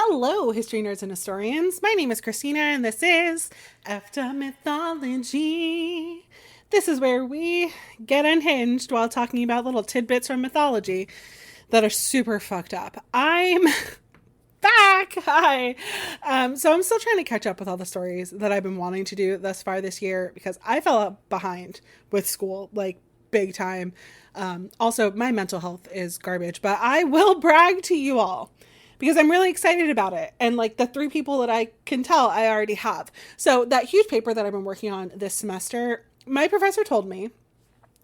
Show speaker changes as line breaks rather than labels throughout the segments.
Hello, history nerds and historians. My name is Krystina, and this is Effed Up Mythology. This is where we get unhinged while talking about little tidbits from mythology that are super fucked up. I'm back. Hi. So I'm still trying to catch up with all the stories that I've been wanting to do thus far this year because I fell up behind with school, like big time. Also, my mental health is garbage, but I will brag to you all because I'm really excited about it. And like the 3 people that I can tell I already have. So that huge paper that I've been working on this semester, my professor told me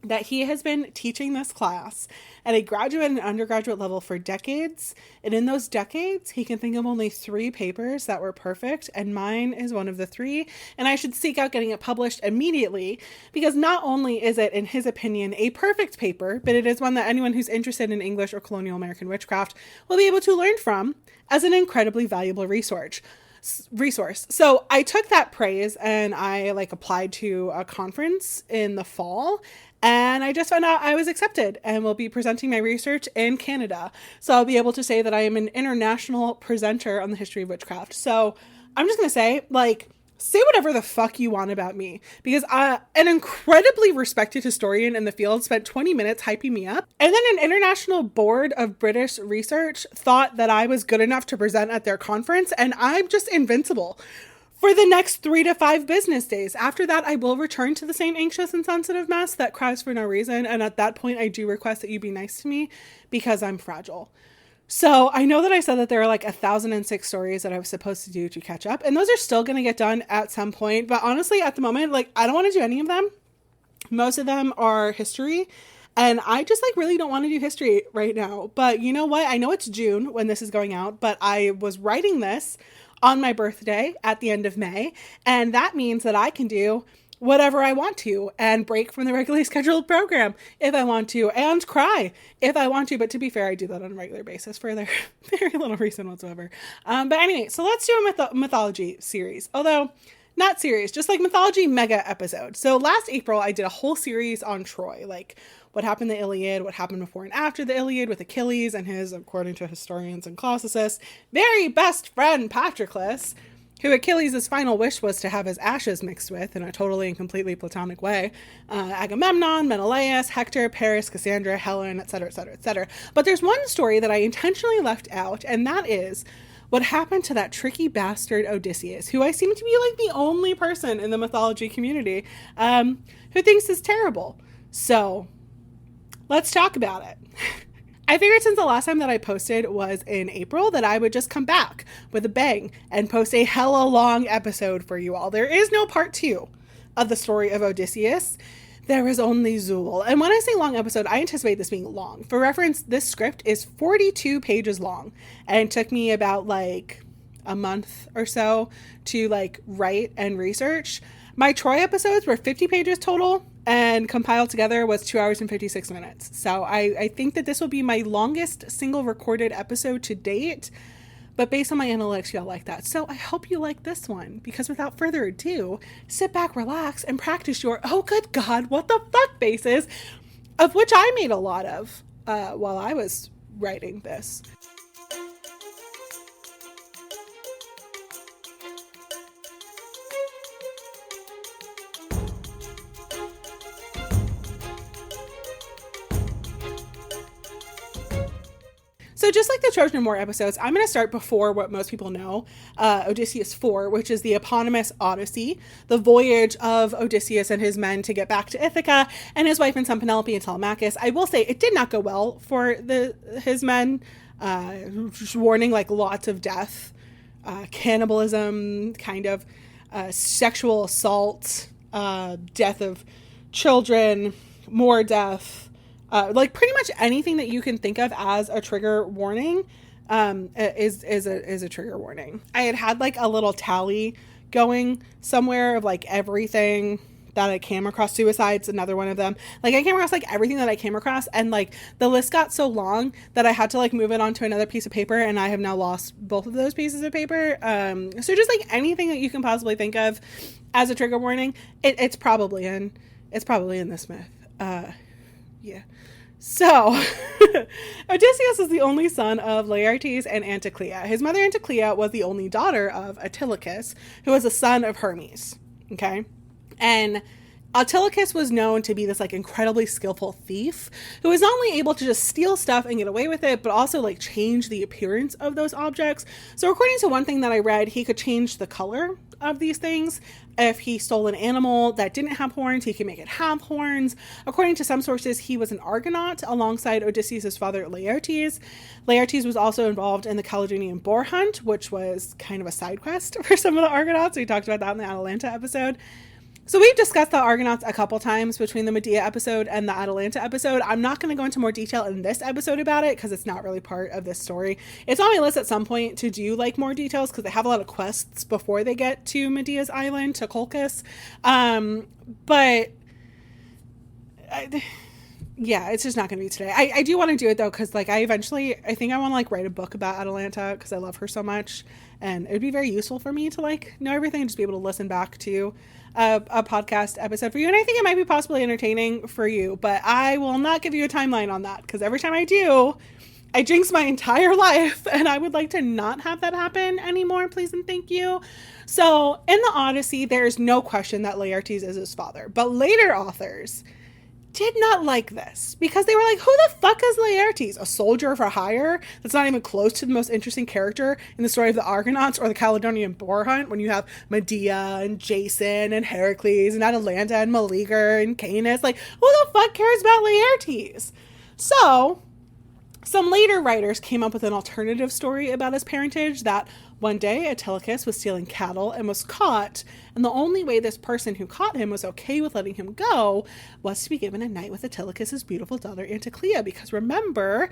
that he has been teaching this class at a graduate and undergraduate level for decades. And in those decades, he can think of only 3 papers that were perfect. And mine is one of the 3. And I should seek out getting it published immediately because not only is it, in his opinion, a perfect paper, but it is one that anyone who's interested in English or colonial American witchcraft will be able to learn from as an incredibly valuable resource. So I took that praise and I applied to a conference in the fall, and I just found out I was accepted and will be presenting my research in Canada. So I'll be able to say that I am an international presenter on the history of witchcraft. So I'm just going to say, say whatever the fuck you want about me, because an incredibly respected historian in the field spent 20 minutes hyping me up. And then an international board of British research thought that I was good enough to present at their conference, and I'm just invincible for the next 3 to 5 business days. After that, I will return to the same anxious and sensitive mess that cries for no reason. And at that point, I do request that you be nice to me because I'm fragile. So I know that I said that there are 1,006 stories that I was supposed to do to catch up, and those are still going to get done at some point. But honestly, at the moment, I don't want to do any of them. Most of them are history, and I just really don't want to do history right now. But you know what? I know it's June when this is going out, but I was writing this on my birthday at the end of May, and that means that I can do whatever I want to and break from the regularly scheduled program if I want to and cry if I want to. But to be fair, I do that on a regular basis for very little reason whatsoever. But anyway, so let's do a mythology series. Although not series, just mythology mega episode. So last April, I did a whole series on Troy, what happened in the Iliad, what happened before and after the Iliad with Achilles and his, according to historians and classicists, very best friend Patroclus, who Achilles' final wish was to have his ashes mixed with in a totally and completely platonic way. Agamemnon, Menelaus, Hector, Paris, Cassandra, Helen, etc., etc., etc. But there's one story that I intentionally left out, and that is what happened to that tricky bastard Odysseus, who I seem to be the only person in the mythology community who thinks is terrible. So let's talk about it. I figured since the last time that I posted was in April that I would just come back with a bang and post a hella long episode for you all. There is no part 2 of the story of Odysseus. There is only Zool. And when I say long episode, I anticipate this being long. For reference, this script is 42 pages long, and it took me about a month or so to write and research. My Troy episodes were 50 pages total, and compiled together was 2 hours and 56 minutes. So I think that this will be my longest single recorded episode to date, but based on my analytics, y'all like that. So I hope you like this one, because without further ado, sit back, relax, and practice your, oh good God, what the fuck faces, of which I made a lot of while I was writing this. So just like the Trojan War episodes, I'm going to start before what most people know, Odysseus 4, which is the eponymous Odyssey, the voyage of Odysseus and his men to get back to Ithaca, and his wife and son Penelope and Telemachus. I will say it did not go well for his men, warning lots of death, cannibalism, kind of sexual assault, death of children, more death. Pretty much anything that you can think of as a trigger warning is a trigger warning. I had a little tally going somewhere of everything that I came across. Suicide's another one of them. I came across everything that I came across, and the list got so long that I had to move it onto another piece of paper, and I have now lost both of those pieces of paper. So just anything that you can possibly think of as a trigger warning, it's probably in this myth. Yeah. So, Odysseus is the only son of Laertes and Anticlea. His mother Anticlea was the only daughter of Antilochus, who was a son of Hermes. Okay? And Antilochus was known to be this like incredibly skillful thief who was not only able to just steal stuff and get away with it, but also like change the appearance of those objects. So according to one thing that I read, he could change the color of these things. If he stole an animal that didn't have horns, he could make it have horns. According to some sources, he was an Argonaut alongside Odysseus' father Laertes. Laertes was also involved in the Caledonian boar hunt, which was kind of a side quest for some of the Argonauts. We talked about that in the Atalanta episode. So we've discussed the Argonauts a couple times between the Medea episode and the Atalanta episode. I'm not going to go into more detail in this episode about it because it's not really part of this story. It's on my list at some point to do like more details because they have a lot of quests before they get to Medea's island, to Colchis. Yeah, it's just not going to be today. I do want to do it though because like I think I want to like write a book about Atalanta because I love her so much, and it would be very useful for me to like know everything and just be able to listen back to a podcast episode for you. And I think it might be possibly entertaining for you, but I will not give you a timeline on that because every time I do, I jinx my entire life, and I would like to not have that happen anymore, please and thank you. So in the Odyssey, there's no question that Laertes is his father, but later authors did not like this because they were like, who the fuck is Laertes? A soldier for hire that's not even close to the most interesting character in the story of the Argonauts or the Caledonian boar hunt, when you have Medea and Jason and Heracles and Atalanta and Meleager and Canis. Like, who the fuck cares about Laertes? So some later writers came up with an alternative story about his parentage, that one day Antilochus was stealing cattle and was caught, and the only way this person who caught him was okay with letting him go was to be given a night with Antilochus's beautiful daughter Anticlea, because remember,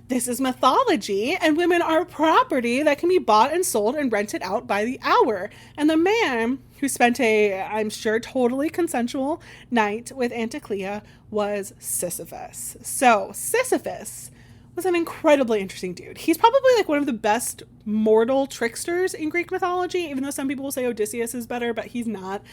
this is mythology, and women are property that can be bought and sold and rented out by the hour. And the man who spent a, I'm sure, totally consensual night with Anticlea was Sisyphus. So Sisyphus was an incredibly interesting dude. He's probably like one of the best mortal tricksters in Greek mythology, even though some people will say Odysseus is better, but he's not.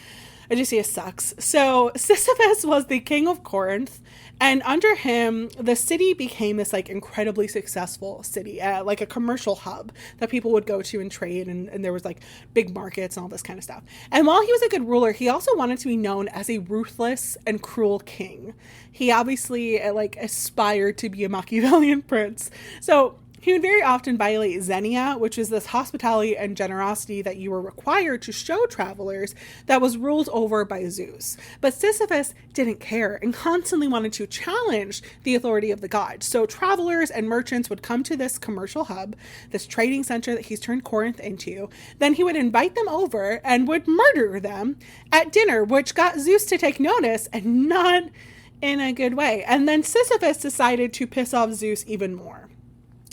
Odysseus sucks. So Sisyphus was the king of Corinth, and under him, the city became this like incredibly successful city, like a commercial hub that people would go to and trade, and there was like big markets and all this kind of stuff. And while he was a good ruler, he also wanted to be known as a ruthless and cruel king. He obviously like aspired to be a Machiavellian prince. So he would very often violate Xenia, which is this hospitality and generosity that you were required to show travelers that was ruled over by Zeus. But Sisyphus didn't care and constantly wanted to challenge the authority of the gods. So travelers and merchants would come to this commercial hub, this trading center that he's turned Corinth into. Then he would invite them over and would murder them at dinner, which got Zeus to take notice, and not in a good way. And then Sisyphus decided to piss off Zeus even more.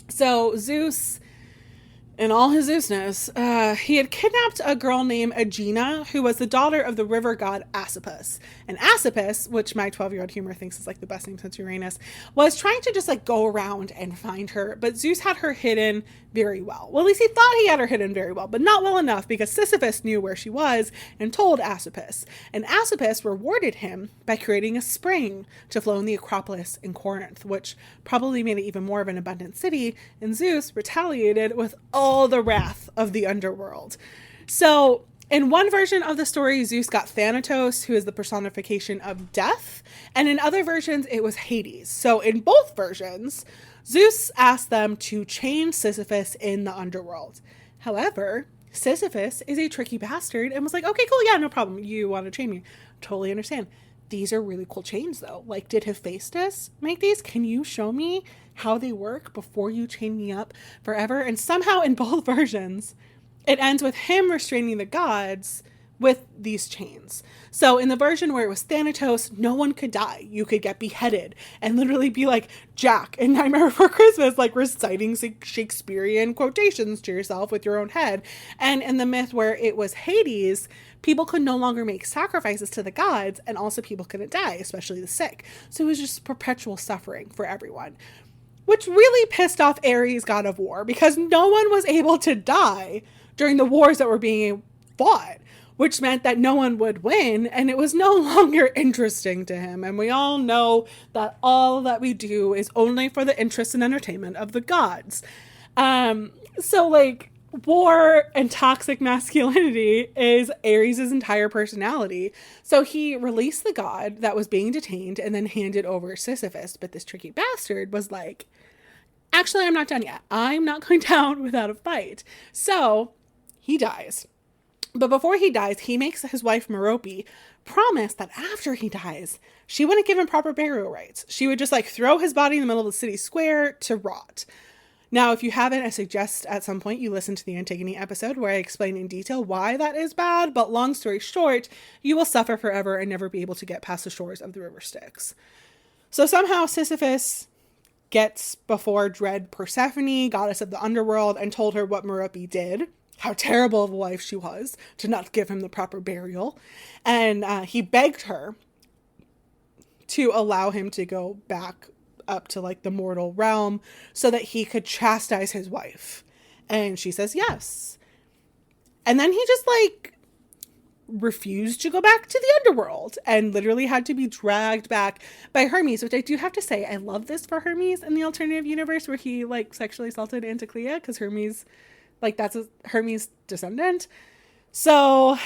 So Zeus, in all his Zeusness, he had kidnapped a girl named Aegina, who was the daughter of the river god Asopus. And Asopus, which my 12-year-old humor thinks is like the best name since Uranus, was trying to just like go around and find her. But Zeus had her hidden very well. Well, at least he thought he had her hidden very well, but not well enough, because Sisyphus knew where she was and told Asopus. And Asopus rewarded him by creating a spring to flow in the Acropolis in Corinth, which probably made it even more of an abundant city. And Zeus retaliated with all the wrath of the underworld. So in one version of the story, Zeus got Thanatos, who is the personification of death. And in other versions, it was Hades. So in both versions, Zeus asked them to chain Sisyphus in the underworld. However, Sisyphus is a tricky bastard and was like, okay, cool, yeah, no problem. You want to chain me. Totally understand. These are really cool chains, though. Like, did Hephaestus make these? Can you show me how they work before you chain me up forever? And somehow in both versions, it ends with him restraining the gods with these chains. So in the version where it was Thanatos, no one could die. You could get beheaded and literally be like Jack in Nightmare Before Christmas, like reciting Shakespearean quotations to yourself with your own head. And in the myth where it was Hades, people could no longer make sacrifices to the gods, and also people couldn't die, especially the sick. So it was just perpetual suffering for everyone, which really pissed off Ares, god of war, because no one was able to die during the wars that were being fought. which meant that no one would win, and it was no longer interesting to him. And we all know that all that we do is only for the interest and entertainment of the gods. So like, war and toxic masculinity is Ares' entire personality. So he released the god that was being detained and then handed over Sisyphus. But this tricky bastard was like, actually, I'm not done yet. I'm not going down without a fight. So he dies. But before he dies, he makes his wife Merope promise that after he dies, she wouldn't give him proper burial rites. She would just like throw his body in the middle of the city square to rot. Now, if you haven't, I suggest at some point you listen to the Antigone episode where I explain in detail why that is bad. But long story short, you will suffer forever and never be able to get past the shores of the river Styx. So somehow Sisyphus gets before dread Persephone, goddess of the underworld, and told her what Merope did, how terrible of a wife she was to not give him the proper burial. And he begged her to allow him to go back up to like the mortal realm so that he could chastise his wife. And she says yes. And then he just like refused to go back to the underworld and literally had to be dragged back by Hermes, which I do have to say, I love this for Hermes in the alternative universe where he like sexually assaulted Anticlea, because Hermes, like that's a Hermes descendant. So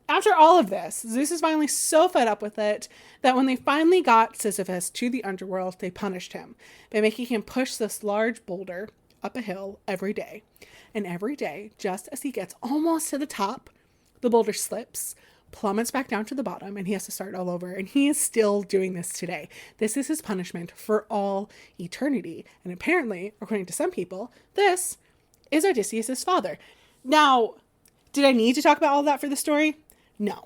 after all of this, Zeus is finally so fed up with it that when they finally got Sisyphus to the underworld, they punished him by making him push this large boulder up a hill every day. And every day, just as he gets almost to the top, the boulder slips, plummets back down to the bottom, and he has to start all over. And he is still doing this today. This is his punishment for all eternity. And apparently, according to some people, this is Odysseus' father. Now, did I need to talk about all that for the story? No.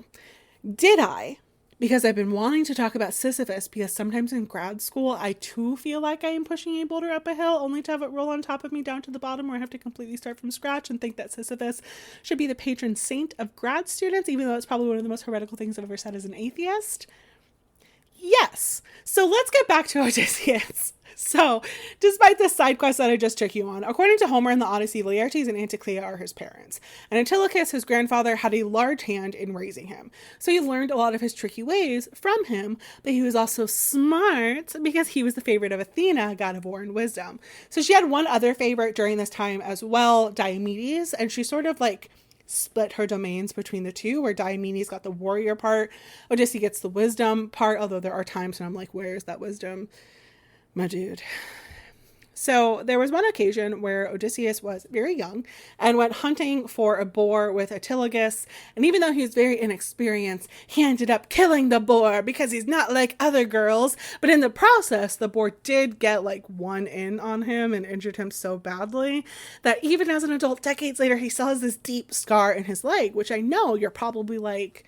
Did I? Because I've been wanting to talk about Sisyphus, because sometimes in grad school, I too feel like I am pushing a boulder up a hill only to have it roll on top of me down to the bottom where I have to completely start from scratch and think that Sisyphus should be the patron saint of grad students, even though it's probably one of the most heretical things I've ever said as an atheist. Yes. So let's get back to Odysseus. So, despite this side quest that I just took you on, according to Homer in the Odyssey, Laertes and Anticlea are his parents. And Antilochus, his grandfather, had a large hand in raising him. So he learned a lot of his tricky ways from him, but he was also smart because he was the favorite of Athena, god of war and wisdom. So she had one other favorite during this time as well, Diomedes, and she sort of like split her domains between the two, where Diomedes got the warrior part, Odysseus gets the wisdom part, although there are times when I'm like, where's that wisdom? My dude. So there was one occasion where Odysseus was very young and went hunting for a boar with Antilochus. And even though he was very inexperienced, he ended up killing the boar because he's not like other girls. But in the process, the boar did get like one in on him and injured him so badly that even as an adult, decades later, he still has this deep scar in his leg, which I know you're probably like,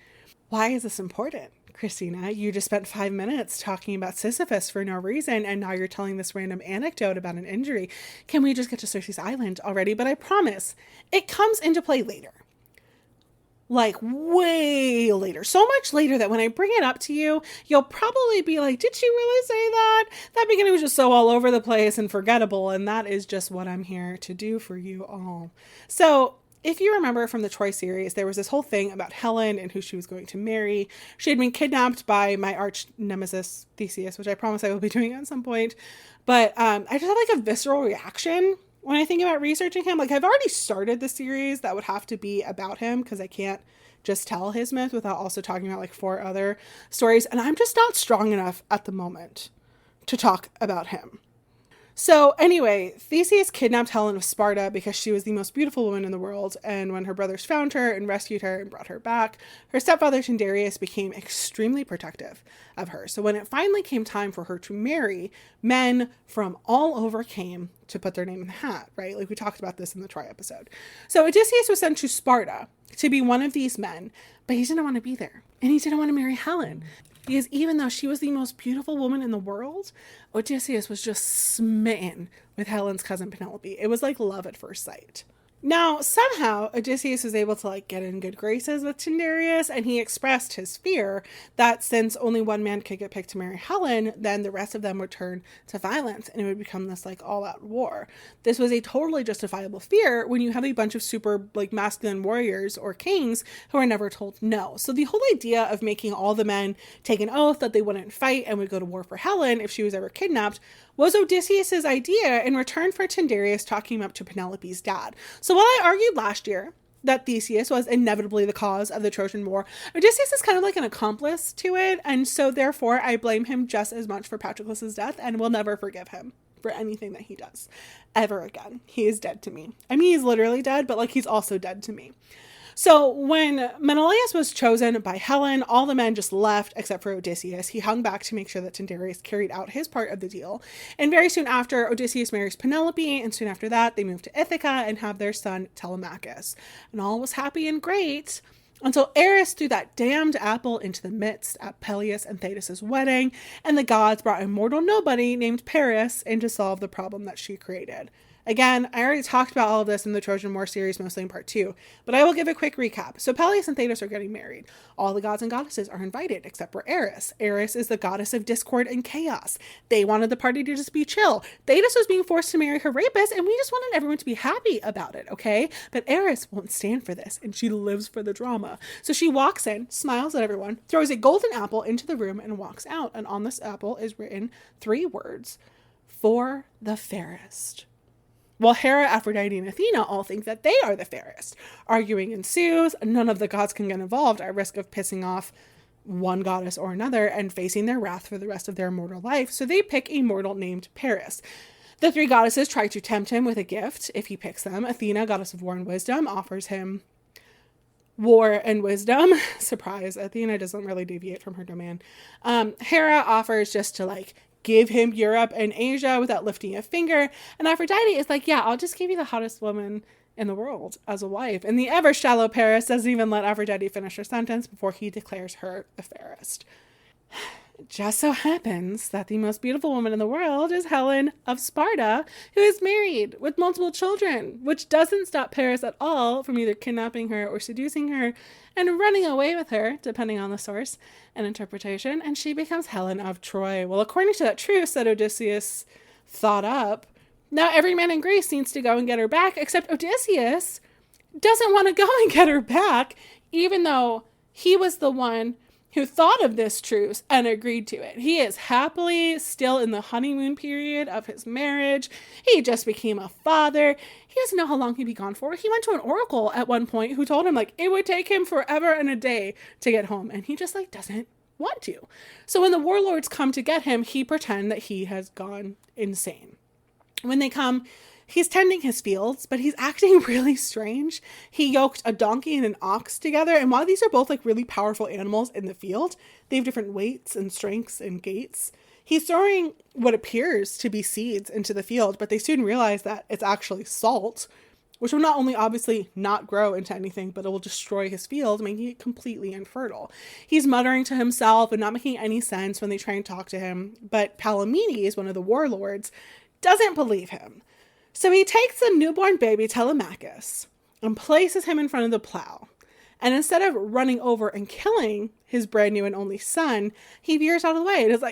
why is this important? Krystina, you just spent 5 minutes talking about Sisyphus for no reason, and now you're telling this random anecdote about an injury. Can we just get to Circe's Island already? But I promise, it comes into play later. Like, way later. So much later that when I bring it up to you, you'll probably be like, did she really say that? That beginning was just so all over the place and forgettable, and that is just what I'm here to do for you all. So, if you remember from the Troy series, there was this whole thing about Helen and who she was going to marry. She had been kidnapped by my arch nemesis Theseus, which I promise I will be doing at some point. But I just have like a visceral reaction when I think about researching him. Like, I've already started the series that would have to be about him because I can't just tell his myth without also talking about like 4 other stories. And I'm just not strong enough at the moment to talk about him. So anyway, Theseus kidnapped Helen of Sparta because she was the most beautiful woman in the world, and when her brothers found her and rescued her and brought her back, her stepfather Tyndareus became extremely protective of her. So when it finally came time for her to marry, men from all over came to put their name in the hat, right? Like we talked about this in the Troy episode. So Odysseus was sent to Sparta to be one of these men, but he didn't want to be there, and he didn't want to marry Helen. Because even though she was the most beautiful woman in the world, Odysseus was just smitten with Helen's cousin Penelope. It was like love at first sight. Now, somehow, Odysseus was able to get in good graces with Tyndareus, and he expressed his fear that since only one man could get picked to marry Helen, then the rest of them would turn to violence, and it would become this all-out war. This was a totally justifiable fear when you have a bunch of super masculine warriors or kings who are never told no. So the whole idea of making all the men take an oath that they wouldn't fight and would go to war for Helen if she was ever kidnapped was Odysseus's idea in return for Tyndareus talking him up to Penelope's dad. So while I argued last year that Theseus was inevitably the cause of the Trojan War, Odysseus is kind of like an accomplice to it, and so therefore I blame him just as much for Patroclus' death and will never forgive him for anything that he does ever again. He is dead to me. I mean, he's literally dead, but he's also dead to me. So when Menelaus was chosen by Helen, all the men just left except for Odysseus. He hung back to make sure that Tyndareus carried out his part of the deal. And very soon after, Odysseus marries Penelope, and soon after that, they move to Ithaca and have their son Telemachus. And all was happy and great until Eris threw that damned apple into the midst at Peleus and Thetis' wedding, and the gods brought a mortal nobody named Paris in to solve the problem that she created. Again, I already talked about all of this in the Trojan War series, mostly in part 2, but I will give a quick recap. So Peleus and Thetis are getting married. All the gods and goddesses are invited, except for Eris. Eris is the goddess of discord and chaos. They wanted the party to just be chill. Thetis was being forced to marry her rapist, and we just wanted everyone to be happy about it, okay? But Eris won't stand for this, and she lives for the drama. So she walks in, smiles at everyone, throws a golden apple into the room, and walks out. And on this apple is written 3 words: for the fairest. Well, Hera, Aphrodite, and Athena all think that they are the fairest. Arguing ensues. None of the gods can get involved at risk of pissing off one goddess or another and facing their wrath for the rest of their mortal life. So they pick a mortal named Paris. The 3 goddesses try to tempt him with a gift if he picks them. Athena, goddess of war and wisdom, offers him war and wisdom. Surprise, Athena doesn't really deviate from her domain. Hera offers just to give him Europe and Asia without lifting a finger. And Aphrodite is yeah, I'll just give you the hottest woman in the world as a wife. And the ever shallow Paris doesn't even let Aphrodite finish her sentence before he declares her the fairest. It just so happens that the most beautiful woman in the world is Helen of Sparta, who is married with multiple children, which doesn't stop Paris at all from either kidnapping her or seducing her and running away with her, depending on the source and interpretation, and she becomes Helen of Troy. Well, according to that truce that Odysseus thought up, now every man in Greece needs to go and get her back, except Odysseus doesn't want to go and get her back, even though he was the one who thought of this truce and agreed to it. He is happily still in the honeymoon period of his marriage. He just became a father. He doesn't know how long he'd be gone for. He went to an oracle at one point who told him it would take him forever and a day to get home. And he just doesn't want to. So when the warlords come to get him, he pretends that he has gone insane. When they come, he's tending his fields, but he's acting really strange. He yoked a donkey and an ox together, and while these are both really powerful animals in the field, they have different weights and strengths and gaits. He's throwing what appears to be seeds into the field, but they soon realize that it's actually salt, which will not only obviously not grow into anything, but it will destroy his field, making it completely infertile. He's muttering to himself and not making any sense when they try and talk to him, but Palamedes, one of the warlords, doesn't believe him. So he takes the newborn baby Telemachus and places him in front of the plow. And instead of running over and killing his brand new and only son, he veers out of the way and is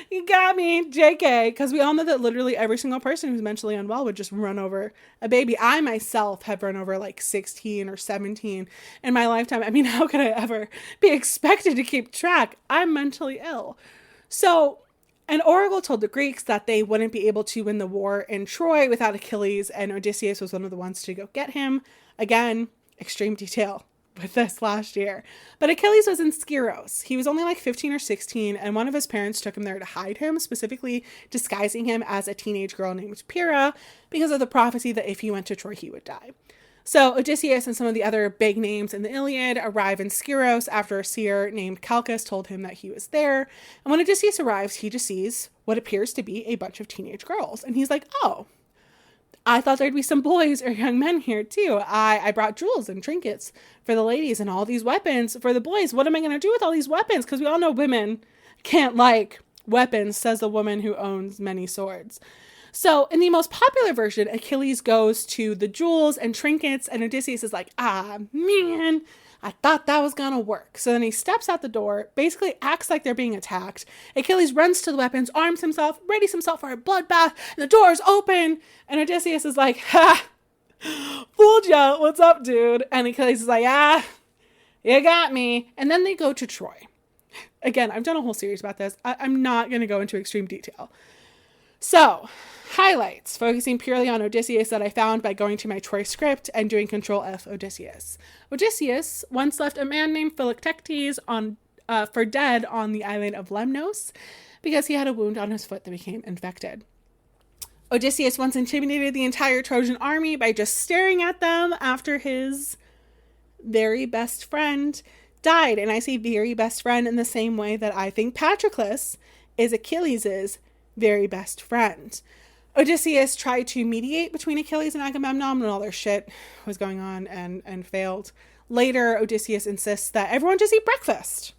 you got me, JK. Because we all know that literally every single person who's mentally unwell would just run over a baby. I myself have run over 16 or 17 in my lifetime. I mean, how could I ever be expected to keep track? I'm mentally ill. So an oracle told the Greeks that they wouldn't be able to win the war in Troy without Achilles, and Odysseus was one of the ones to go get him. Again, extreme detail with this last year. But Achilles was in Skyros. He was only 15 or 16, and one of his parents took him there to hide him, specifically disguising him as a teenage girl named Pyrrha because of the prophecy that if he went to Troy, he would die. So Odysseus and some of the other big names in the Iliad arrive in Skyros after a seer named Calchas told him that he was there. And when Odysseus arrives, he just sees what appears to be a bunch of teenage girls. And he's oh, I thought there'd be some boys or young men here too. I brought jewels and trinkets for the ladies and all these weapons for the boys. What am I going to do with all these weapons? Because we all know women can't weapons, says the woman who owns many swords. So in the most popular version, Achilles goes to the jewels and trinkets, and Odysseus is like, ah, man, I thought that was gonna work. So then he steps out the door, basically acts like they're being attacked. Achilles runs to the weapons, arms himself, readies himself for a bloodbath, and the door's open, and Odysseus is like, ha, fooled ya, what's up, dude? And Achilles is like, ah, you got me. And then they go to Troy. Again, I've done a whole series about this. I'm not going to go into extreme detail. So, highlights, focusing purely on Odysseus that I found by going to my Troy script and doing Control F Odysseus. Odysseus once left a man named Philoctetes for dead on the island of Lemnos because he had a wound on his foot that became infected. Odysseus once intimidated the entire Trojan army by just staring at them after his very best friend died. And I say very best friend in the same way that I think Patroclus is Achilles' very best friend. Odysseus tried to mediate between Achilles and Agamemnon when all their shit was going on and failed. Later, Odysseus insists that everyone just eat breakfast.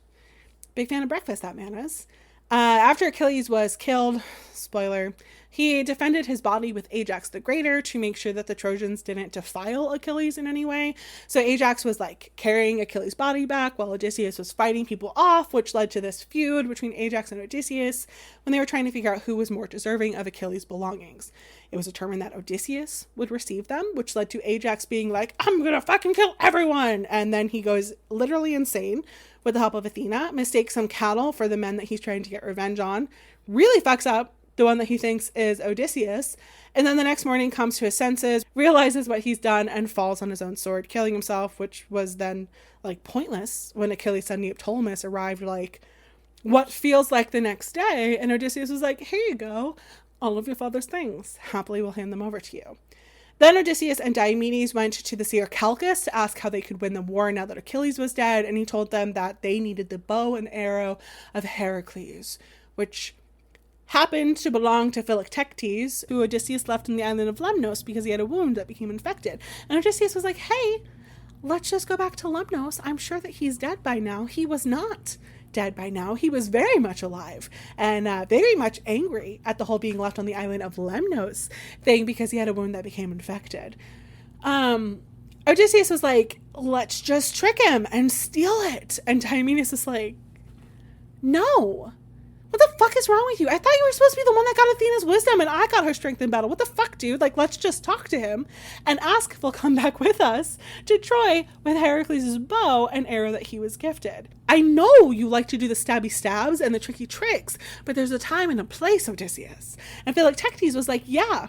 Big fan of breakfast, that man is. After Achilles was killed, spoiler, he defended his body with Ajax the Greater to make sure that the Trojans didn't defile Achilles in any way. So Ajax was like carrying Achilles' body back while Odysseus was fighting people off, which led to this feud between Ajax and Odysseus when they were trying to figure out who was more deserving of Achilles' belongings. It was determined that Odysseus would receive them, which led to Ajax being like, I'm gonna fucking kill everyone! And then he goes literally insane with the help of Athena, mistakes some cattle for the men that he's trying to get revenge on, really fucks up the one that he thinks is Odysseus, and then the next morning comes to his senses, realizes what he's done, and falls on his own sword, killing himself, which was then, like, pointless when Achilles said Neoptolemus arrived, like, what feels like the next day, and Odysseus was like, here you go, all of your father's things. Happily will hand them over to you. Then Odysseus and Diomedes went to the seer Calchas to ask how they could win the war now that Achilles was dead, and he told them that they needed the bow and arrow of Heracles, which happened to belong to Philoctetes, who Odysseus left on the island of Lemnos because he had a wound that became infected. And Odysseus was like, hey, let's just go back to Lemnos. I'm sure that he's dead by now. He was not dead by now. He was very much alive and very much angry at the whole being left on the island of Lemnos thing because he had a wound that became infected. Odysseus was like, let's just trick him and steal it. And Diomedes is like, no. What the fuck is wrong with you? I thought you were supposed to be the one that got Athena's wisdom and I got her strength in battle. What the fuck, dude? Like, let's just talk to him and ask if he'll come back with us to Troy with Heracles' bow and arrow that he was gifted. I know you like to do the stabby stabs and the tricky tricks, but there's a time and a place, Odysseus. And Philoctetes was like, yeah,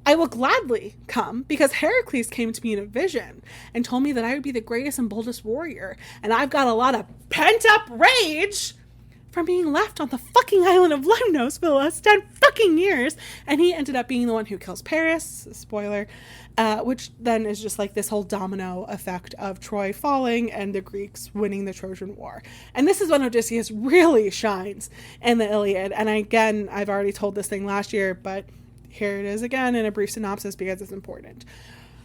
I will gladly come because Heracles came to me in a vision and told me that I would be the greatest and boldest warrior. And I've got a lot of pent up rage from being left on the fucking island of Lemnos for the last 10 fucking years. And he ended up being the one who kills Paris, spoiler, which then is just like this whole domino effect of Troy falling and the Greeks winning the Trojan War. And this is when Odysseus really shines in the Iliad. And again, I've already told this thing last year, but here it is again in a brief synopsis because it's important.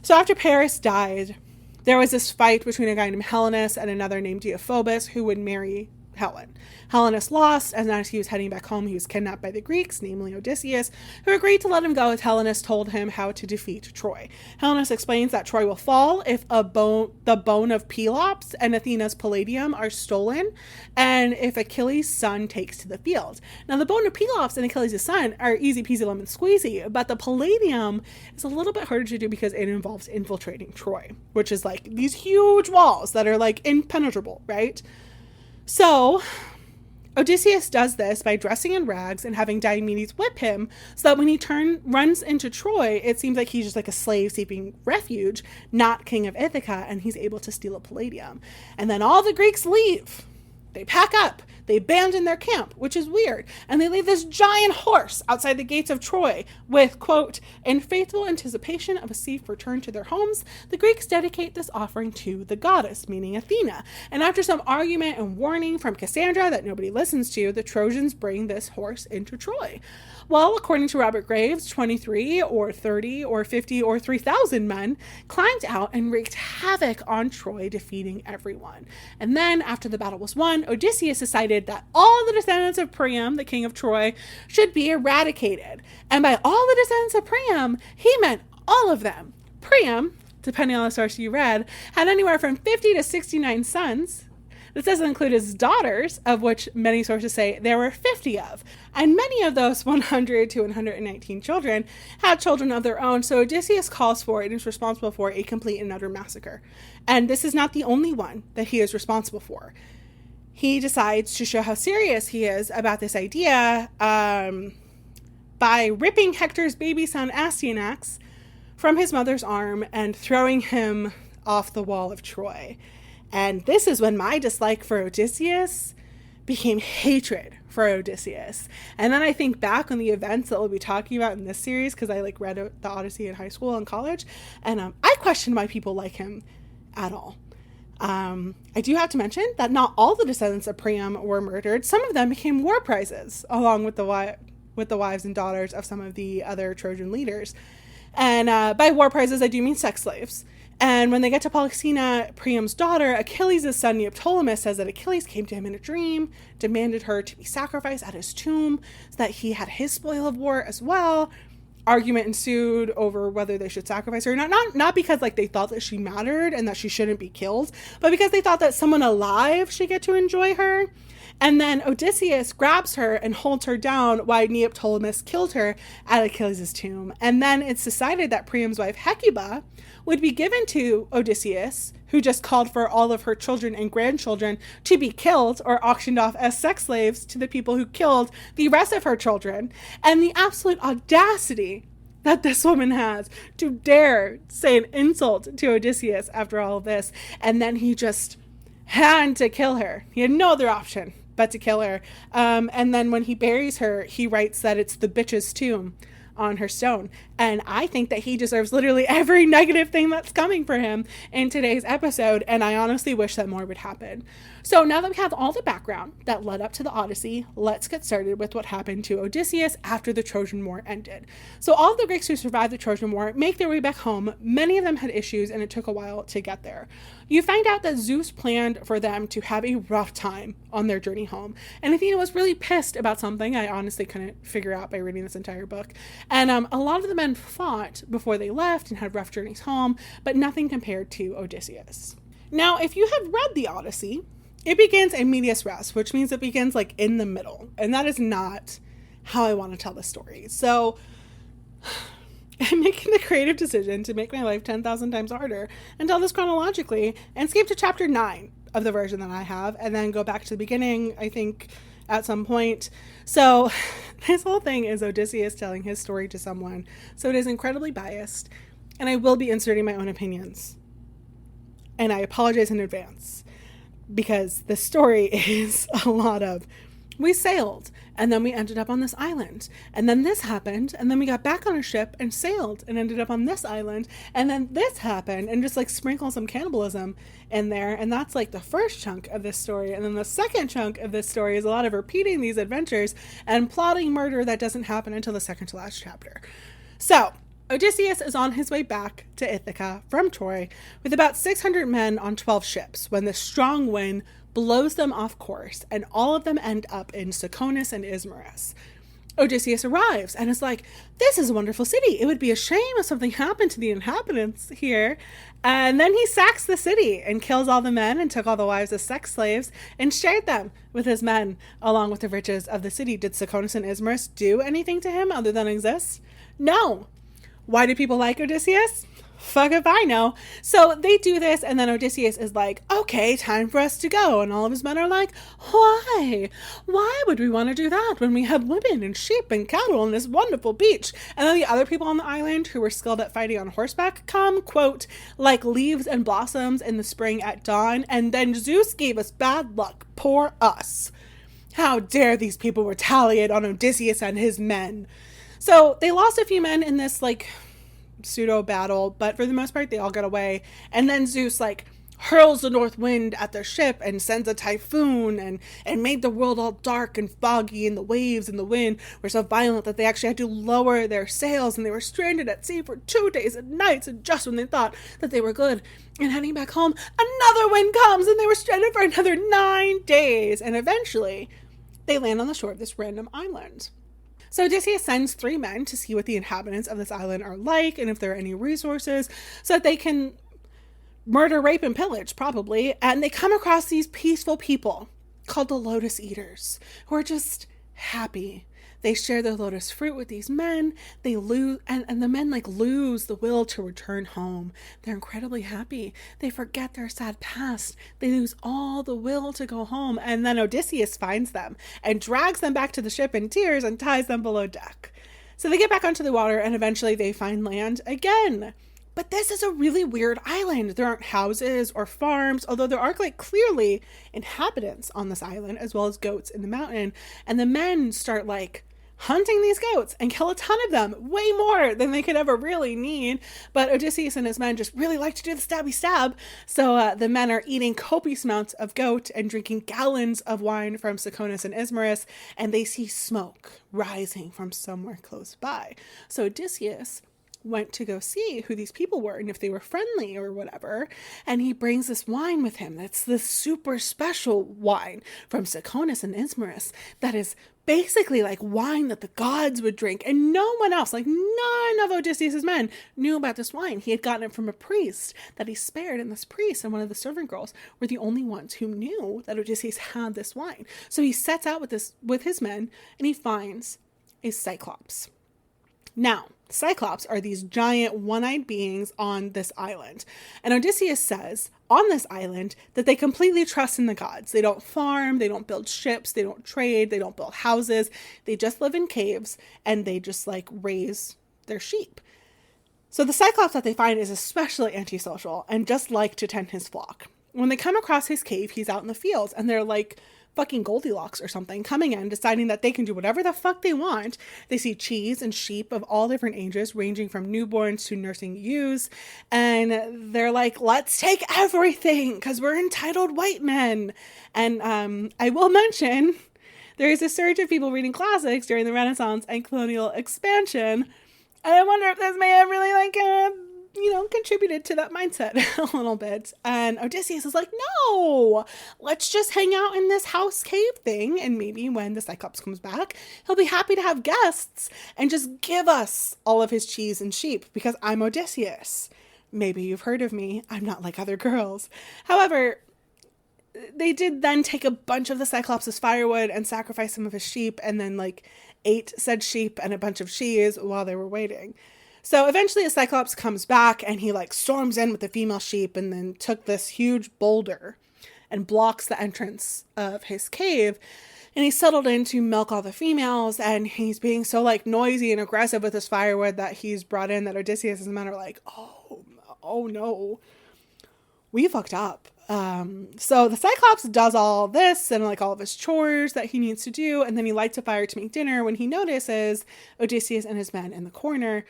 So after Paris died, there was this fight between a guy named Helenus and another named Deiphobus who would marry Helen. Helenus lost, and as he was heading back home, he was kidnapped by the Greeks, namely Odysseus, who agreed to let him go as Helenus told him how to defeat Troy. Helenus explains that Troy will fall if the bone of Pelops and Athena's palladium are stolen, and if Achilles' son takes to the field. Now, the bone of Pelops and Achilles' son are easy peasy lemon squeezy, but the palladium is a little bit harder to do because it involves infiltrating Troy, which is like these huge walls that are like impenetrable, right? So Odysseus does this by dressing in rags and having Diomedes whip him so that when he runs into Troy, it seems like he's just like a slave seeking refuge, not king of Ithaca, and he's able to steal a palladium. And then all the Greeks leave. They pack up. They abandon their camp, which is weird. And they leave this giant horse outside the gates of Troy with, quote, in faithful anticipation of a safe return to their homes, the Greeks dedicate this offering to the goddess, meaning Athena. And after some argument and warning from Cassandra that nobody listens to, the Trojans bring this horse into Troy. Well, according to Robert Graves, 23 or 30 or 50 or 3,000 men climbed out and wreaked havoc on Troy, defeating everyone. And then, after the battle was won, Odysseus decided that all the descendants of Priam, the king of Troy, should be eradicated. And by all the descendants of Priam, he meant all of them. Priam, depending on the source you read, had anywhere from 50 to 69 sons. This doesn't include his daughters, of which many sources say there were 50 of. And many of those 100 to 119 children had children of their own, so Odysseus calls for and is responsible for a complete and utter massacre. And this is not the only one that he is responsible for. He decides to show how serious he is about this idea by ripping Hector's baby son Astyanax from his mother's arm and throwing him off the wall of Troy. And this is when my dislike for Odysseus became hatred for Odysseus. And then I think back on the events that we'll be talking about in this series, because I read the Odyssey in high school and college, and I questioned why people like him at all. I do have to mention that not all the descendants of Priam were murdered. Some of them became war prizes, along with the wives and daughters of some of the other Trojan leaders. And by war prizes, I do mean sex slaves. And when they get to Polyxena, Priam's daughter, Achilles' son Neoptolemus says that Achilles came to him in a dream, demanded her to be sacrificed at his tomb, so that he had his spoil of war as well. Argument ensued over whether they should sacrifice her. Not because they thought that she mattered and that she shouldn't be killed, but because they thought that someone alive should get to enjoy her. And then Odysseus grabs her and holds her down while Neoptolemus killed her at Achilles' tomb. And then it's decided that Priam's wife Hecuba would be given to Odysseus, who just called for all of her children and grandchildren to be killed or auctioned off as sex slaves to the people who killed the rest of her children. And the absolute audacity that this woman has to dare say an insult to Odysseus after all of this. And then he just had to kill her. He had no other option but to kill her. And then when he buries her, he writes that it's the bitch's tomb on her stone. And I think that he deserves literally every negative thing that's coming for him in today's episode. And I honestly wish that more would happen. So now that we have all the background that led up to the Odyssey, let's get started with what happened to Odysseus after the Trojan War ended. So all of the Greeks who survived the Trojan War make their way back home. Many of them had issues and it took a while to get there. You find out that Zeus planned for them to have a rough time on their journey home. And Athena was really pissed about something I honestly couldn't figure out by reading this entire book. And a lot of the men fought before they left and had rough journeys home, but nothing compared to Odysseus. Now, if you have read the Odyssey, it begins in medias res, which means it begins in the middle. And that is not how I want to tell the story. So I'm making the creative decision to make my life 10,000 times harder and tell this chronologically and skip to chapter 9 of the version that I have and then go back to the beginning, I think, at some point. So this whole thing is Odysseus telling his story to someone. So it is incredibly biased, and I will be inserting my own opinions. And I apologize in advance because the story is a lot of, we sailed and then we ended up on this island and then this happened and then we got back on a ship and sailed and ended up on this island and then this happened, and just sprinkle some cannibalism in there. And that's the first chunk of this story. And then the second chunk of this story is a lot of repeating these adventures and plotting murder that doesn't happen until the second to last chapter. So Odysseus is on his way back to Ithaca from Troy with about 600 men on 12 ships when the strong wind blows them off course, and all of them end up in Seconus and Ismarus. Odysseus arrives and is like, this is a wonderful city. It would be a shame if something happened to the inhabitants here. And then he sacks the city and kills all the men and took all the wives as sex slaves and shared them with his men along with the riches of the city. Did Seconus and Ismarus do anything to him other than exist? No. Why do people like Odysseus? Fuck if I know. So they do this, and then Odysseus is like, okay, time for us to go. And all of his men are like, why? Why would we want to do that when we have women and sheep and cattle on this wonderful beach? And then the other people on the island who were skilled at fighting on horseback come, quote, like leaves and blossoms in the spring at dawn. And then Zeus gave us bad luck. Poor us. How dare these people retaliate on Odysseus and his men? So they lost a few men in this pseudo battle, but for the most part they all got away. And then Zeus hurls the north wind at their ship and sends a typhoon and made the world all dark and foggy, and the waves and the wind were so violent that they actually had to lower their sails, and they were stranded at sea for 2 days and nights. And just when they thought that they were good and heading back home, another wind comes and they were stranded for another 9 days. And eventually they land on the shore of this random island. So Odysseus sends 3 men to see what the inhabitants of this island are like and if there are any resources so that they can murder, rape, and pillage, probably. And they come across these peaceful people called the Lotus Eaters, who are just happy. They share their lotus fruit with these men. They lose, and the men lose the will to return home. They're incredibly happy. They forget their sad past. They lose all the will to go home. And then Odysseus finds them and drags them back to the ship in tears and ties them below deck. So they get back onto the water, and eventually they find land again. But this is a really weird island. There aren't houses or farms, although there are clearly inhabitants on this island, as well as goats in the mountain. And the men start hunting these goats and kill a ton of them, way more than they could ever really need. But Odysseus and his men just really like to do the stabby stab. So the men are eating copious amounts of goat and drinking gallons of wine from Mykonos and Ismarus, and they see smoke rising from somewhere close by. So Odysseus went to go see who these people were and if they were friendly or whatever. And he brings this wine with him. That's this super special wine from Mykonos and Ismarus that is basically wine that the gods would drink. And no one else, none of Odysseus' men knew about this wine. He had gotten it from a priest that he spared, and this priest and one of the servant girls were the only ones who knew that Odysseus had this wine. So he sets out with his men, and he finds a Cyclops. Now, Cyclops are these giant one-eyed beings on this island. And Odysseus says on this island that they completely trust in the gods. They don't farm, they don't build ships, they don't trade, they don't build houses. They just live in caves, and they just raise their sheep. So the Cyclops that they find is especially antisocial and just like to tend his flock. When they come across his cave, he's out in the fields, and they're fucking Goldilocks or something, coming in, deciding that they can do whatever the fuck they want. They see cheese and sheep of all different ages, ranging from newborns to nursing ewes, and they're let's take everything, because we're entitled white men. And I will mention, there is a surge of people reading classics during the Renaissance and colonial expansion, and I wonder if this may have really contributed to that mindset a little bit. And Odysseus is no, let's just hang out in this house cave thing, and maybe when the Cyclops comes back, he'll be happy to have guests and just give us all of his cheese and sheep, because I'm Odysseus. Maybe you've heard of me. I'm not like other girls. However, they did then take a bunch of the Cyclops' firewood and sacrifice some of his sheep, and then ate said sheep and a bunch of cheese while they were waiting. So eventually a Cyclops comes back, and he storms in with the female sheep, and then took this huge boulder and blocks the entrance of his cave. And he's settled in to milk all the females, and he's being so noisy and aggressive with his firewood that he's brought in, that Odysseus' men are oh no, we fucked up. So the Cyclops does all this and all of his chores that he needs to do, and then he lights a fire to make dinner when he notices Odysseus and his men in the corner,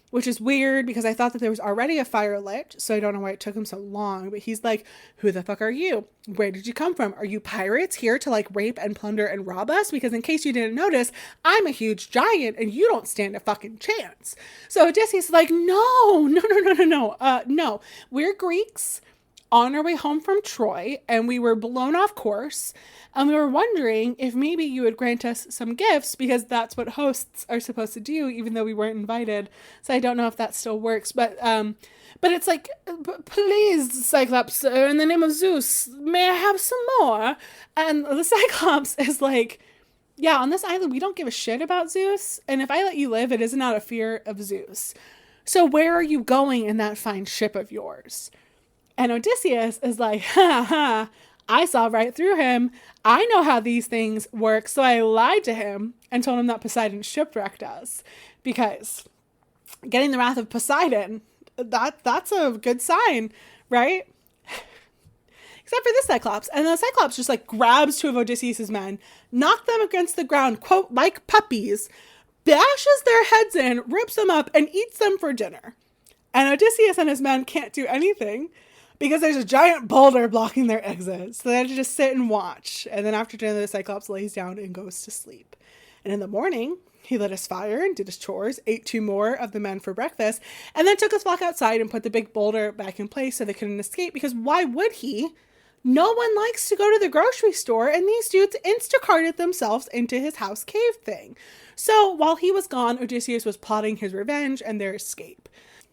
which is weird because I thought that there was already a fire lit, so I don't know why it took him so long. But he's who the fuck are you? Where did you come from? Are you pirates here to rape and plunder and rob us? Because in case you didn't notice, I'm a huge giant and you don't stand a fucking chance. So Odysseus is no, we're Greeks on our way home from Troy, and we were blown off course, and we were wondering if maybe you would grant us some gifts, because that's what hosts are supposed to do, even though we weren't invited. So I don't know if that still works, but it's please, Cyclops, in the name of Zeus, may I have some more? And the Cyclops is yeah, on this island, we don't give a shit about Zeus, and if I let you live, it is not a fear of Zeus. So where are you going in that fine ship of yours? And Odysseus is ha ha, I saw right through him. I know how these things work. So I lied to him and told him that Poseidon shipwrecked us, because getting the wrath of Poseidon, that's a good sign, right? Except for this Cyclops. And the Cyclops just grabs 2 of Odysseus' men, knocks them against the ground, quote, like puppies, bashes their heads in, rips them up, and eats them for dinner. And Odysseus and his men can't do anything because there's a giant boulder blocking their exit. So they had to just sit and watch. And then after dinner, the Cyclops lays down and goes to sleep. And in the morning, he lit his fire and did his chores, ate 2 more of the men for breakfast, and then took his flock outside and put the big boulder back in place so they couldn't escape, because why would he? No one likes to go to the grocery store, and these dudes Instacarted themselves into his house cave thing. So while he was gone, Odysseus was plotting his revenge and their escape.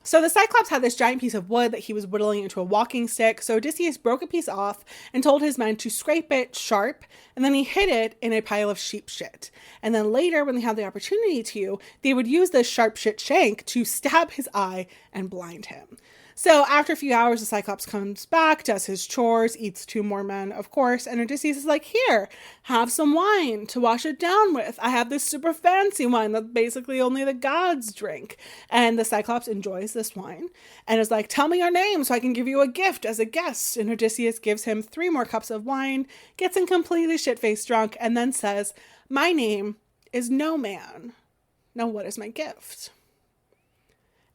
So the Cyclops had this giant piece of wood that he was whittling into a walking stick. So Odysseus broke a piece off and told his men to scrape it sharp, and then he hid it in a pile of sheep shit. And then later, when they had the opportunity to, they would use this sharp shit shank to stab his eye and blind him. So after a few hours, the Cyclops comes back, does his chores, eats 2 more men, of course, and Odysseus is like, here, have some wine to wash it down with. I have this super fancy wine that basically only the gods drink. And the Cyclops enjoys this wine and is like, tell me your name so I can give you a gift as a guest. And Odysseus gives him 3 more cups of wine, gets him completely shit-faced drunk, and then says, my name is No Man. Now what is my gift?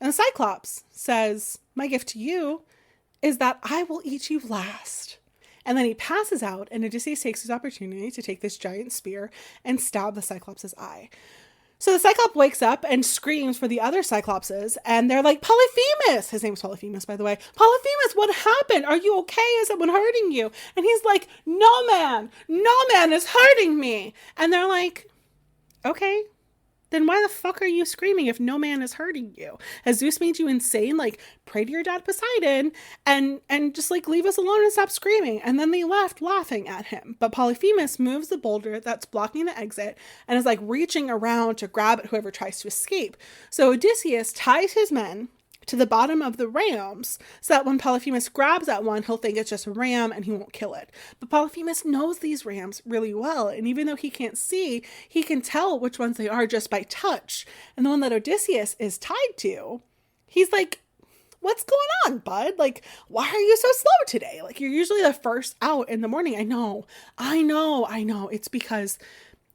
And the Cyclops says, my gift to you is that I will eat you last. And then he passes out, and Odysseus takes his opportunity to take this giant spear and stab the Cyclops' eye. So the Cyclops wakes up and screams for the other Cyclopses, and they're like, Polyphemus! His name's Polyphemus, by the way. Polyphemus, what happened? Are you okay? Is someone hurting you? And he's like, no man is hurting me. And they're like, okay. Then why the fuck are you screaming if no man is hurting you? Has Zeus made you insane? Like, pray to your dad Poseidon and just like leave us alone and stop screaming. And then they left laughing at him. But Polyphemus moves the boulder that's blocking the exit and is like reaching around to grab at whoever tries to escape. So Odysseus ties his men to the bottom of the rams so that when Polyphemus grabs at one, he'll think it's just a ram and he won't kill it. But Polyphemus knows these rams really well, and even though he can't see, he can tell which ones they are just by touch. And the one that Odysseus is tied to, he's like, what's going on, bud? Like, why are you so slow today? Like, you're usually the first out in the morning. I know. It's because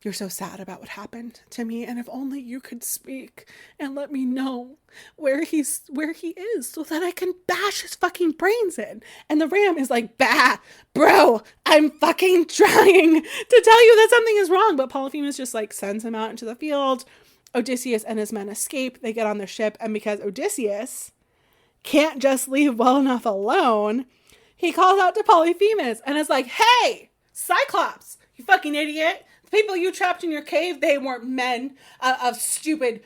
you're so sad about what happened to me, and if only you could speak and let me know where he is so that I can bash his fucking brains in. And the ram is like, bah, bro, I'm fucking trying to tell you that something is wrong. But Polyphemus just like sends him out into the field. Odysseus and his men escape. They get on their ship, and because Odysseus can't just leave well enough alone, he calls out to Polyphemus and is like, hey, Cyclops, you fucking idiot. The people you trapped in your cave, they weren't men of stupid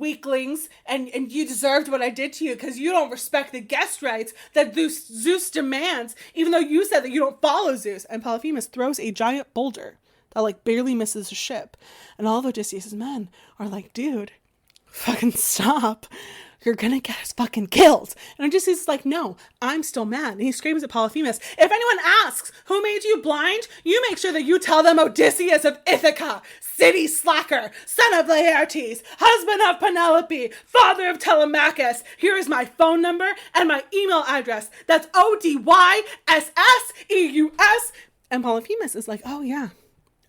weaklings, and you deserved what I did to you because you don't respect the guest rights that Zeus demands, even though you said that you don't follow Zeus. And Polyphemus throws a giant boulder that like barely misses the ship. And all of Odysseus' men are like, dude, fucking stop. You're gonna get us fucking killed. And Odysseus is like, no, I'm still mad. And he screams at Polyphemus, if anyone asks who made you blind, you make sure that you tell them Odysseus of Ithaca, city slacker, son of Laertes, husband of Penelope, father of Telemachus. Here is my phone number and my email address. That's Odysseus. And Polyphemus is like, oh yeah,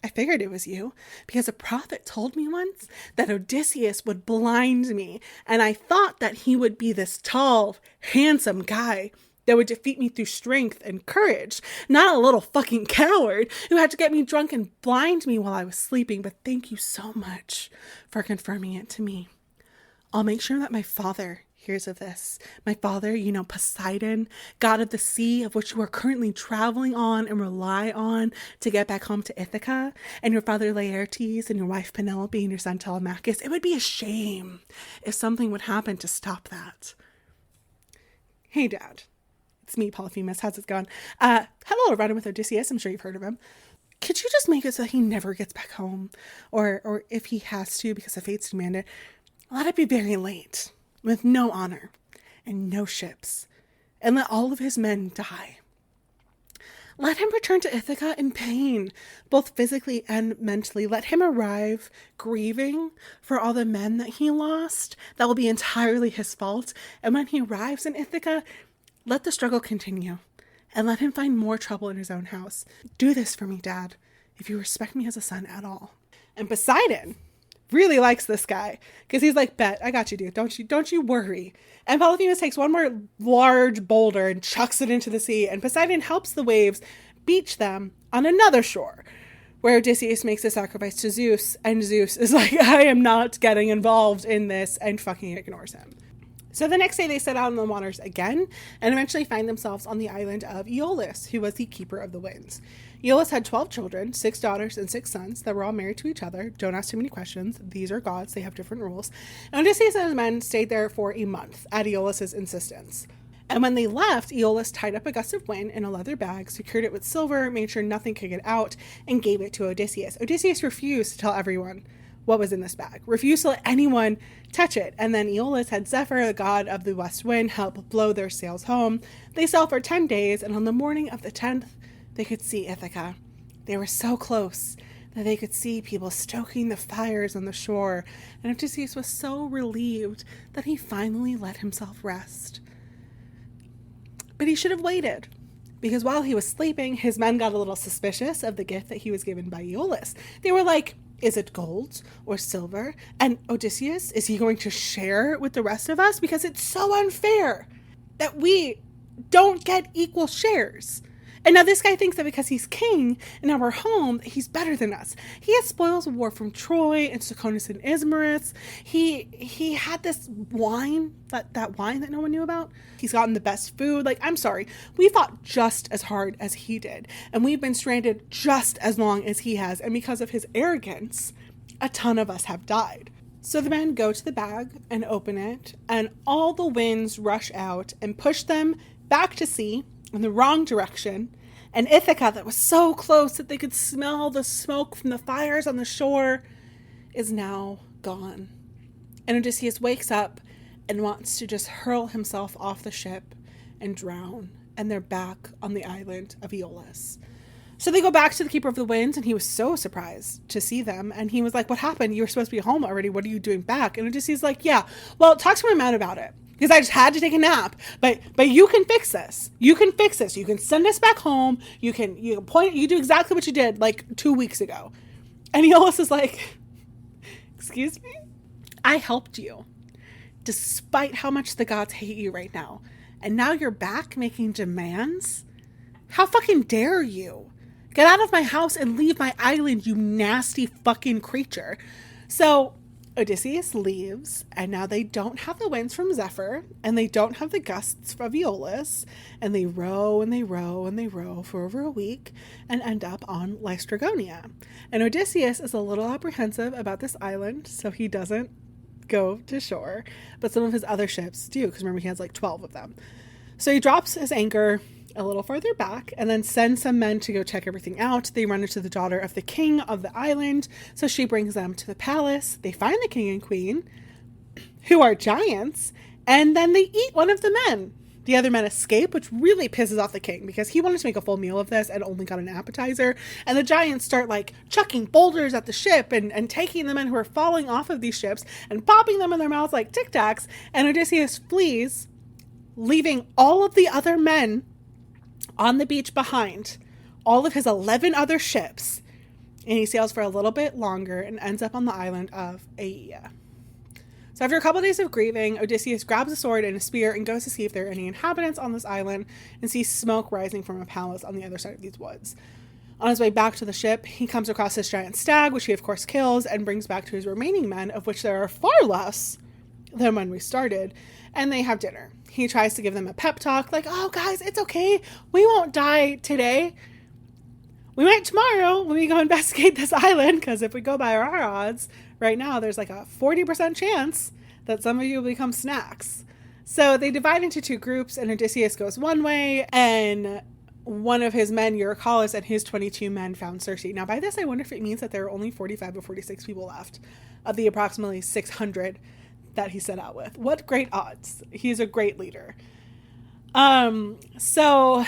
I figured it was you because a prophet told me once that Odysseus would blind me, and I thought that he would be this tall, handsome guy that would defeat me through strength and courage, not a little fucking coward who had to get me drunk and blind me while I was sleeping. But thank you so much for confirming it to me. I'll make sure that my father hears of this. My father, Poseidon, god of the sea, of which you are currently traveling on and rely on to get back home to Ithaca, and your father Laertes, and your wife Penelope, and your son Telemachus. It would be a shame if something would happen to stop that. Hey, Dad. It's me, Polyphemus. How's it going? Hello, running with Odysseus. I'm sure you've heard of him. Could you just make it so that he never gets back home? Or if he has to, because the fates demand it, let it be very late, with no honor and no ships, and let all of his men die. Let him return to Ithaca in pain, both physically and mentally. Let him arrive grieving for all the men that he lost. That will be entirely his fault. And when he arrives in Ithaca, let the struggle continue, and let him find more trouble in his own house. Do this for me, Dad, if you respect me as a son at all. And Poseidon, really likes this guy because he's like, bet, I got you, dude. Don't you worry. And Polyphemus takes one more large boulder and chucks it into the sea, and Poseidon helps the waves beach them on another shore, where Odysseus makes a sacrifice to Zeus, and Zeus is like, I am not getting involved in this, and fucking ignores him. So the next day they set out on the waters again and eventually find themselves on the island of Aeolus, who was the keeper of the winds. Aeolus had 12 children, 6 daughters and 6 sons that were all married to each other. Don't ask too many questions. These are gods. They have different rules. And Odysseus and his men stayed there for a month at Aeolus's insistence. And when they left, Aeolus tied up a gust of wind in a leather bag, secured it with silver, made sure nothing could get out, and gave it to Odysseus. Odysseus refused to tell everyone what was in this bag, refused to let anyone touch it. And then Aeolus had Zephyr, the god of the west wind, help blow their sails home. They sailed for 10 days, and on the morning of the 10th, they could see Ithaca. They were so close that they could see people stoking the fires on the shore, and Odysseus was so relieved that he finally let himself rest. But he should have waited, because while he was sleeping, his men got a little suspicious of the gift that he was given by Aeolus. They were like, is it gold or silver? And Odysseus, is he going to share with the rest of us? Because it's so unfair that we don't get equal shares. And now this guy thinks that because he's king in our home, he's better than us. He has spoils of war from Troy and Succonus and Ismarus. He had this wine, that wine that no one knew about. He's gotten the best food. Like, I'm sorry. We fought just as hard as he did. And we've been stranded just as long as he has. And because of his arrogance, a ton of us have died. So the men go to the bag and open it, and all the winds rush out and push them back to sea in the wrong direction, and Ithaca, that was so close that they could smell the smoke from the fires on the shore, is now gone. And Odysseus wakes up and wants to just hurl himself off the ship and drown, and they're back on the island of Aeolus. So they go back to the Keeper of the Winds, and he was so surprised to see them, and he was like, what happened? You were supposed to be home already. What are you doing back? And Odysseus is like, yeah, well, talk to my man about it, because I just had to take a nap, but you can fix this. You can fix this. You can send us back home. You can do exactly what you did like 2 weeks ago. And Aeolus is like, excuse me? I helped you despite how much the gods hate you right now. And now you're back making demands? How fucking dare you? Get out of my house and leave my island, you nasty fucking creature. So Odysseus leaves, and now they don't have the winds from Zephyr, and they don't have the gusts of Aeolus, and they row and they row and they row for over a week and end up on Lystragonia. And Odysseus is a little apprehensive about this island, so he doesn't go to shore, but some of his other ships do, because remember, he has like 12 of them. So he drops his anchor a little farther back and then sends some men to go check everything out. They run into the daughter of the king of the island, so she brings them to the palace. They find the king and queen, who are giants, and then they eat one of the men. The other men escape, which really pisses off the king, because he wanted to make a full meal of this and only got an appetizer. And the giants start like chucking boulders at the ship and taking the men who are falling off of these ships and popping them in their mouths like Tic Tacs. And Odysseus flees, leaving all of the other men on the beach behind, all of his 11 other ships. And he sails for a little bit longer and ends up on the island of Aea. So after a couple of days of grieving, Odysseus grabs a sword and a spear and goes to see if there are any inhabitants on this island, and sees smoke rising from a palace on the other side of these woods. On his way back to the ship, he comes across this giant stag, which he of course kills and brings back to his remaining men, of which there are far less than when we started, and they have dinner. He tries to give them a pep talk, like, oh guys, it's okay, we won't die today. We might tomorrow when we go investigate this island, because if we go by our odds, right now there's like a 40% chance that some of you will become snacks. So they divide into 2 groups, and Odysseus goes one way, and one of his men, Euryclus, and his 22 men found Circe. Now by this, I wonder if it means that there are only 45 or 46 people left of the approximately 600 that he set out with. What great odds. He's a great leader. So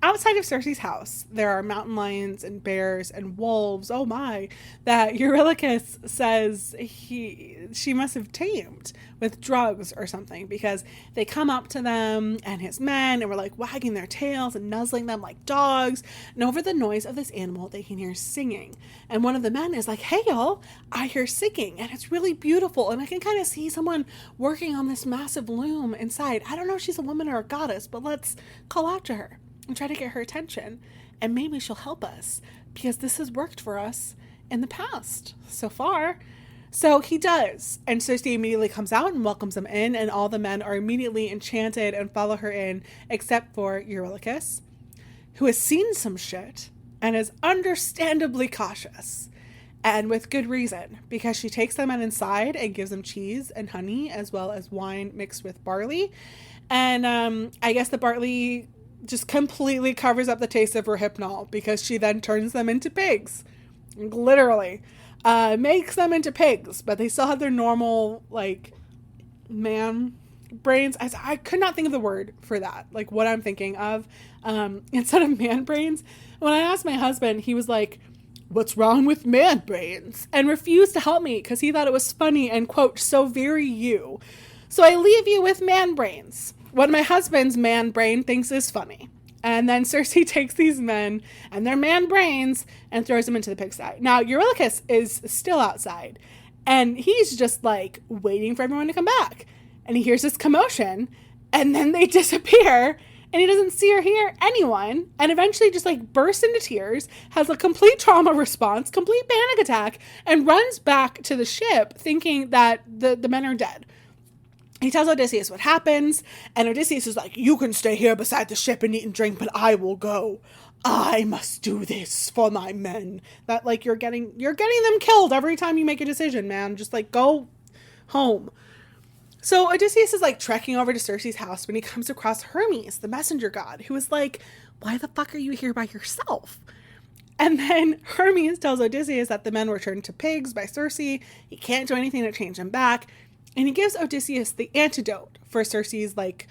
outside of Circe's house, there are mountain lions and bears and wolves, oh my, that Eurylochus says she must have tamed with drugs or something, because they come up to them and his men and were like wagging their tails and nuzzling them like dogs. And over the noise of this animal, they can hear singing. And one of the men is like, hey y'all, I hear singing and it's really beautiful. And I can kind of see someone working on this massive loom inside. I don't know if she's a woman or a goddess, but let's call out to her and try to get her attention, and maybe she'll help us, because this has worked for us in the past so far. So he does, and Circe immediately comes out and welcomes him in, and all the men are immediately enchanted and follow her in, except for Eurylochus, who has seen some shit and is understandably cautious, and with good reason, because she takes the men inside and gives them cheese and honey as well as wine mixed with barley. And I guess the barley just completely covers up the taste of her hypnol, because she then turns them into pigs. Literally. Makes them into pigs, but they still have their normal, like, man brains. I could not think of the word for that, like what I'm thinking of, instead of man brains. When I asked my husband, he was like, what's wrong with man brains? And refused to help me because he thought it was funny and, quote, so very you. So I leave you with man brains. What my husband's man brain thinks is funny. And then Circe takes these men and their man brains and throws them into the pigsty. Now, Eurylochus is still outside, and he's just like waiting for everyone to come back. And he hears this commotion, and then they disappear, and he doesn't see or hear anyone, and eventually just like bursts into tears, has a complete trauma response, complete panic attack, and runs back to the ship thinking that the men are dead. He tells Odysseus what happens, and Odysseus is like, you can stay here beside the ship and eat and drink, but I will go. I must do this for my men. That, like, you're getting them killed every time you make a decision, man. Just, like, go home. So Odysseus is, like, trekking over to Circe's house when he comes across Hermes, the messenger god, who is like, why the fuck are you here by yourself? And then Hermes tells Odysseus that the men were turned to pigs by Circe. He can't do anything to change them back. And he gives Odysseus the antidote for Circe's, like,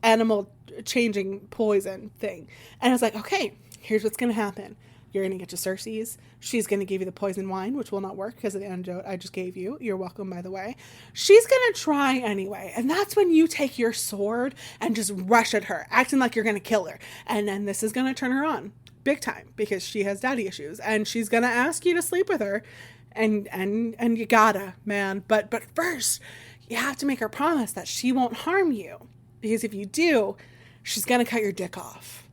animal changing poison thing. And it's like, okay, here's what's going to happen. You're going to get to Circe's. She's going to give you the poison wine, which will not work because of the antidote I just gave you. You're welcome, by the way. She's going to try anyway. And that's when you take your sword and just rush at her, acting like you're going to kill her. And then this is going to turn her on big time because she has daddy issues. And she's going to ask you to sleep with her. And you gotta, man. But first, you have to make her promise that she won't harm you. Because if you do, she's going to cut your dick off.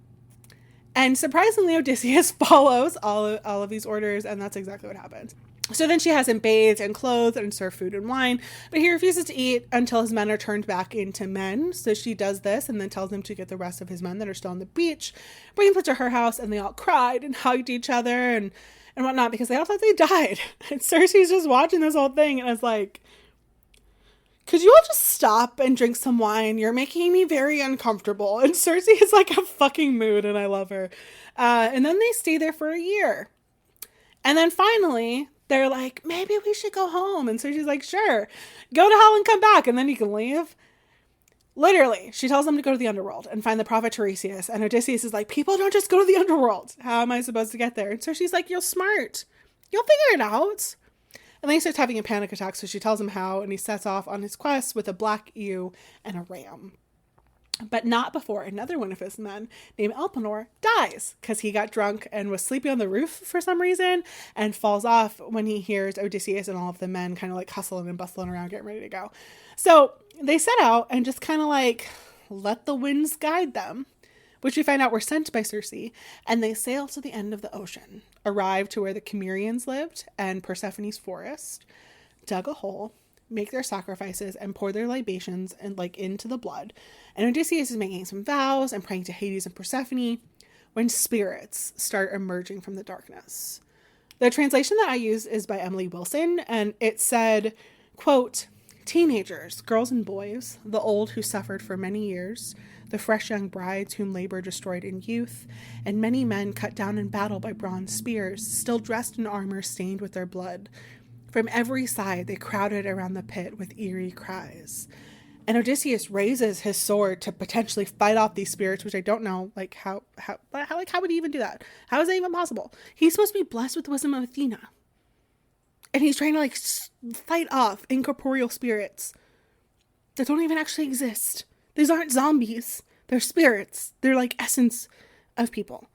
And surprisingly, Odysseus follows all of these orders, and that's exactly what happens. So then she has him bathed and clothed and served food and wine, but he refuses to eat until his men are turned back into men. So she does this and then tells him to get the rest of his men that are still on the beach, bring them to her house, and they all cried and hugged each other and whatnot because they all thought they died. And Circe's just watching this whole thing and is like, could you all just stop and drink some wine? You're making me very uncomfortable. And Circe is like a fucking mood, and I love her. And then they stay there for a year. And then finally, they're like, maybe we should go home. And Circe's like, sure, go to hell and come back, and then you can leave. Literally, she tells them to go to the underworld and find the prophet Tiresias. And Odysseus is like, people don't just go to the underworld. How am I supposed to get there? And Circe's like, you're smart. You'll figure it out. And then he starts having a panic attack, so she tells him how, and he sets off on his quest with a black ewe and a ram. But not before another one of his men, named Elpenor, dies, because he got drunk and was sleeping on the roof for some reason, and falls off when he hears Odysseus and all of the men kind of like hustling and bustling around, getting ready to go. So they set out and just kind of like let the winds guide them, which we find out were sent by Circe, and they sail to the end of the ocean, arrive to where the Cimmerians lived and Persephone's forest, dug a hole, make their sacrifices, and pour their libations and like into the blood. And Odysseus is making some vows and praying to Hades and Persephone when spirits start emerging from the darkness. The translation that I used is by Emily Wilson, and it said, quote, teenagers, girls and boys, the old who suffered for many years, the fresh young brides whom labor destroyed in youth, and many men cut down in battle by bronze spears, still dressed in armor stained with their blood. From every side they crowded around the pit with eerie cries. And Odysseus raises his sword to potentially fight off these spirits, which I don't know, like how would he even do that? How is that even possible? He's supposed to be blessed with the wisdom of Athena, and he's trying to like fight off incorporeal spirits that don't even actually exist. These aren't zombies; they're spirits. They're like essence of people.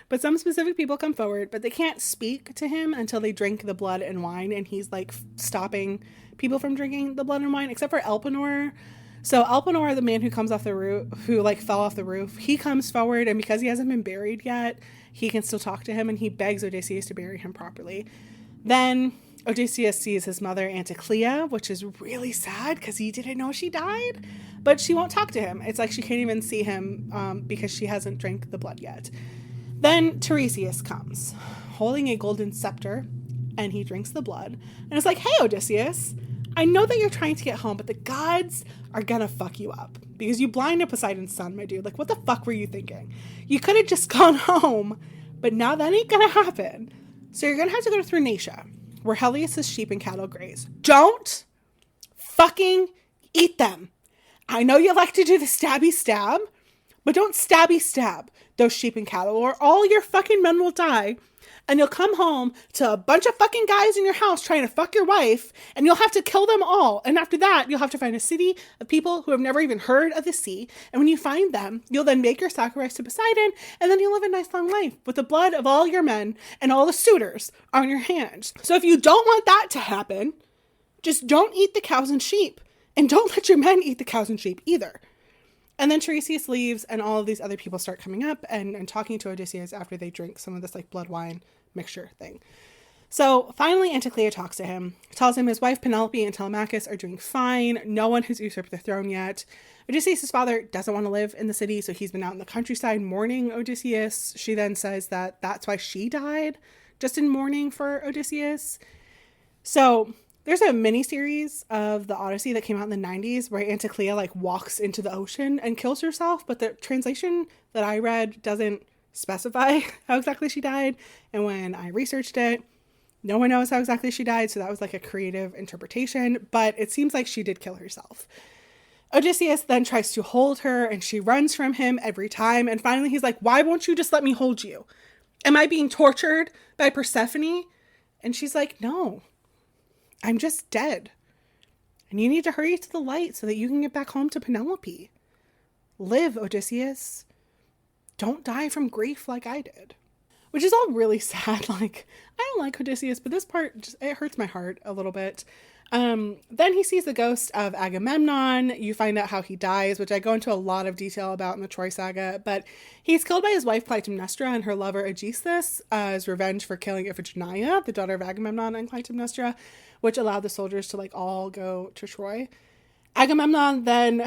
But some specific people come forward, but they can't speak to him until they drink the blood and wine, and he's like stopping people from drinking the blood and wine, except for Elpenor. So Elpenor, the man who comes off the roof, who like fell off the roof, he comes forward, and because he hasn't been buried yet, he can still talk to him, and he begs Odysseus to bury him properly. Then Odysseus sees his mother Anticlea, which is really sad because he didn't know she died, but she won't talk to him. It's like she can't even see him because she hasn't drank the blood yet. Then Tiresias comes, holding a golden scepter, and he drinks the blood. And it's like, hey, Odysseus, I know that you're trying to get home, but the gods are gonna fuck you up. Because you blinded Poseidon's son, my dude. Like, what the fuck were you thinking? You could have just gone home, but now that ain't gonna happen. So you're gonna have to go to Thrinacia, where Helios' sheep and cattle graze. Don't fucking eat them. I know you like to do the stabby stab, but don't stabby stab those sheep and cattle, or all your fucking men will die, and you'll come home to a bunch of fucking guys in your house trying to fuck your wife, and you'll have to kill them all. And after that, you'll have to find a city of people who have never even heard of the sea. And when you find them, you'll then make your sacrifice to Poseidon, and then you'll live a nice long life with the blood of all your men and all the suitors on your hands. So if you don't want that to happen, just don't eat the cows and sheep, and don't let your men eat the cows and sheep either. And then Tiresias leaves, and all of these other people start coming up and talking to Odysseus after they drink some of this like blood wine mixture thing. So finally Anticlea talks to him, tells him his wife Penelope and Telemachus are doing fine. No one has usurped the throne yet. Odysseus' father doesn't want to live in the city, so he's been out in the countryside mourning Odysseus. She then says that that's why she died, just in mourning for Odysseus. So there's a mini-series of the Odyssey that came out in the 90s where Anticlea like walks into the ocean and kills herself, but the translation that I read doesn't specify how exactly she died. And when I researched it, no one knows how exactly she died, so that was like a creative interpretation, but it seems like she did kill herself. Odysseus then tries to hold her, and she runs from him every time, and finally he's like, why won't you just let me hold you? Am I being tortured by Persephone? And she's like, no. I'm just dead. And you need to hurry to the light so that you can get back home to Penelope. Live, Odysseus. Don't die from grief like I did. Which is all really sad. Like, I don't like Odysseus, but this part, it hurts my heart a little bit. Then he sees the ghost of Agamemnon. You find out how he dies, which I go into a lot of detail about in the Troy saga, but he's killed by his wife Clytemnestra and her lover Aegisthus as revenge for killing Iphigenia, the daughter of Agamemnon and Clytemnestra, which allowed the soldiers to like all go to Troy. Agamemnon then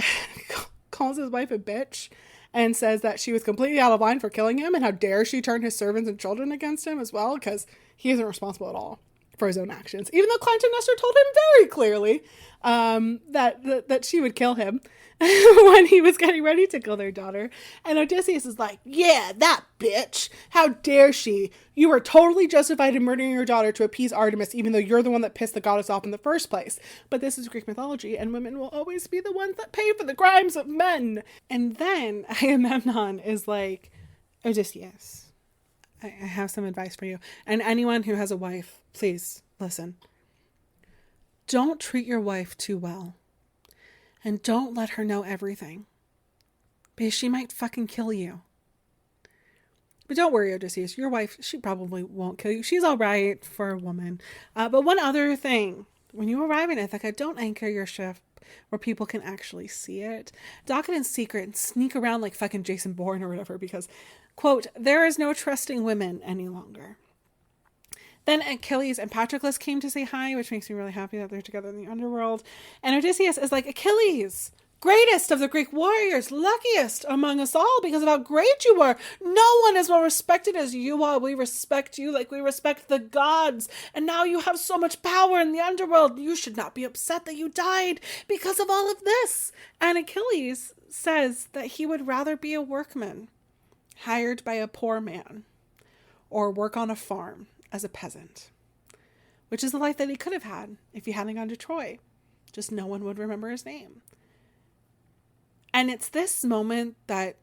calls his wife a bitch and says that she was completely out of line for killing him, and how dare she turn his servants and children against him as well, because he isn't responsible at all for his own actions, even though Clytemnestra told him very clearly that she would kill him when he was getting ready to kill their daughter. And Odysseus is like, yeah, that bitch, how dare she? You were totally justified in murdering your daughter to appease Artemis, even though you're the one that pissed the goddess off in the first place. But this is Greek mythology, and women will always be the ones that pay for the crimes of men. And then Agamemnon is like, Odysseus, I have some advice for you. And anyone who has a wife, please listen. Don't treat your wife too well. And don't let her know everything, because she might fucking kill you. But don't worry, Odysseus. Your wife, she probably won't kill you. She's all right for a woman. But one other thing. When you arrive in Ithaca, don't anchor your ship where people can actually see it. Dock it in secret and sneak around like fucking Jason Bourne or whatever, because, quote, there is no trusting women any longer. Then Achilles and Patroclus came to say hi, which makes me really happy that they're together in the underworld. And Odysseus is like, Achilles, greatest of the Greek warriors, luckiest among us all because of how great you were. No one is well respected as you are. We respect you like we respect the gods. And now you have so much power in the underworld. You should not be upset that you died because of all of this. And Achilles says that he would rather be a workman hired by a poor man or work on a farm as a peasant, which is the life that he could have had if he hadn't gone to Troy. Just no one would remember his name. And it's this moment that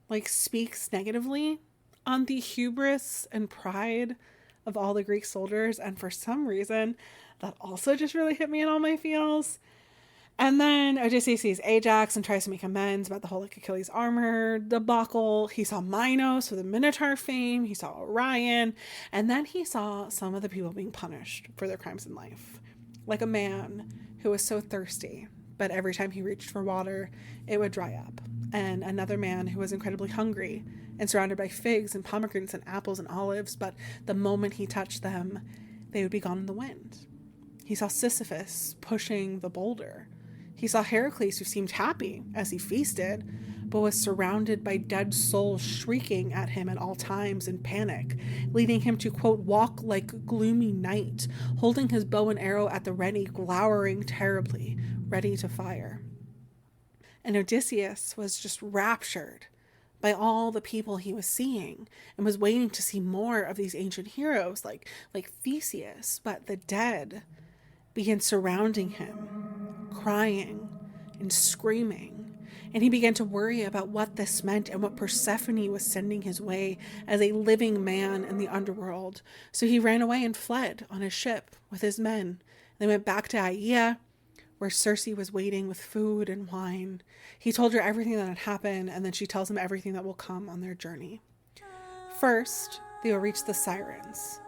like speaks negatively on the hubris and pride of all the Greek soldiers. And for some reason, that also just really hit me in all my feels. And then Odysseus sees Ajax and tries to make amends about the whole like Achilles armor debacle. He saw Minos with the Minotaur fame. He saw Orion. And then he saw some of the people being punished for their crimes in life. Like a man who was so thirsty, but every time he reached for water, it would dry up. And another man who was incredibly hungry and surrounded by figs and pomegranates and apples and olives, but the moment he touched them, they would be gone in the wind. He saw Sisyphus pushing the boulder. He saw Heracles, who seemed happy as he feasted, but was surrounded by dead souls shrieking at him at all times in panic, leading him to, quote, walk like gloomy night, holding his bow and arrow at the ready, glowering terribly, ready to fire. And Odysseus was just raptured by all the people he was seeing and was waiting to see more of these ancient heroes like Theseus, but the dead began surrounding him, crying and screaming. And he began to worry about what this meant and what Persephone was sending his way as a living man in the underworld. So he ran away and fled on his ship with his men. They went back to Aea, where Circe was waiting with food and wine. He told her everything that had happened, and then she tells him everything that will come on their journey. First, they will reach the Sirens,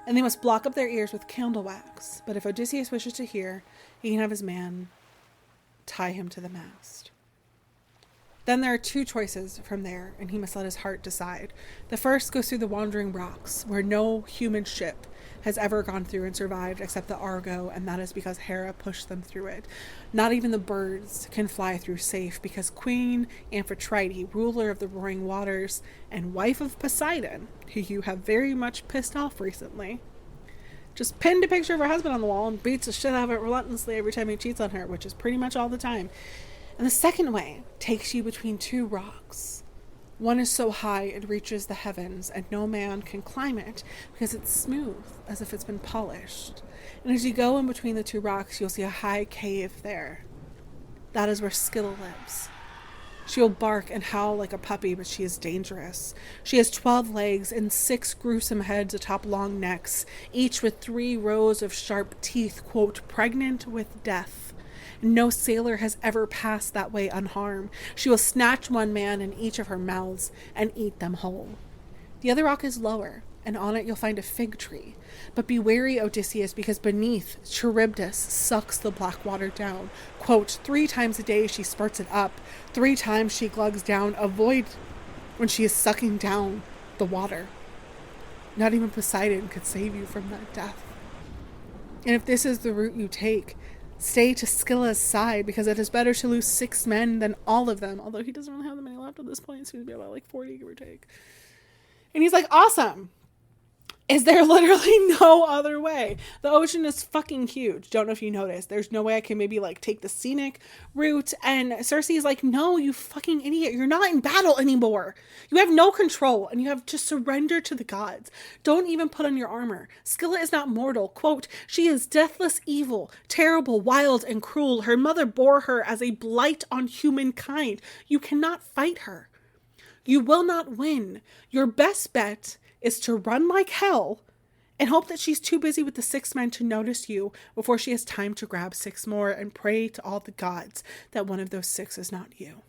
and they must block up their ears with candle wax. But if Odysseus wishes to hear, he can have his man tie him to the mast. Then there are two choices from there, and he must let his heart decide. The first goes through the wandering rocks, where no human ship has ever gone through and survived except the Argo, and that is because Hera pushed them through it. Not even the birds can fly through safe, because Queen Amphitrite, ruler of the roaring waters and wife of Poseidon, who you have very much pissed off recently, just pinned a picture of her husband on the wall and beats the shit out of it relentlessly every time he cheats on her, which is pretty much all the time. And the second way takes you between two rocks. One is so high it reaches the heavens, and no man can climb it because it's smooth, as if it's been polished. And as you go in between the two rocks, you'll see a high cave there. That is where Scylla lives. She will bark and howl like a puppy, but she is dangerous. She has 12 legs and 6 gruesome heads atop long necks, each with 3 rows of sharp teeth, quote, pregnant with death. No sailor has ever passed that way unharmed. She will snatch one man in each of her mouths and eat them whole. The other rock is lower, and on it you'll find a fig tree. But be wary, Odysseus, because beneath, Charybdis sucks the black water down. Quote, 3 times a day she spurts it up. 3 times she glugs down. Avoid when she is sucking down the water. Not even Poseidon could save you from that death. And if this is the route you take, stay to Scylla's side, because it is better to lose 6 men than all of them. Although he doesn't really have that many left at this point. It seems to be about like 40, give or take. And he's like, awesome. Is there literally no other way? The ocean is fucking huge. Don't know if you noticed. There's no way I can maybe like take the scenic route. And Circe is like, no, you fucking idiot. You're not in battle anymore. You have no control and you have to surrender to the gods. Don't even put on your armor. Scylla is not mortal. Quote, she is deathless evil, terrible, wild, and cruel. Her mother bore her as a blight on humankind. You cannot fight her. You will not win. Your best bet is to run like hell and hope that she's too busy with the 6 men to notice you before she has time to grab 6 more, and pray to all the gods that one of those 6 is not you.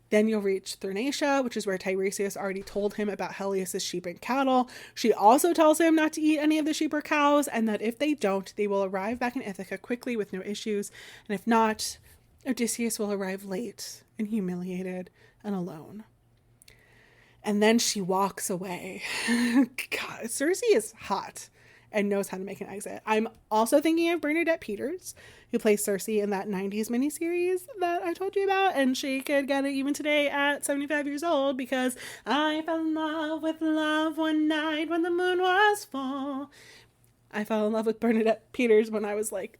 Then you'll reach Thrinacia, which is where Tiresias already told him about Helios' sheep and cattle. She also tells him not to eat any of the sheep or cows, and that if they don't, they will arrive back in Ithaca quickly with no issues, and if not, Odysseus will arrive late and humiliated and alone. And then she walks away. God, Circe is hot and knows how to make an exit. I'm also thinking of Bernadette Peters, who plays Circe in that 90s miniseries that I told you about. And she could get it even today at 75 years old, because I fell in love with love one night when the moon was full. I fell in love with Bernadette Peters when I was like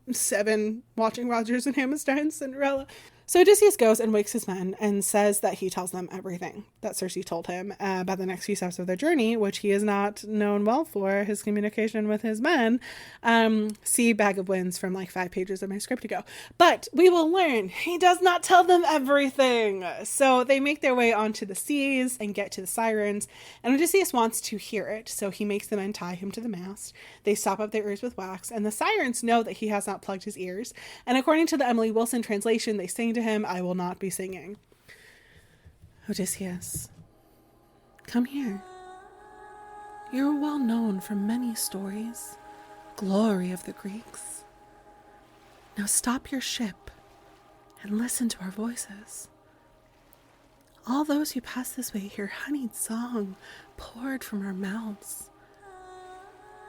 7, watching Rodgers and Hammerstein's Cinderella. So Odysseus goes and wakes his men and says that he tells them everything that Circe told him about the next few steps of their journey, which he is not known well for his communication with his men. See Bag of Winds from like 5 pages of my script ago. But we will learn he does not tell them everything. So they make their way onto the seas and get to the sirens, and Odysseus wants to hear it, so he makes the men tie him to the mast. They stop up their ears with wax, and the sirens know that he has not plugged his ears. And according to the Emily Wilson translation, they sing to him, "I will not be singing." Odysseus, come here. You're well known for many stories, glory of the Greeks. Now stop your ship and listen to our voices. All those who pass this way hear honeyed song poured from our mouths.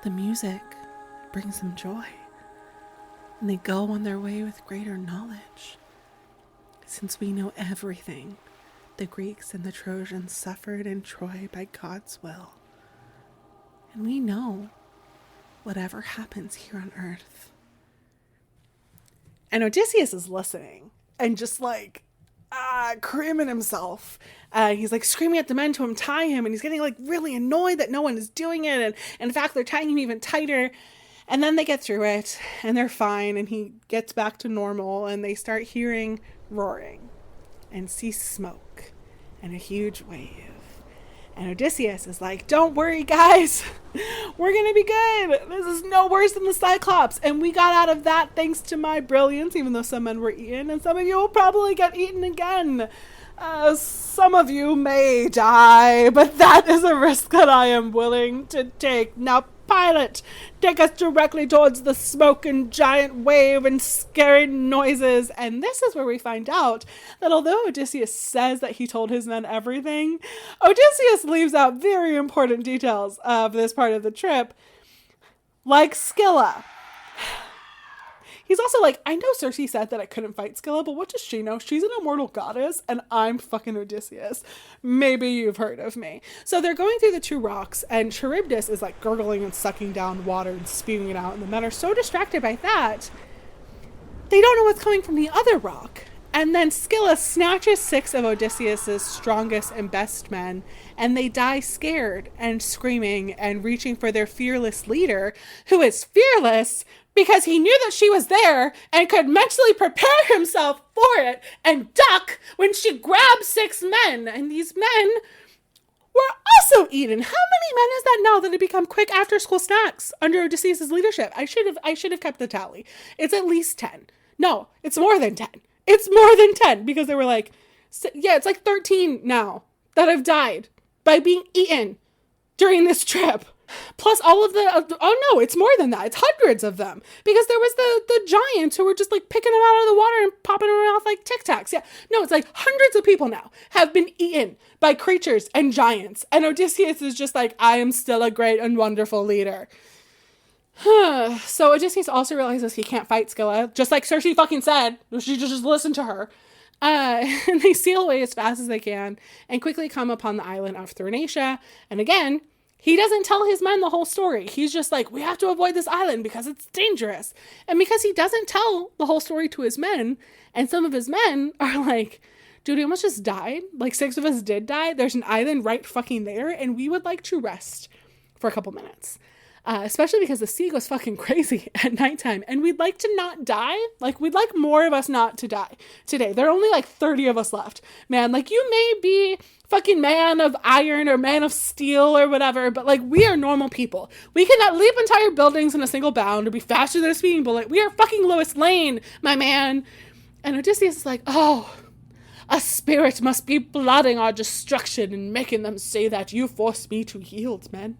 The music brings them joy, and they go on their way with greater knowledge. Since we know everything the Greeks and the Trojans suffered in Troy by God's will, and we know whatever happens here on earth. And Odysseus is listening and just like creaming himself. He's like screaming at the men to untie him, and he's getting like really annoyed that no one is doing it, and in fact they're tying him even tighter. And then they get through it and they're fine, and he gets back to normal, and they start hearing roaring and see smoke and a huge wave. And Odysseus is like, don't worry guys, we're gonna be good. This is no worse than the Cyclops, and we got out of that thanks to my brilliance, even though some men were eaten, and some of you will probably get eaten again. Some of you may die, but that is a risk that I am willing to take. Now pilot, take us directly towards the smoke and giant wave and scary noises. And this is where we find out that although Odysseus says that he told his men everything, Odysseus leaves out very important details of this part of the trip, like Scylla. He's also like, I know Circe said that I couldn't fight Scylla, but what does she know? She's an immortal goddess, and I'm fucking Odysseus. Maybe you've heard of me. So they're going through the 2 rocks, and Charybdis is like gurgling and sucking down water and spewing it out, and the men are so distracted by that, they don't know what's coming from the other rock. And then Scylla snatches 6 of Odysseus's strongest and best men, and they die scared and screaming and reaching for their fearless leader, who is fearless because he knew that she was there and could mentally prepare himself for it and duck when she grabbed 6 men. And these men were also eaten. How many men is that now that have become quick after school snacks under Odysseus' leadership? I should have kept the tally. It's at least 10. No, it's more than 10. It's more than 10 because there were like, yeah, it's like 13 now that have died by being eaten during this trip. Plus all of the, oh no, it's more than that. It's hundreds of them, because there was the giants who were just like picking them out of the water and popping them off like Tic Tacs. Yeah, no, it's like hundreds of people now have been eaten by creatures and giants. And Odysseus is just like, I am still a great and wonderful leader. So Odysseus also realizes he can't fight Scylla, just like Circe fucking said. She just listened to her. And they sail away as fast as they can and quickly come upon the island of Thrinacia. And again, he doesn't tell his men the whole story. He's just like, we have to avoid this island because it's dangerous. And because he doesn't tell the whole story to his men, and some of his men are like, dude, we almost just died. Like 6 of us did die. There's an island right fucking there, and we would like to rest for a couple minutes. Especially because the sea goes fucking crazy at nighttime, and we'd like to not die. Like, we'd like more of us not to die today. There are only like 30 of us left. Man, like, you may be fucking man of iron or man of steel or whatever, but like, we are normal people. We cannot leap entire buildings in a single bound or be faster than a speeding bullet. We are fucking Lois Lane, my man. And Odysseus is like, oh, a spirit must be plotting our destruction and making them say that. You forced me to yield, man.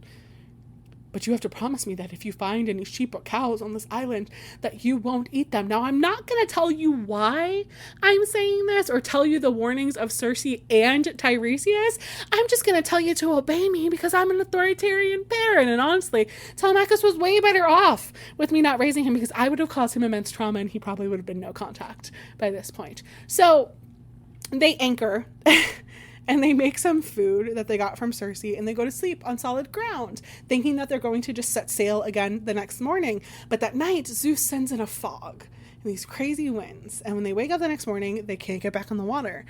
But you have to promise me that if you find any sheep or cows on this island, that you won't eat them. Now, I'm not going to tell you why I'm saying this or tell you the warnings of Circe and Tiresias. I'm just going to tell you to obey me because I'm an authoritarian parent. And honestly, Telemachus was way better off with me not raising him, because I would have caused him immense trauma and he probably would have been no contact by this point. So they anchor and they make some food that they got from Circe, and they go to sleep on solid ground, thinking that they're going to just set sail again the next morning. But that night, Zeus sends in a fog, and these crazy winds. And when they wake up the next morning, they can't get back on the water.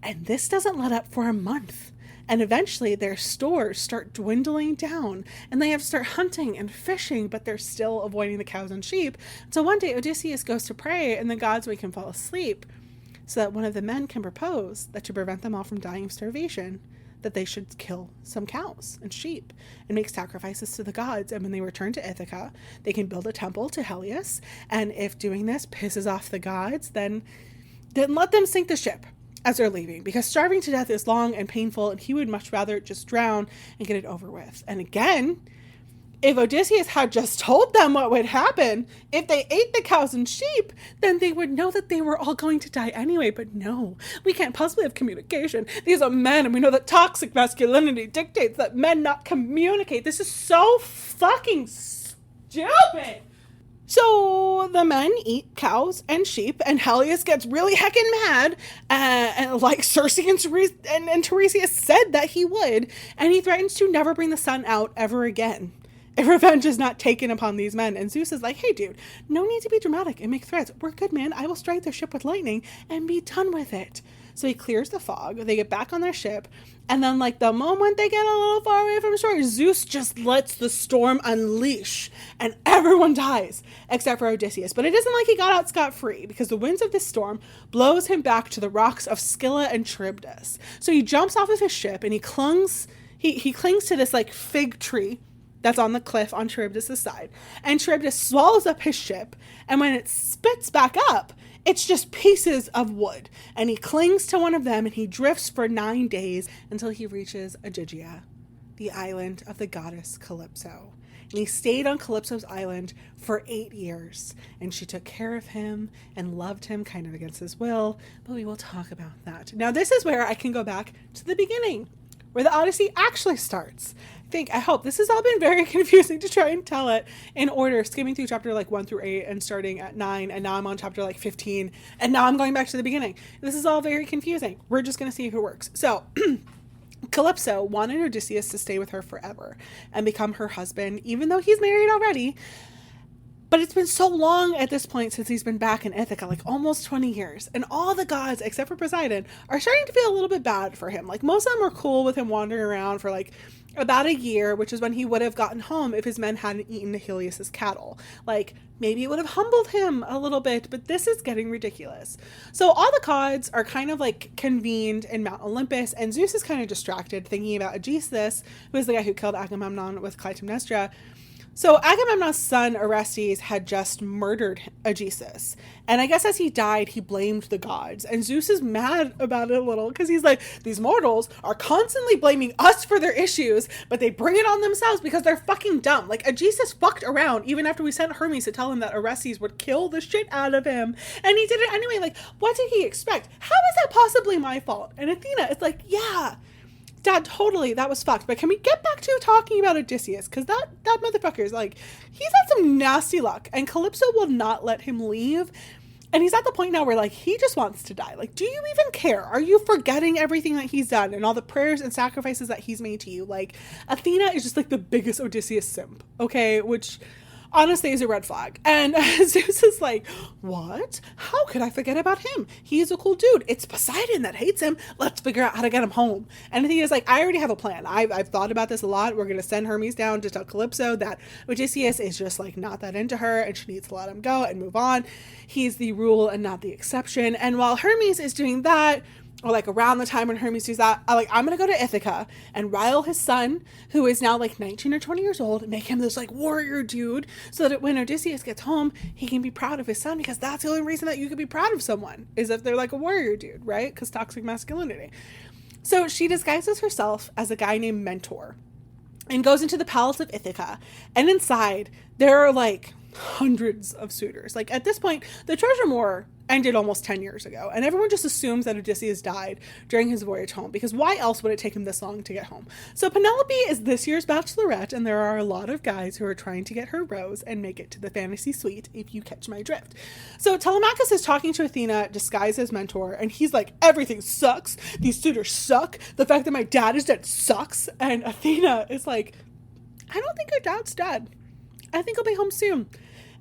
And this doesn't let up for a month. And eventually their stores start dwindling down and they have to start hunting and fishing, but they're still avoiding the cows and sheep. So one day Odysseus goes to pray and the gods make him fall asleep so that one of the men can propose that to prevent them all from dying of starvation, that they should kill some cows and sheep and make sacrifices to the gods. And when they return to Ithaca, they can build a temple to Helios. And if doing this pisses off the gods, then let them sink the ship as they're leaving, because starving to death is long and painful, and he would much rather just drown and get it over with. And again, if Odysseus had just told them what would happen if they ate the cows and sheep, then they would know that they were all going to die anyway. But no, we can't possibly have communication. These are men, and we know that toxic masculinity dictates that men not communicate. This is so fucking stupid. So the men eat cows and sheep, and Helios gets really heckin' mad, and like Circe and Tiresias said that he would, and he threatens to never bring the sun out ever again if revenge is not taken upon these men. And Zeus is like, hey dude, no need to be dramatic and make threats. We're good, man. I will strike their ship with lightning and be done with it. So he clears the fog, they get back on their ship, and then like the moment they get a little far away from shore, Zeus just lets the storm unleash and everyone dies except for Odysseus. But it isn't like he got out scot-free, because the winds of this storm blows him back to the rocks of Scylla and Charybdis. So he jumps off of his ship and he clings to this like fig tree that's on the cliff on Charybdis' side. And Charybdis swallows up his ship, and when it spits back up, it's just pieces of wood. And he clings to one of them and he drifts for 9 days until he reaches Ogygia, the island of the goddess Calypso. And he stayed on Calypso's island for 8 years. And she took care of him and loved him kind of against his will. But we will talk about that. Now this is where I can go back to the beginning, where the Odyssey actually starts. I hope this has all been very confusing to try and tell it in order, skimming through chapter like 1 through 8 and starting at 9, and now I'm on chapter like 15, and now I'm going back to the beginning. This is all very confusing. We're just going to see if it works. So Calypso wanted Odysseus to stay with her forever and become her husband, even though he's married already. But it's been so long at this point since he's been back in Ithaca, like almost 20 years. And all the gods, except for Poseidon, are starting to feel a little bit bad for him. Like most of them are cool with him wandering around for like about a year, which is when he would have gotten home if his men hadn't eaten Helios's cattle. Like maybe it would have humbled him a little bit, but this is getting ridiculous. So all the gods are kind of like convened in Mount Olympus, and Zeus is kind of distracted thinking about Odysseus, who is the guy who killed Agamemnon with Clytemnestra. So Agamemnon's son Orestes had just murdered Odysseus. And I guess as he died, he blamed the gods. And Zeus is mad about it a little because he's like, these mortals are constantly blaming us for their issues, but they bring it on themselves because they're fucking dumb. Like Odysseus fucked around even after we sent Hermes to tell him that Orestes would kill the shit out of him. And he did it anyway. Like, what did he expect? How is that possibly my fault? And Athena is like, yeah, Dad, totally, that was fucked. But can we get back to talking about Odysseus? Because that motherfucker is like, he's had some nasty luck. And Calypso will not let him leave. And he's at the point now where, like, he just wants to die. Like, do you even care? Are you forgetting everything that he's done and all the prayers and sacrifices that he's made to you? Like, Athena is just, like, the biggest Odysseus simp, okay? Which honestly is a red flag. And Zeus is like, what? How could I forget about him? He's a cool dude. It's Poseidon that hates him. Let's figure out how to get him home. And Athena's like, I already have a plan. I've thought about this a lot. We're going to send Hermes down to tell Calypso that Odysseus is just like not that into her and she needs to let him go and move on. He's the rule and not the exception. And while Hermes is doing that, or like around the time when Hermes does that, I'm going to go to Ithaca and rile his son, who is now like 19 or 20 years old, and make him this like warrior dude so that when Odysseus gets home, he can be proud of his son, because that's the only reason that you could be proud of someone is if they're like a warrior dude, right? Because toxic masculinity. So she disguises herself as a guy named Mentor and goes into the palace of Ithaca, and inside there are like hundreds of suitors. Like at this point, the Trojan War ended almost 10 years ago, and everyone just assumes that Odysseus died during his voyage home, because why else would it take him this long to get home? So Penelope is this year's bachelorette, and there are a lot of guys who are trying to get her rose and make it to the fantasy suite, if you catch my drift. So Telemachus is talking to Athena disguised as Mentor, and he's like, everything sucks, these suitors suck, the fact that my dad is dead sucks. And Athena is like, I don't think your dad's dead. I think he'll be home soon.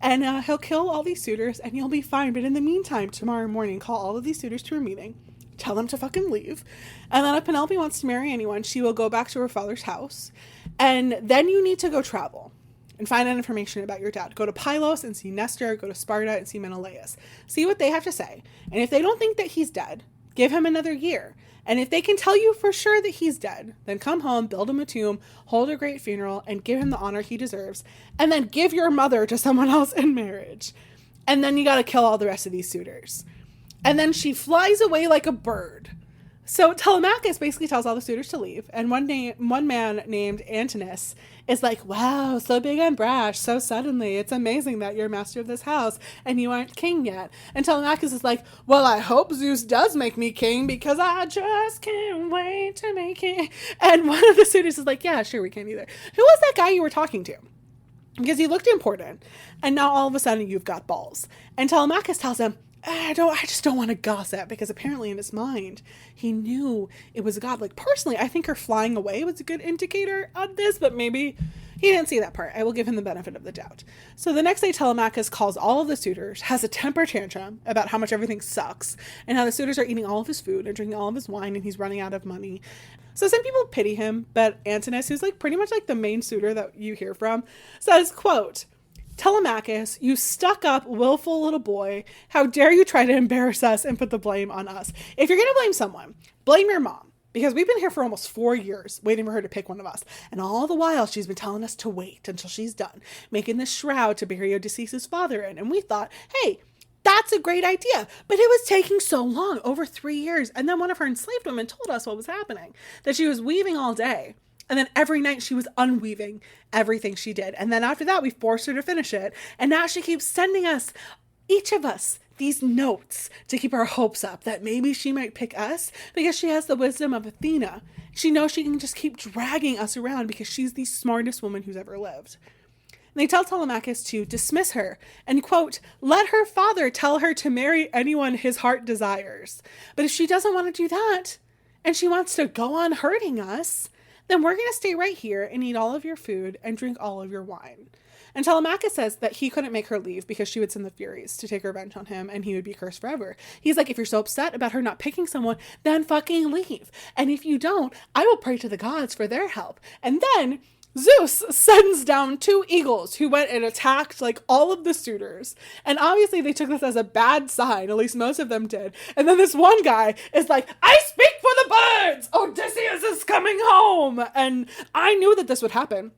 And he'll kill all these suitors and you'll be fine. But in the meantime, tomorrow morning, call all of these suitors to a meeting. Tell them to fucking leave. And then if Penelope wants to marry anyone, she will go back to her father's house. And then you need to go travel and find out information about your dad. Go to Pylos and see Nestor. Go to Sparta and see Menelaus. See what they have to say. And if they don't think that he's dead, give him another year. And if they can tell you for sure that he's dead, then come home, build him a tomb, hold a great funeral, and give him the honor he deserves. And then give your mother to someone else in marriage. And then you got to kill all the rest of these suitors. And then she flies away like a bird. So Telemachus basically tells all the suitors to leave. And one man named Antinous is like, wow, so big and brash, so suddenly. It's amazing that you're master of this house and you aren't king yet. And Telemachus is like, well, I hope Zeus does make me king because I just can't wait to make it. And one of the suitors is like, yeah, sure, we can either. Who was that guy you were talking to? Because he looked important. And now all of a sudden you've got balls. And Telemachus tells him, I just don't want to gossip, because apparently in his mind, he knew it was a god. Like, personally, I think her flying away was a good indicator on this, but maybe he didn't see that part. I will give him the benefit of the doubt. So the next day, Telemachus calls all of the suitors, has a temper tantrum about how much everything sucks, and how the suitors are eating all of his food and drinking all of his wine, and he's running out of money. So some people pity him, but Antinous, who's like pretty much like the main suitor that you hear from, says, quote, Telemachus, you stuck-up, willful little boy, how dare you try to embarrass us and put the blame on us? If you're going to blame someone, blame your mom, because we've been here for almost 4 years waiting for her to pick one of us. And all the while, she's been telling us to wait until she's done, making this shroud to bury Odysseus' father in. And we thought, hey, that's a great idea. But it was taking so long, over 3 years. And then one of her enslaved women told us what was happening, that she was weaving all day. And then every night she was unweaving everything she did. And then after that, we forced her to finish it. And now she keeps sending us, each of us, these notes to keep our hopes up that maybe she might pick us because she has the wisdom of Athena. She knows she can just keep dragging us around because she's the smartest woman who's ever lived. And they tell Telemachus to dismiss her and, quote, let her father tell her to marry anyone his heart desires. But if she doesn't want to do that and she wants to go on hurting us, then we're going to stay right here and eat all of your food and drink all of your wine. And Telemachus says that he couldn't make her leave because she would send the Furies to take revenge on him and he would be cursed forever. He's like, if you're so upset about her not picking someone, then fucking leave. And if you don't, I will pray to the gods for their help. And then Zeus sends down 2 eagles who went and attacked like all of the suitors. And obviously they took this as a bad sign, at least most of them did. And then this one guy is like, I speak for the birds! Odysseus is coming home! And I knew that this would happen.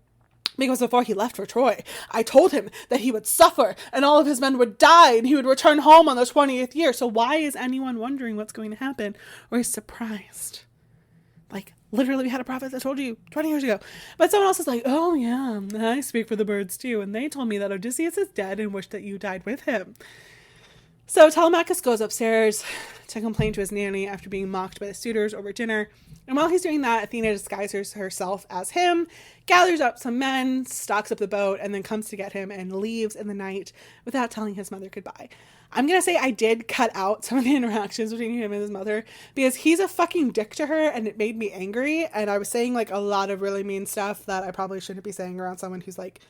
Because before he left for Troy, I told him that he would suffer and all of his men would die and he would return home on the 20th year. So why is anyone wondering what's going to happen or is surprised? Like, literally, we had a prophet that told you 20 years ago. But someone else is like, oh yeah, I speak for the birds too. And they told me that Odysseus is dead and wish that you died with him. So Telemachus goes upstairs to complain to his nanny after being mocked by the suitors over dinner. And while he's doing that, Athena disguises herself as him, gathers up some men, stocks up the boat, and then comes to get him and leaves in the night without telling his mother goodbye. I'm going to say I did cut out some of the interactions between him and his mother because he's a fucking dick to her and it made me angry. And I was saying like a lot of really mean stuff that I probably shouldn't be saying around someone who's like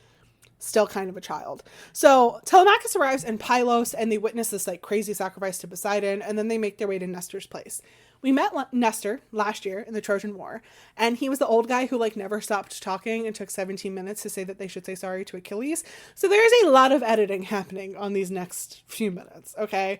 still kind of a child. So Telemachus arrives in Pylos and they witness this like crazy sacrifice to Poseidon, and then they make their way to Nestor's place. We met Nestor last year in the Trojan War, and he was the old guy who like never stopped talking and took 17 minutes to say that they should say sorry to Achilles. So there's a lot of editing happening on these next few minutes, okay?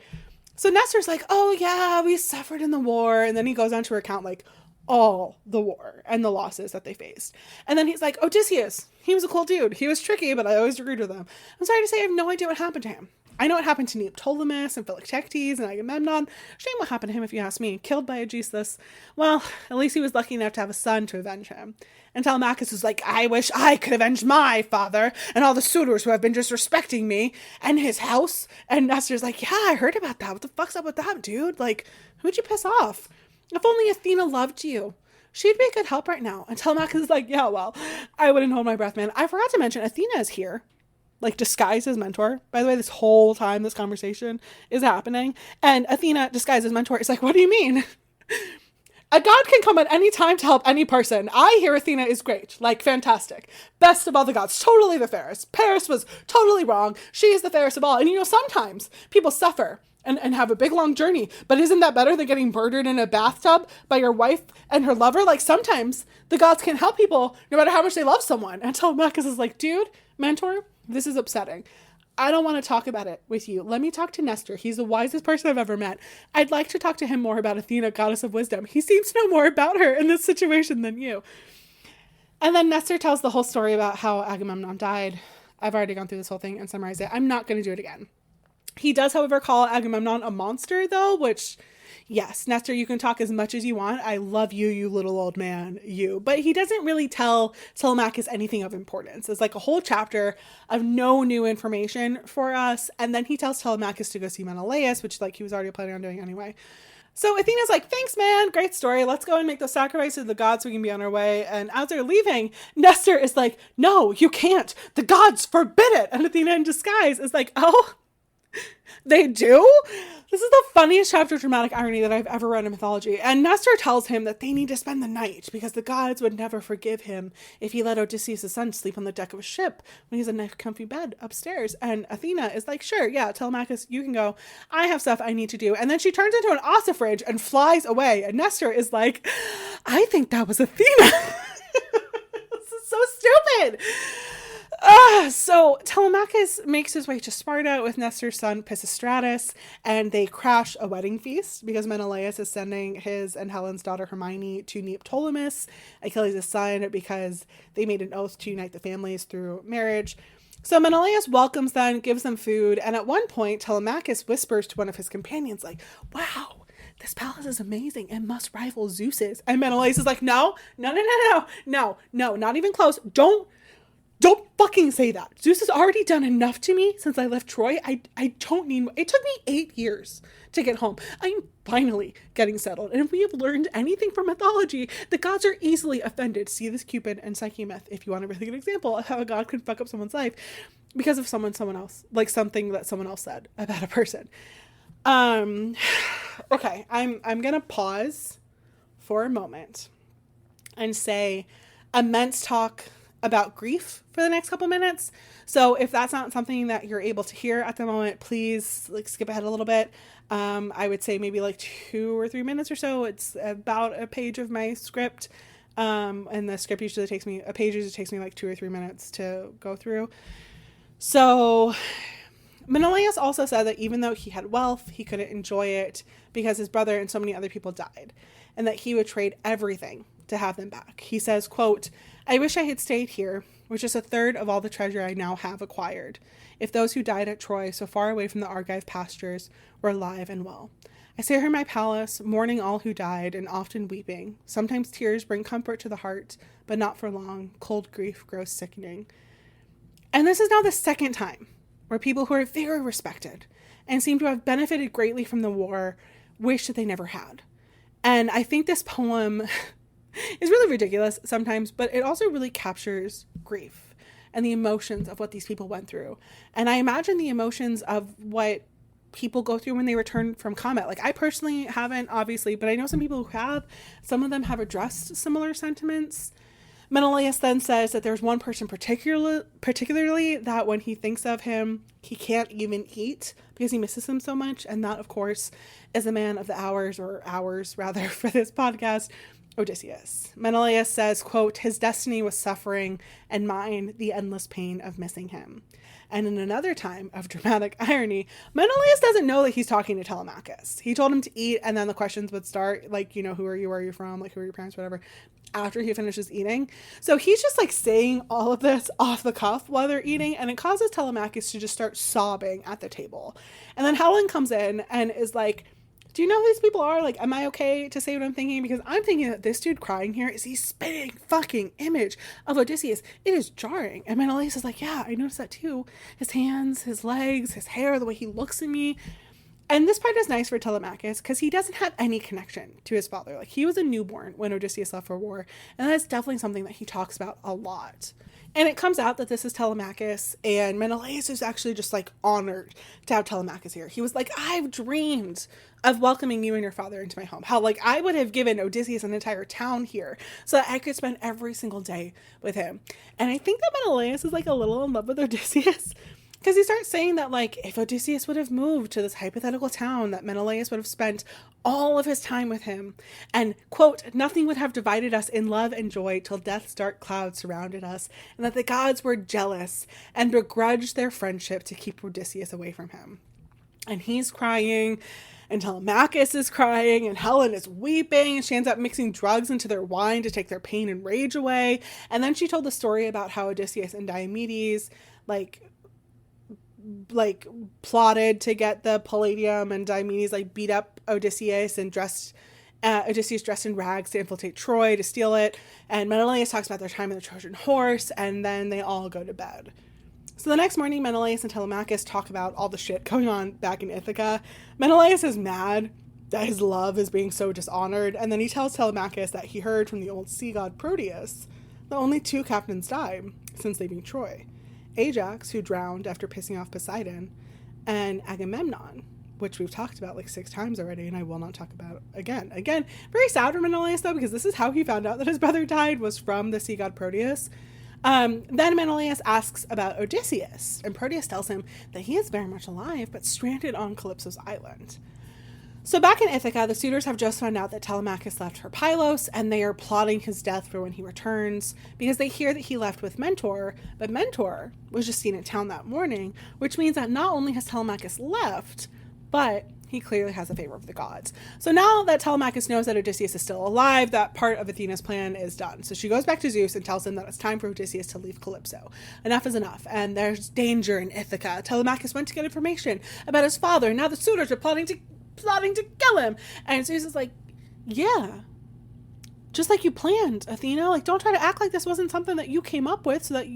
So Nestor's like, oh yeah, we suffered in the war, and then he goes on to recount like all the war and the losses that they faced. And then he's like, Odysseus, he was a cool dude. He was tricky, but I always agreed with him. I'm sorry to say I have no idea what happened to him. I know what happened to Neoptolemus and Philoctetes and Agamemnon. Shame what happened to him if you ask me. Killed by Odysseus. Well, at least he was lucky enough to have a son to avenge him. And Telemachus was like, I wish I could avenge my father and all the suitors who have been disrespecting me and his house. And Nestor's like, yeah, I heard about that. What the fuck's up with that, dude? Like, who'd you piss off? If only Athena loved you. She'd be a good help right now. And Telemachus is like, yeah, well, I wouldn't hold my breath, man. I forgot to mention Athena is here. Like disguised as mentor. By the way, this whole time this conversation is happening. And Athena, disguised as mentor, is like, what do you mean? A god can come at any time to help any person. I hear Athena is great. Like, fantastic. Best of all the gods. Totally the fairest. Paris was totally wrong. She is the fairest of all. And, you know, sometimes people suffer and have a big, long journey. But isn't that better than getting murdered in a bathtub by your wife and her lover? Like, sometimes the gods can help people no matter how much they love someone. And Telemachus is like, dude, mentor, this is upsetting. I don't want to talk about it with you. Let me talk to Nestor. He's the wisest person I've ever met. I'd like to talk to him more about Athena, goddess of wisdom. He seems to know more about her in this situation than you. And then Nestor tells the whole story about how Agamemnon died. I've already gone through this whole thing and summarized it. I'm not going to do it again. He does, however, call Agamemnon a monster, though, which, yes, Nestor, you can talk as much as you want. I love you, you little old man, you. But he doesn't really tell Telemachus anything of importance. It's like a whole chapter of no new information for us. And then he tells Telemachus to go see Menelaus, which, like, he was already planning on doing anyway. So Athena's like, thanks, man. Great story. Let's go and make those sacrifices to the gods so we can be on our way. And as they're leaving, Nestor is like, no, you can't. The gods forbid it. And Athena in disguise is like, oh, they do? This is the funniest chapter of dramatic irony that I've ever read in mythology. And Nestor tells him that they need to spend the night because the gods would never forgive him if he let Odysseus' son sleep on the deck of a ship when he's in a comfy bed upstairs. And Athena is like, sure, yeah, Telemachus, you can go. I have stuff I need to do. And then she turns into an ossifrage and flies away. And Nestor is like, I think that was Athena. This is so stupid. So Telemachus makes his way to Sparta with Nestor's son Pisistratus, and they crash a wedding feast because Menelaus is sending his and Helen's daughter Hermione to Neoptolemus, Achilles' son, because they made an oath to unite the families through marriage. So Menelaus welcomes them, gives them food, and at one point Telemachus whispers to one of his companions, like, wow, this palace is amazing. It must rival Zeus's. And Menelaus is like, no, not even close. Don't fucking say that. Zeus has already done enough to me since I left Troy. I don't need more. It took me 8 years to get home. I'm finally getting settled. And if we have learned anything from mythology, the gods are easily offended. See this Cupid and Psyche myth if you want a really good example of how a god could fuck up someone's life because of someone else, like something that someone else said about a person. Okay, I'm gonna pause for a moment and say immense talk about grief for the next couple minutes. So if that's not something that you're able to hear at the moment, please like skip ahead a little bit. I would say maybe like 2 or 3 minutes or so. It's about a page of my script. And the script usually takes me like 2 or 3 minutes to go through. So Menelaus also said that even though he had wealth, he couldn't enjoy it because his brother and so many other people died, and that he would trade everything to have them back. He says, quote, I wish I had stayed here, which is 1/3 of all the treasure I now have acquired, if those who died at Troy, so far away from the Argive pastures, were alive and well. I stay here in my palace, mourning all who died, and often weeping. Sometimes tears bring comfort to the heart, but not for long. Cold grief grows sickening. And this is now the second time where people who are very respected and seem to have benefited greatly from the war wish that they never had. And I think this poem is really ridiculous sometimes, but it also really captures grief and the emotions of what these people went through. And I imagine the emotions of what people go through when they return from combat. Like, I personally haven't, obviously, but I know some people who have. Some of them have addressed similar sentiments. Menelaus then says that there's one person particularly that when he thinks of him, he can't even eat because he misses him so much. And that, of course, is a man of the hours rather for this podcast, Odysseus. Menelaus says, quote, his destiny was suffering and mine the endless pain of missing him. And in another time of dramatic irony, Menelaus doesn't know that he's talking to Telemachus. He told him to eat, and then the questions would start, like, you know, who are you, where are you from, like, who are your parents, whatever, after he finishes eating. So he's just, like, saying all of this off the cuff while they're eating, and it causes Telemachus to just start sobbing at the table. And then Helen comes in and is like, do you know who these people are? Like, am I okay to say what I'm thinking? Because I'm thinking that this dude crying here is the spitting fucking image of Odysseus. It is jarring. And Menelaus is like, yeah, I noticed that too. His hands, his legs, his hair, the way he looks at me. And this part is nice for Telemachus because he doesn't have any connection to his father. Like, he was a newborn when Odysseus left for war, and that's definitely something that he talks about a lot. And it comes out that this is Telemachus, and Menelaus is actually just, like, honored to have Telemachus here. He was like, I've dreamed of welcoming you and your father into my home. How, like, I would have given Odysseus an entire town here so that I could spend every single day with him. And I think that Menelaus is, like, a little in love with Odysseus. Because he starts saying that, like, if Odysseus would have moved to this hypothetical town, that Menelaus would have spent all of his time with him. And, quote, nothing would have divided us in love and joy till death's dark clouds surrounded us, and that the gods were jealous and begrudged their friendship to keep Odysseus away from him. And he's crying, and Telemachus is crying, and Helen is weeping, and she ends up mixing drugs into their wine to take their pain and rage away. And then she told the story about how Odysseus and Diomedes, like plotted to get the palladium, and Diomedes like beat up Odysseus and Odysseus dressed in rags to infiltrate Troy to steal it. And Menelaus talks about their time in the Trojan horse, and then they all go to bed. So the next morning, Menelaus and Telemachus talk about all the shit going on back in Ithaca. Menelaus is mad that his love is being so dishonored, and then he tells Telemachus that he heard from the old sea god Proteus that only 2 captains died since leaving Troy. Ajax, who drowned after pissing off Poseidon, and Agamemnon, which we've talked about like 6 times already, and I will not talk about again. Again, very sad for Menelaus, though, because this is how he found out that his brother died, was from the sea god Proteus. Then Menelaus asks about Odysseus, and Proteus tells him that he is very much alive, but stranded on Calypso's island. So back in Ithaca, the suitors have just found out that Telemachus left for Pylos, and they are plotting his death for when he returns, because they hear that he left with Mentor, but Mentor was just seen in town that morning, which means that not only has Telemachus left, but he clearly has a favor of the gods. So now that Telemachus knows that Odysseus is still alive, that part of Athena's plan is done. So she goes back to Zeus and tells him that it's time for Odysseus to leave Calypso. Enough is enough, and there's danger in Ithaca. Telemachus went to get information about his father, and now the suitors are plotting to kill him. And Zeus is like, yeah, just like you planned, Athena. Like, don't try to act like this wasn't something that you came up with so that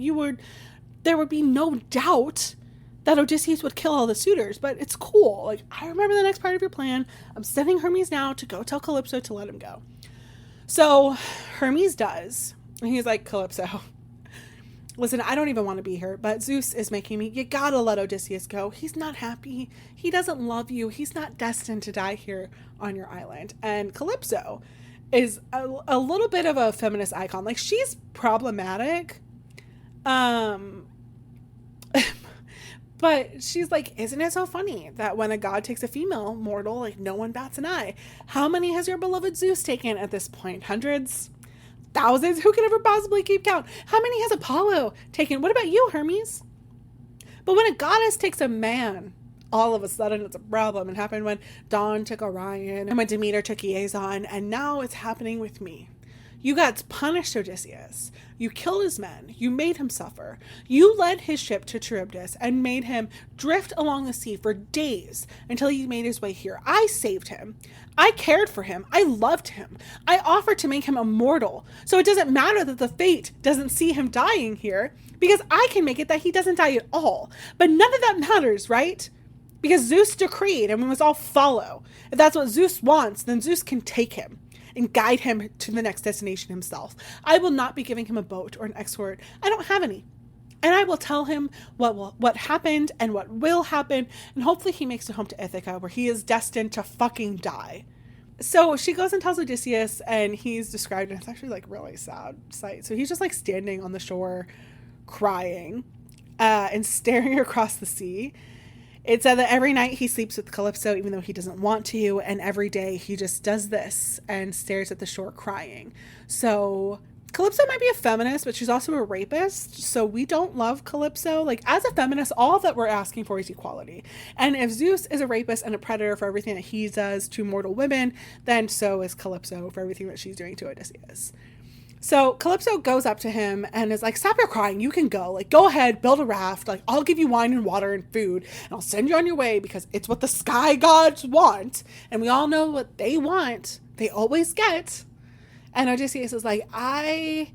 there would be no doubt that Odysseus would kill all the suitors. But it's cool. Like, I remember the next part of your plan. I'm sending Hermes now to go tell Calypso to let him go. So Hermes does. And he's like, Calypso, listen, I don't even want to be here, but Zeus is making me. You gotta let Odysseus go. He's not happy. He doesn't love you. He's not destined to die here on your island. And Calypso is a little bit of a feminist icon. Like, she's problematic. But she's like, isn't it so funny that when a god takes a female mortal, like, no one bats an eye? How many has your beloved Zeus taken at this point? Hundreds? Thousands? Who could ever possibly keep count? How many has Apollo taken? What about you, Hermes? But when a goddess takes a man, all of a sudden it's a problem. It happened when Dawn took Orion, and when Demeter took Aeson, and now it's happening with me. You gods punished Odysseus. You killed his men. You made him suffer. You led his ship to Charybdis and made him drift along the sea for days until he made his way here. I saved him. I cared for him. I loved him. I offered to make him immortal. So it doesn't matter that the fate doesn't see him dying here, because I can make it that he doesn't die at all. But none of that matters, right? Because Zeus decreed, and we must all follow. If that's what Zeus wants, then Zeus can take him and guide him to the next destination himself. I will not be giving him a boat or an escort. I don't have any. And I will tell him what happened and what will happen, and hopefully he makes it home to Ithaca, where he is destined to fucking die. So she goes and tells Odysseus, and he's described, and it's actually like really sad sight. So he's just like standing on the shore crying and staring across the sea. It said that every night he sleeps with Calypso, even though he doesn't want to, and every day he just does this and stares at the shore crying. So Calypso might be a feminist, but she's also a rapist, so we don't love Calypso. Like, as a feminist, all that we're asking for is equality. And if Zeus is a rapist and a predator for everything that he does to mortal women, then so is Calypso for everything that she's doing to Odysseus. So Calypso goes up to him and is like, stop your crying, you can go. Like, go ahead, build a raft. Like, I'll give you wine and water and food, and I'll send you on your way, because it's what the sky gods want. And we all know what they want, they always get. And Odysseus is like, I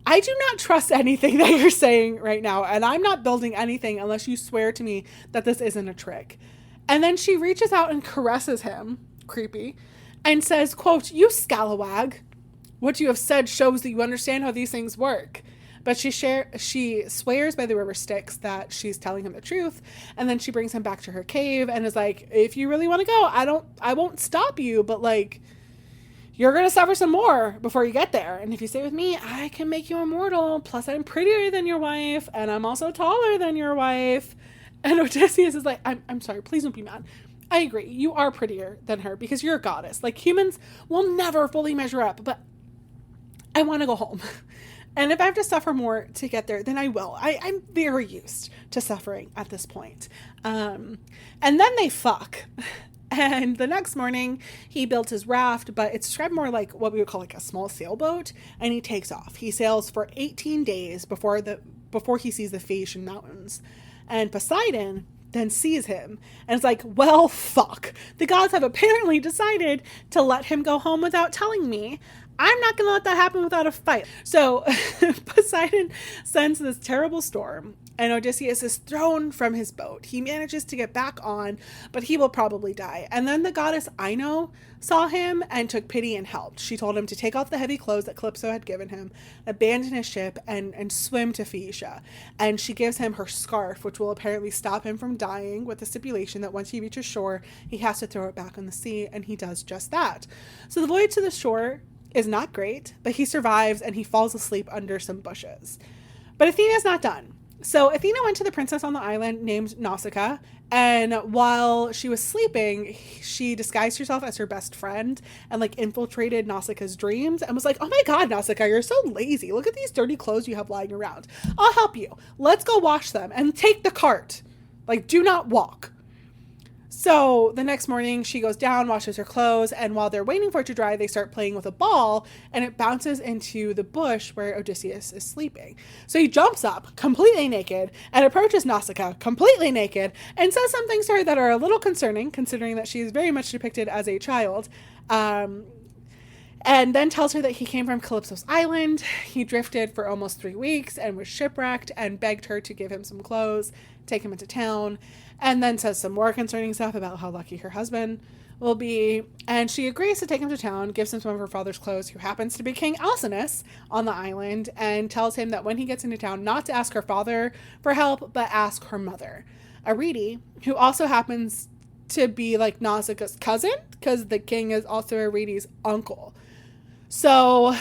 do not trust anything that you're saying right now, and I'm not building anything unless you swear to me that this isn't a trick. And then she reaches out and caresses him, creepy, and says, quote, "You scalawag. What you have said shows that you understand how these things work." But she swears by the river Styx that she's telling him the truth. And then she brings him back to her cave and is like, "If you really want to go, I won't stop you, but like, you're going to suffer some more before you get there. And if you stay with me, I can make you immortal. Plus I'm prettier than your wife. And I'm also taller than your wife." And Odysseus is like, I'm sorry, please don't be mad. I agree. You are prettier than her because you're a goddess. Like, humans will never fully measure up, but I want to go home. And if I have to suffer more to get there, then I will. I'm very used to suffering at this point. And then they fuck. And the next morning, he built his raft, but it's described more like what we would call like a small sailboat, and he takes off. He sails for 18 days before he sees the Phaeacian mountains. And Poseidon then sees him and it's like, "Well, fuck. The gods have apparently decided to let him go home without telling me. I'm not going to let that happen without a fight." So Poseidon sends this terrible storm and Odysseus is thrown from his boat. He manages to get back on, but he will probably die. And then the goddess Ino saw him and took pity and helped. She told him to take off the heavy clothes that Calypso had given him, abandon his ship, and swim to Phaeacia. And she gives him her scarf, which will apparently stop him from dying, with the stipulation that once he reaches shore, he has to throw it back in the sea, and he does just that. So the voyage to the shore is not great, but he survives and he falls asleep under some bushes. But Athena's not done. So Athena went to the princess on the island named Nausicaa, and while she was sleeping, she disguised herself as her best friend and like infiltrated Nausicaa's dreams and was like, "Oh my god, Nausicaa, you're so lazy. Look at these dirty clothes you have lying around. I'll help you. Let's go wash them and take the cart. Like, do not walk." So the next morning she goes down, washes her clothes, and while they're waiting for it to dry, they start playing with a ball and it bounces into the bush where Odysseus is sleeping. So he jumps up completely naked and approaches Nausicaa completely naked and says some things to her that are a little concerning, considering that she is very much depicted as a child. And then tells her that he came from Calypso's island. He drifted for almost 3 weeks and was shipwrecked and begged her to give him some clothes, take him into town, and then says some more concerning stuff about how lucky her husband will be. And she agrees to take him to town, gives him some of her father's clothes, who happens to be King Alcinous on the island, and tells him that when he gets into town, not to ask her father for help, but ask her mother, Arete, who also happens to be like Nausicaa's cousin, because the king is also Arete's uncle. So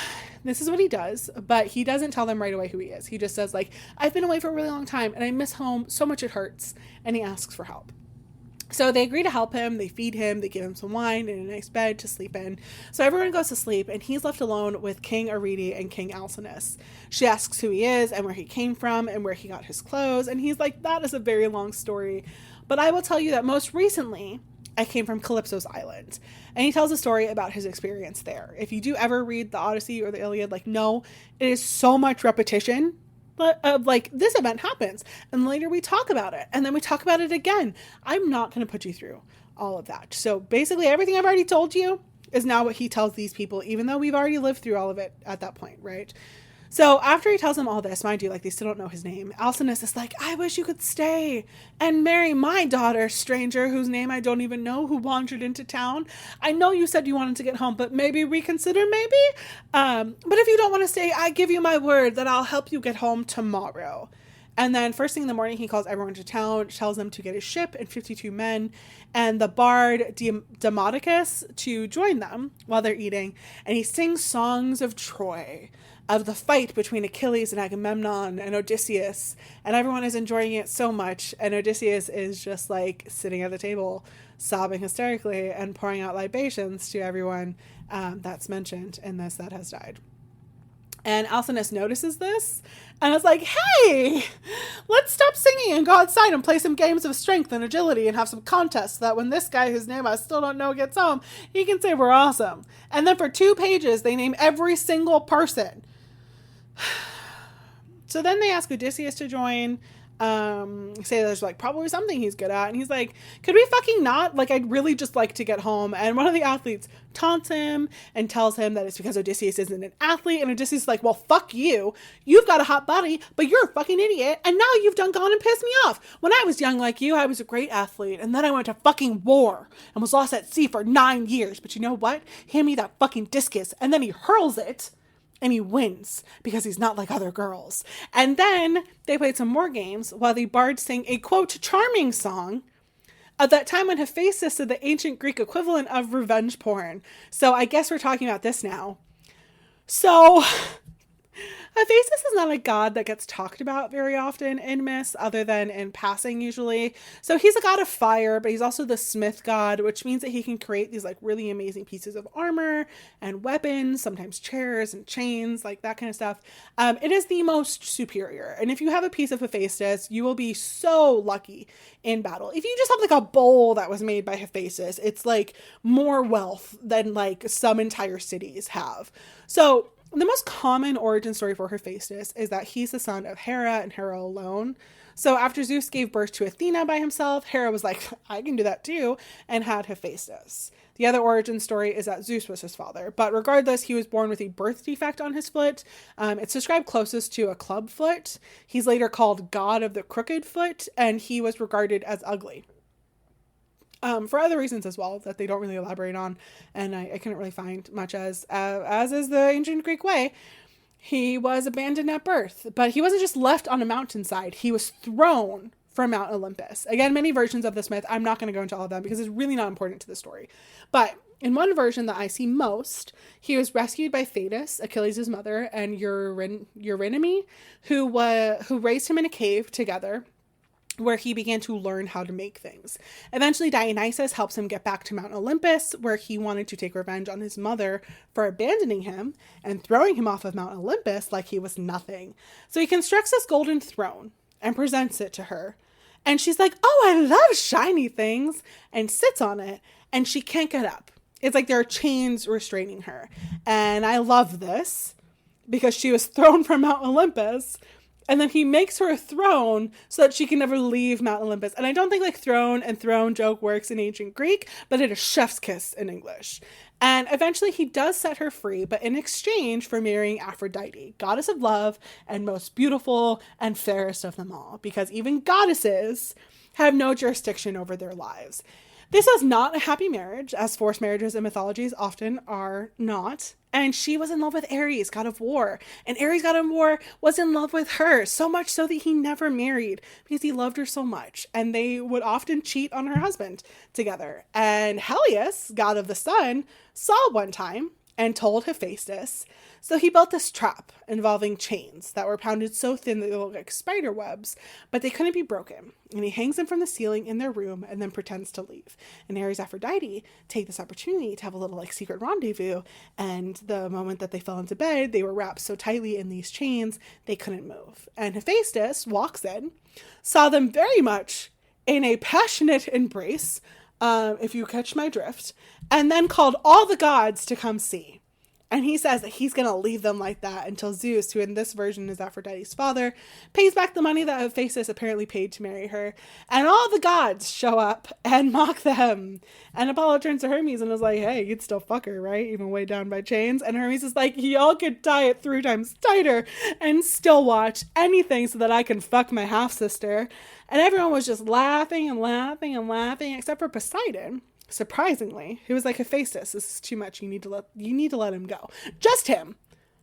this is what he does, but he doesn't tell them right away who he is. He just says, like, "I've been away for a really long time and I miss home so much it hurts," and he asks for help. So they agree to help him, they feed him, they give him some wine and a nice bed to sleep in. So everyone goes to sleep and he's left alone with King Arete and King Alcinous. She asks who he is and where he came from and where he got his clothes, and he's like, "That is a very long story, but I will tell you that most recently I came from Calypso's island." And he tells a story about his experience there. If you do ever read the Odyssey or the Iliad, like, no, it is so much repetition, but like, this event happens and later we talk about it and then we talk about it again. I'm not going to put you through all of that. So basically everything I've already told you is now what he tells these people, even though we've already lived through all of it at that point, right? So after he tells them all this, mind you, like, they still don't know his name, Alcinous is like, "I wish you could stay and marry my daughter, stranger, whose name I don't even know, who wandered into town. I know you said you wanted to get home, but maybe reconsider, maybe? But if you don't want to stay, I give you my word that I'll help you get home tomorrow." And then first thing in the morning, he calls everyone to town, tells them to get his ship and 52 men and the bard Demodocus to join them while they're eating. And he sings songs of Troy, of the fight between Achilles and Agamemnon and Odysseus. And everyone is enjoying it so much. And Odysseus is just like sitting at the table, sobbing hysterically and pouring out libations to everyone that's mentioned in this that has died. And Alcinous notices this and is like, "Hey, let's stop singing in God's sight and play some games of strength and agility and have some contests so that when this guy whose name I still don't know gets home, he can say we're awesome." And then for 2 pages, they name every single person. So then they ask Odysseus to join. Say there's like probably something he's good at, and he's like, could we fucking not, like, I'd really just like to get home. And one of the athletes taunts him and tells him that it's because Odysseus isn't an athlete, and Odysseus is like, well, fuck you, you've got a hot body, but you're a fucking idiot, and now you've gone and pissed me off. When I was young like you, I was a great athlete, and then I went to fucking war and was lost at sea for 9 years, but you know what, hand me that fucking discus. And then he hurls it and he wins because he's not like other girls. And then they played some more games while the bards sang a, quote, charming song at that time when Hephaestus did the ancient Greek equivalent of revenge porn. So I guess we're talking about this now. So Hephaestus is not a god that gets talked about very often in myths, other than in passing usually. So he's a god of fire, but he's also the smith god, which means that he can create these like really amazing pieces of armor and weapons, sometimes chairs and chains, like that kind of stuff. It is the most superior. And if you have a piece of Hephaestus, you will be so lucky in battle. If you just have like a bowl that was made by Hephaestus, it's like more wealth than like some entire cities have. So the most common origin story for Hephaestus is that he's the son of Hera and Hera alone. So after Zeus gave birth to Athena by himself, Hera was like, I can do that too, and had Hephaestus. The other origin story is that Zeus was his father, but regardless, he was born with a birth defect on his foot. It's described closest to a club foot. He's later called God of the Crooked Foot, and he was regarded as ugly. For other reasons as well that they don't really elaborate on, and I couldn't really find much, as is the ancient Greek way. He was abandoned at birth, but he wasn't just left on a mountainside. He was thrown from Mount Olympus. Again, many versions of this myth. I'm not going to go into all of them because it's really not important to the story. But in one version that I see most, he was rescued by Thetis, Achilles' mother, and Eurynomé, who raised him in a cave together, where he began to learn how to make things. Eventually, Dionysus helps him get back to Mount Olympus, where he wanted to take revenge on his mother for abandoning him and throwing him off of Mount Olympus like he was nothing. So he constructs this golden throne and presents it to her. And she's like, oh, I love shiny things, and sits on it, and she can't get up. It's like there are chains restraining her. And I love this because she was thrown from Mount Olympus. And then he makes her a throne so that she can never leave Mount Olympus. And I don't think like throne and throne joke works in ancient Greek, but it is chef's kiss in English. And eventually he does set her free, but in exchange for marrying Aphrodite, goddess of love and most beautiful and fairest of them all, because even goddesses have no jurisdiction over their lives. This was not a happy marriage, as forced marriages in mythologies often are not. And she was in love with Ares, god of war. And Ares, god of war, was in love with her, so much so that he never married because he loved her so much. And they would often cheat on her husband together. And Helios, god of the sun, saw one time and told Hephaestus. So he built this trap involving chains that were pounded so thin that they looked like spider webs, but they couldn't be broken. And he hangs them from the ceiling in their room and then pretends to leave. And Ares and Aphrodite take this opportunity to have a little like secret rendezvous. And the moment that they fell into bed, they were wrapped so tightly in these chains, they couldn't move. And Hephaestus walks in, saw them very much in a passionate embrace, if you catch my drift, and then called all the gods to come see. And he says that he's going to leave them like that until Zeus, who in this version is Aphrodite's father, pays back the money that Hephaestus apparently paid to marry her. And all the gods show up and mock them. And Apollo turns to Hermes and is like, hey, you'd still fuck her, right? Even weighed down by chains. And Hermes is like, y'all could tie it 3 times tighter and still watch anything so that I can fuck my half-sister. And everyone was just laughing and laughing and laughing, except for Poseidon. Surprisingly, he was like, Hephaestus, this is too much. You need to let him go. Just him,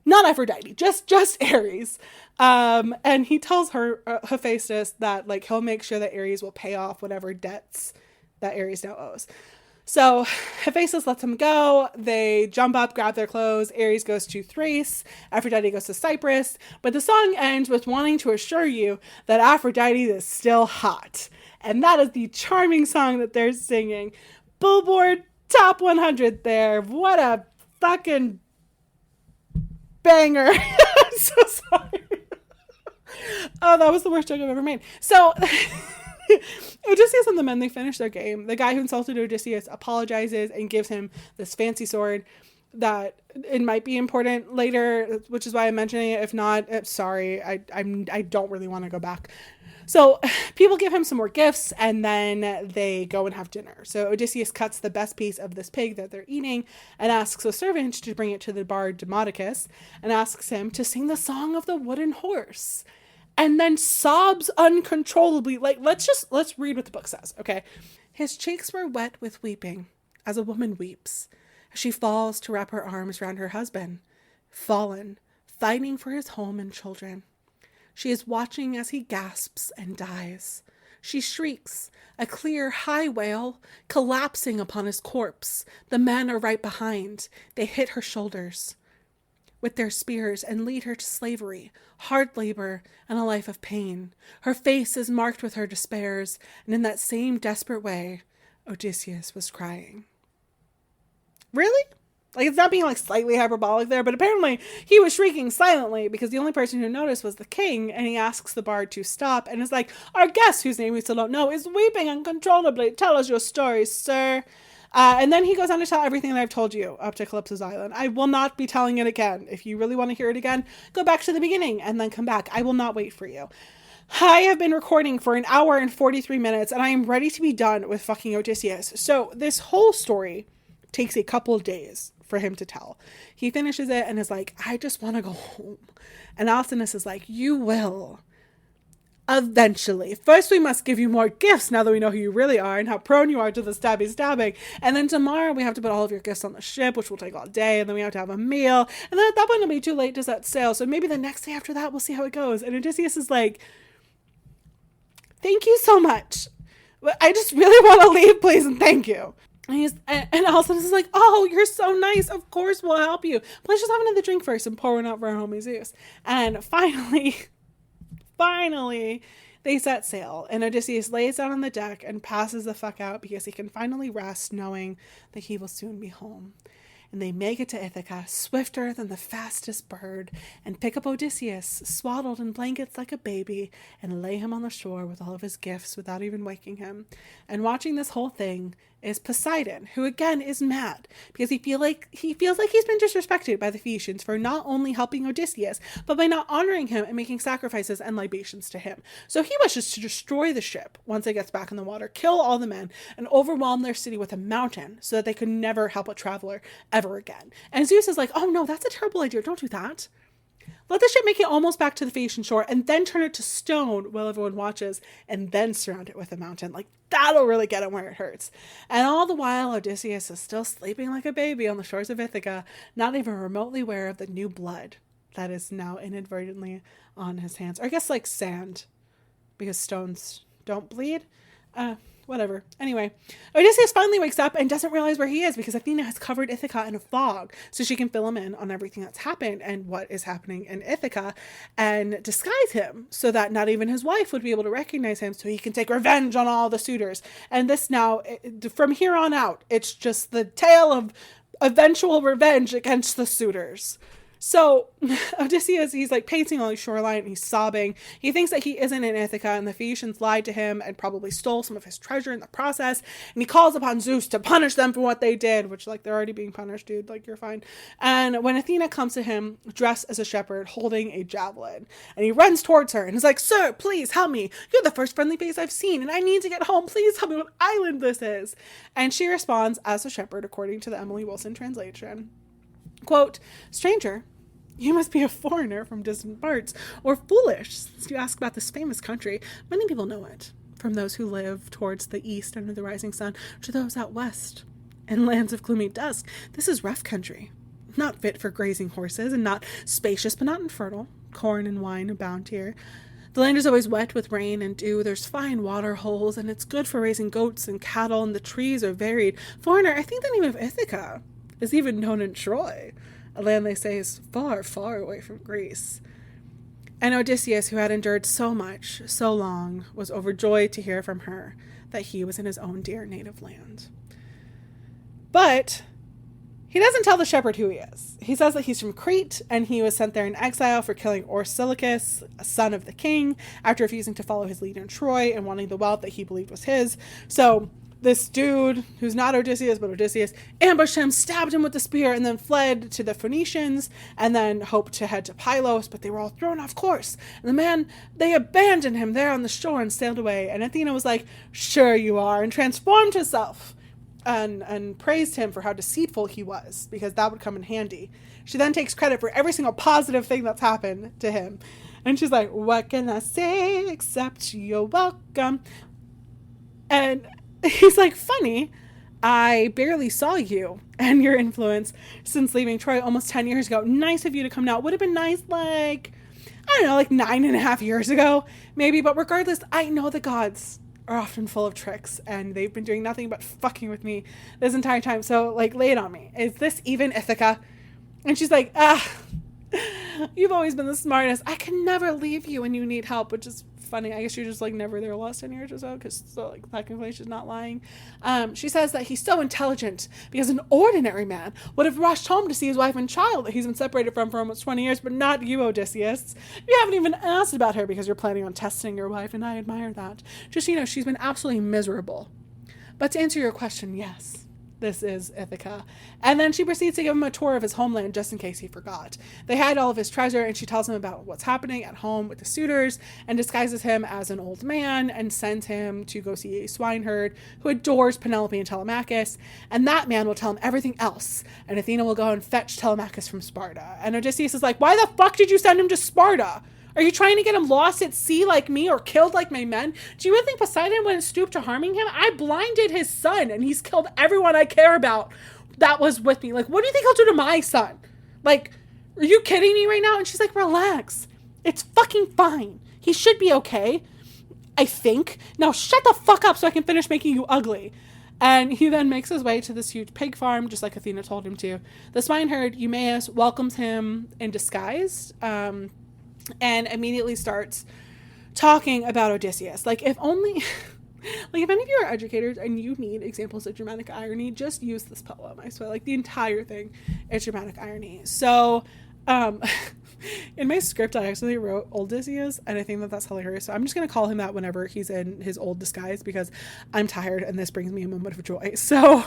not Aphrodite. Just Ares. And he tells her Hephaestus that like he'll make sure that Ares will pay off whatever debts that Ares now owes. So Hephaestus lets him go. They jump up, grab their clothes. Ares goes to Thrace. Aphrodite goes to Cyprus. But the song ends with wanting to assure you that Aphrodite is still hot. And that is the charming song that they're singing. Billboard Top 100 there. What a fucking banger. I'm so sorry. Oh, that was the worst joke I've ever made. So Odysseus and the men, they finish their game. The guy who insulted Odysseus apologizes and gives him this fancy sword that it might be important later, which is why I'm mentioning it. If not, sorry, I don't really want to go back. So people give him some more gifts, and then they go and have dinner. So Odysseus cuts the best piece of this pig that they're eating and asks a servant to bring it to the bard Demodocus and asks him to sing the song of the wooden horse. And then sobs uncontrollably. Like, let's read what the book says, okay? His cheeks were wet with weeping, as a woman weeps, as she falls to wrap her arms round her husband, fallen, fighting for his home and children. She is watching as he gasps and dies. She shrieks, a clear, high wail, collapsing upon his corpse. The men are right behind. They hit her shoulders with their spears and lead her to slavery, hard labor, and a life of pain. Her face is marked with her despairs, and in that same desperate way, Odysseus was crying. Really? Like, it's not being like slightly hyperbolic there, but apparently he was shrieking silently because the only person who noticed was the king, and he asks the bard to stop and is like, our guest, whose name we still don't know, is weeping uncontrollably. Tell us your story, sir. And then he goes on to tell everything that I've told you up to Calypso's Island. I will not be telling it again. If you really want to hear it again, go back to the beginning and then come back. I will not wait for you. I have been recording for 1 hour and 43 minutes, and I am ready to be done with fucking Odysseus. So this whole story takes a couple of days for him to tell. He finishes it and is like, I just want to go home. And Alcinous is like, you will. Eventually. First, we must give you more gifts now that we know who you really are and how prone you are to the stabbing. And then tomorrow we have to put all of your gifts on the ship, which will take all day. And then we have to have a meal. And then at that point it'll be too late to set sail. So maybe the next day after that, we'll see how it goes. And Odysseus is like, thank you so much. I just really want to leave, please, and thank you. And Alcinous is like, oh, you're so nice. Of course we'll help you. But let's just have another drink first and pour one out for our homie Zeus. And finally, they set sail, and Odysseus lays down on the deck and passes the fuck out because he can finally rest knowing that he will soon be home. And they make it to Ithaca, swifter than the fastest bird, and pick up Odysseus, swaddled in blankets like a baby, and lay him on the shore with all of his gifts without even waking him. And watching this whole thing is Poseidon, who again is mad because he feels like he's been disrespected by the Phaeacians for not only helping Odysseus, but by not honoring him and making sacrifices and libations to him. So he wishes to destroy the ship once it gets back in the water, kill all the men, and overwhelm their city with a mountain so that they could never help a traveler ever again. And Zeus is like, oh no, that's a terrible idea. Don't do that. Let the ship make it almost back to the Phaeacian shore and then turn it to stone while everyone watches and then surround it with a mountain. Like, that'll really get him where it hurts. And all the while, Odysseus is still sleeping like a baby on the shores of Ithaca, not even remotely aware of the new blood that is now inadvertently on his hands. Or I guess like sand, because stones don't bleed. Whatever. Anyway, Odysseus finally wakes up and doesn't realize where he is because Athena has covered Ithaca in a fog so she can fill him in on everything that's happened and what is happening in Ithaca and disguise him so that not even his wife would be able to recognize him so he can take revenge on all the suitors. And this now, from here on out, it's just the tale of eventual revenge against the suitors. So Odysseus, he's like pacing on the shoreline and he's sobbing. He thinks that he isn't in Ithaca and the Phaeacians lied to him and probably stole some of his treasure in the process. And he calls upon Zeus to punish them for what they did, which like they're already being punished, dude. Like you're fine. And when Athena comes to him dressed as a shepherd holding a javelin and he runs towards her and is like, sir, please help me. You're the first friendly face I've seen and I need to get home. Please tell me what island this is. And she responds as a shepherd according to the Emily Wilson translation. Quote, stranger, you must be a foreigner from distant parts, or foolish, since you ask about this famous country. Many people know it, from those who live towards the east under the rising sun, to those out west, in lands of gloomy dusk. This is rough country, not fit for grazing horses, and not spacious, but not infertile. Corn and wine abound here. The land is always wet with rain and dew. There's fine water holes, and it's good for raising goats and cattle, and the trees are varied. Foreigner, I think the name of Ithaca is even known in Troy, a land they say is far, far away from Greece. And Odysseus, who had endured so much, so long, was overjoyed to hear from her that he was in his own dear native land. But he doesn't tell the shepherd who he is. He says that he's from Crete, and he was sent there in exile for killing Orsilochus, a son of the king, after refusing to follow his leader in Troy and wanting the wealth that he believed was his. So this dude who's not Odysseus, but Odysseus, ambushed him, stabbed him with the spear, and then fled to the Phoenicians, and then hoped to head to Pylos, but they were all thrown off course. And they abandoned him there on the shore and sailed away. And Athena was like, sure you are, and transformed herself and praised him for how deceitful he was, because that would come in handy. She then takes credit for every single positive thing that's happened to him. And she's like, what can I say except you're welcome? And he's like, funny, I barely saw you and your influence since leaving Troy almost 10 years ago. Nice of you to come now. Would have been nice, like, I don't know, like 9.5 years ago, maybe. But regardless, I know the gods are often full of tricks, and they've been doing nothing but fucking with me this entire time. So, like, lay it on me. Is this even Ithaca? And she's like, you've always been the smartest. I can never leave you when you need help, which is funny. I guess you're just like never there the last 10 years or so, because so like technically she's not lying. She says that he's so intelligent because an ordinary man would have rushed home to see his wife and child that he's been separated from for almost 20 years, but not you, Odysseus. You haven't even asked about her because you're planning on testing your wife, and I admire that. Just, you know, she's been absolutely miserable. But to answer your question, yes, this is Ithaca. And then she proceeds to give him a tour of his homeland just in case he forgot. They hide all of his treasure, and she tells him about what's happening at home with the suitors and disguises him as an old man and sends him to go see a swineherd who adores Penelope and Telemachus. And that man will tell him everything else. And Athena will go and fetch Telemachus from Sparta. And Odysseus is like, why the fuck did you send him to Sparta? Are you trying to get him lost at sea like me or killed like my men? Do you really think Poseidon wouldn't stoop to harming him? I blinded his son, and he's killed everyone I care about that was with me. Like, what do you think I'll do to my son? Like, are you kidding me right now? And she's like, relax. It's fucking fine. He should be okay, I think. Now shut the fuck up so I can finish making you ugly. And he then makes his way to this huge pig farm, just like Athena told him to. The swineherd, Eumaeus, welcomes him in disguise, and immediately starts talking about Odysseus. Like, if only, like, if any of you are educators and you need examples of dramatic irony, just use this poem. I swear, like, the entire thing is dramatic irony. So, in my script, I actually wrote Odysseus, and I think that that's hilarious. So I'm just going to call him that whenever he's in his old disguise, because I'm tired and this brings me a moment of joy. So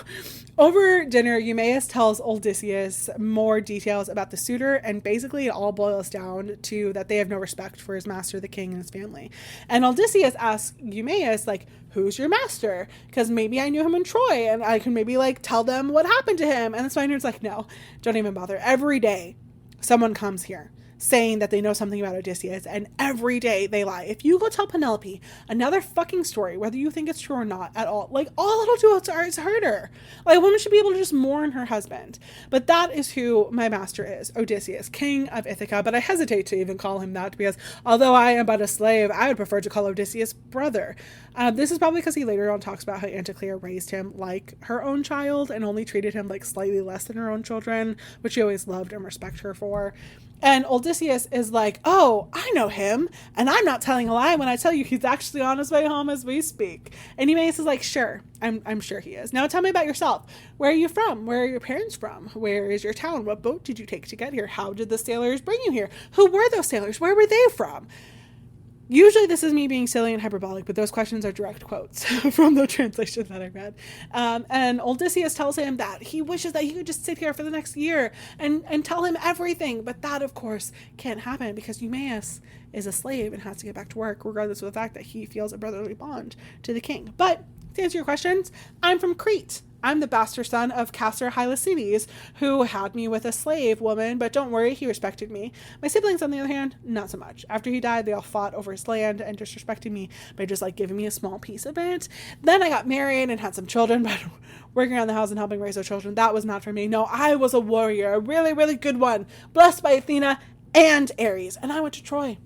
over dinner, Eumaeus tells Odysseus more details about the suitor, and basically it all boils down to that they have no respect for his master, the king, and his family. And Odysseus asks Eumaeus, like, who's your master? Because maybe I knew him in Troy, and I can maybe, like, tell them what happened to him. And the swineherd's like, no, don't even bother. Every day someone comes here saying that they know something about Odysseus, and every day they lie. If you go tell Penelope another fucking story, whether you think it's true or not at all, like, all it'll do is hurt her. Like, a woman should be able to just mourn her husband. But that is who my master is, Odysseus, king of Ithaca. But I hesitate to even call him that, because although I am but a slave, I would prefer to call Odysseus brother. This is probably because he later on talks about how Anticlea raised him like her own child and only treated him like slightly less than her own children, which she always loved and respected her for. And Odysseus is like, oh, I know him, and I'm not telling a lie when I tell you he's actually on his way home as we speak. And Eumaeus is like, sure, I'm sure he is. Now tell me about yourself. Where are you from? Where are your parents from? Where is your town? What boat did you take to get here? How did the sailors bring you here? Who were those sailors? Where were they from? Usually this is me being silly and hyperbolic, but those questions are direct quotes from the translation that I read. And Odysseus tells him that he wishes that he could just sit here for the next year and tell him everything. But that, of course, can't happen because Eumaeus is a slave and has to get back to work, regardless of the fact that he feels a brotherly bond to the king. But to answer your questions, I'm from Crete. I'm the bastard son of Castor Hylacides, who had me with a slave woman, but don't worry, he respected me. My siblings, on the other hand, not so much. After he died, they all fought over his land and disrespected me by just, like, giving me a small piece of it. Then I got married and had some children, but working around the house and helping raise those children, that was not for me. No, I was a warrior, a really, really good one, blessed by Athena and Ares, and I went to Troy.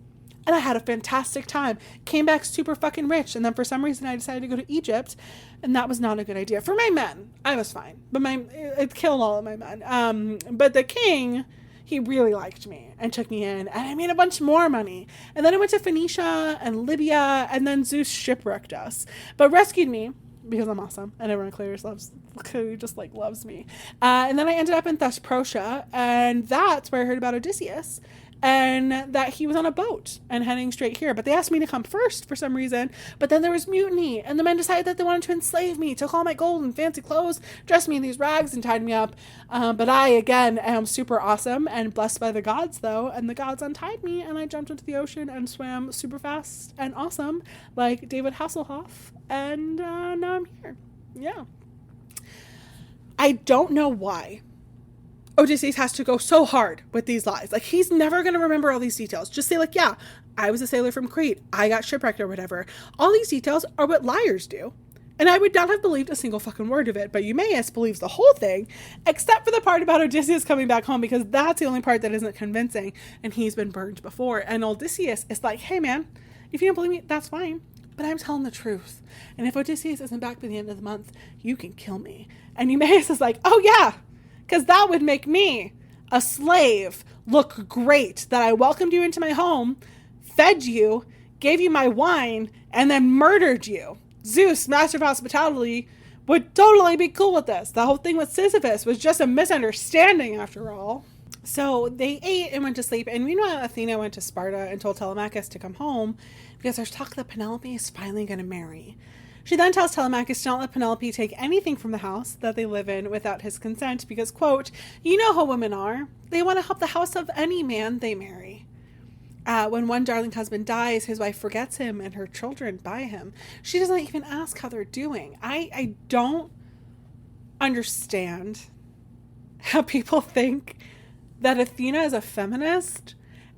And I had a fantastic time. Came back super fucking rich. And then for some reason I decided to go to Egypt. And that was not a good idea. For my men, I was fine. But it killed all of my men. But the king, he really liked me and took me in. And I made a bunch more money. And then I went to Phoenicia and Libya. And then Zeus shipwrecked us. But rescued me because I'm awesome and everyone clearly just like loves me. And then I ended up in Thesprotia, and that's where I heard about Odysseus, and that he was on a boat and heading straight here. But they asked me to come first for some reason. But then there was mutiny, and the men decided that they wanted to enslave me, took all my gold and fancy clothes, dressed me in these rags, and tied me up. But I, again, am super awesome and blessed by the gods, though. And the gods untied me, and I jumped into the ocean and swam super fast and awesome, like David Hasselhoff. And now I'm here. Yeah. I don't know why Odysseus has to go so hard with these lies. Like, he's never going to remember all these details. Just say, like, yeah, I was a sailor from Crete. I got shipwrecked or whatever. All these details are what liars do. And I would not have believed a single fucking word of it. But Eumaeus believes the whole thing, except for the part about Odysseus coming back home, because that's the only part that isn't convincing. And he's been burned before. And Odysseus is like, hey, man, if you don't believe me, that's fine. But I'm telling the truth. And if Odysseus isn't back by the end of the month, you can kill me. And Eumaeus is like, oh, yeah. Because that would make me, a slave, look great. That I welcomed you into my home, fed you, gave you my wine, and then murdered you. Zeus, master of hospitality, would totally be cool with this. The whole thing with Sisyphus was just a misunderstanding after all. So they ate and went to sleep. And meanwhile, Athena went to Sparta and told Telemachus to come home because there's talk that Penelope is finally going to marry. She then tells Telemachus to not let Penelope take anything from the house that they live in without his consent because, quote, you know how women are. They want to help the house of any man they marry. When one darling husband dies, his wife forgets him and her children by him. She doesn't even ask how they're doing. I don't understand how people think that Athena is a feminist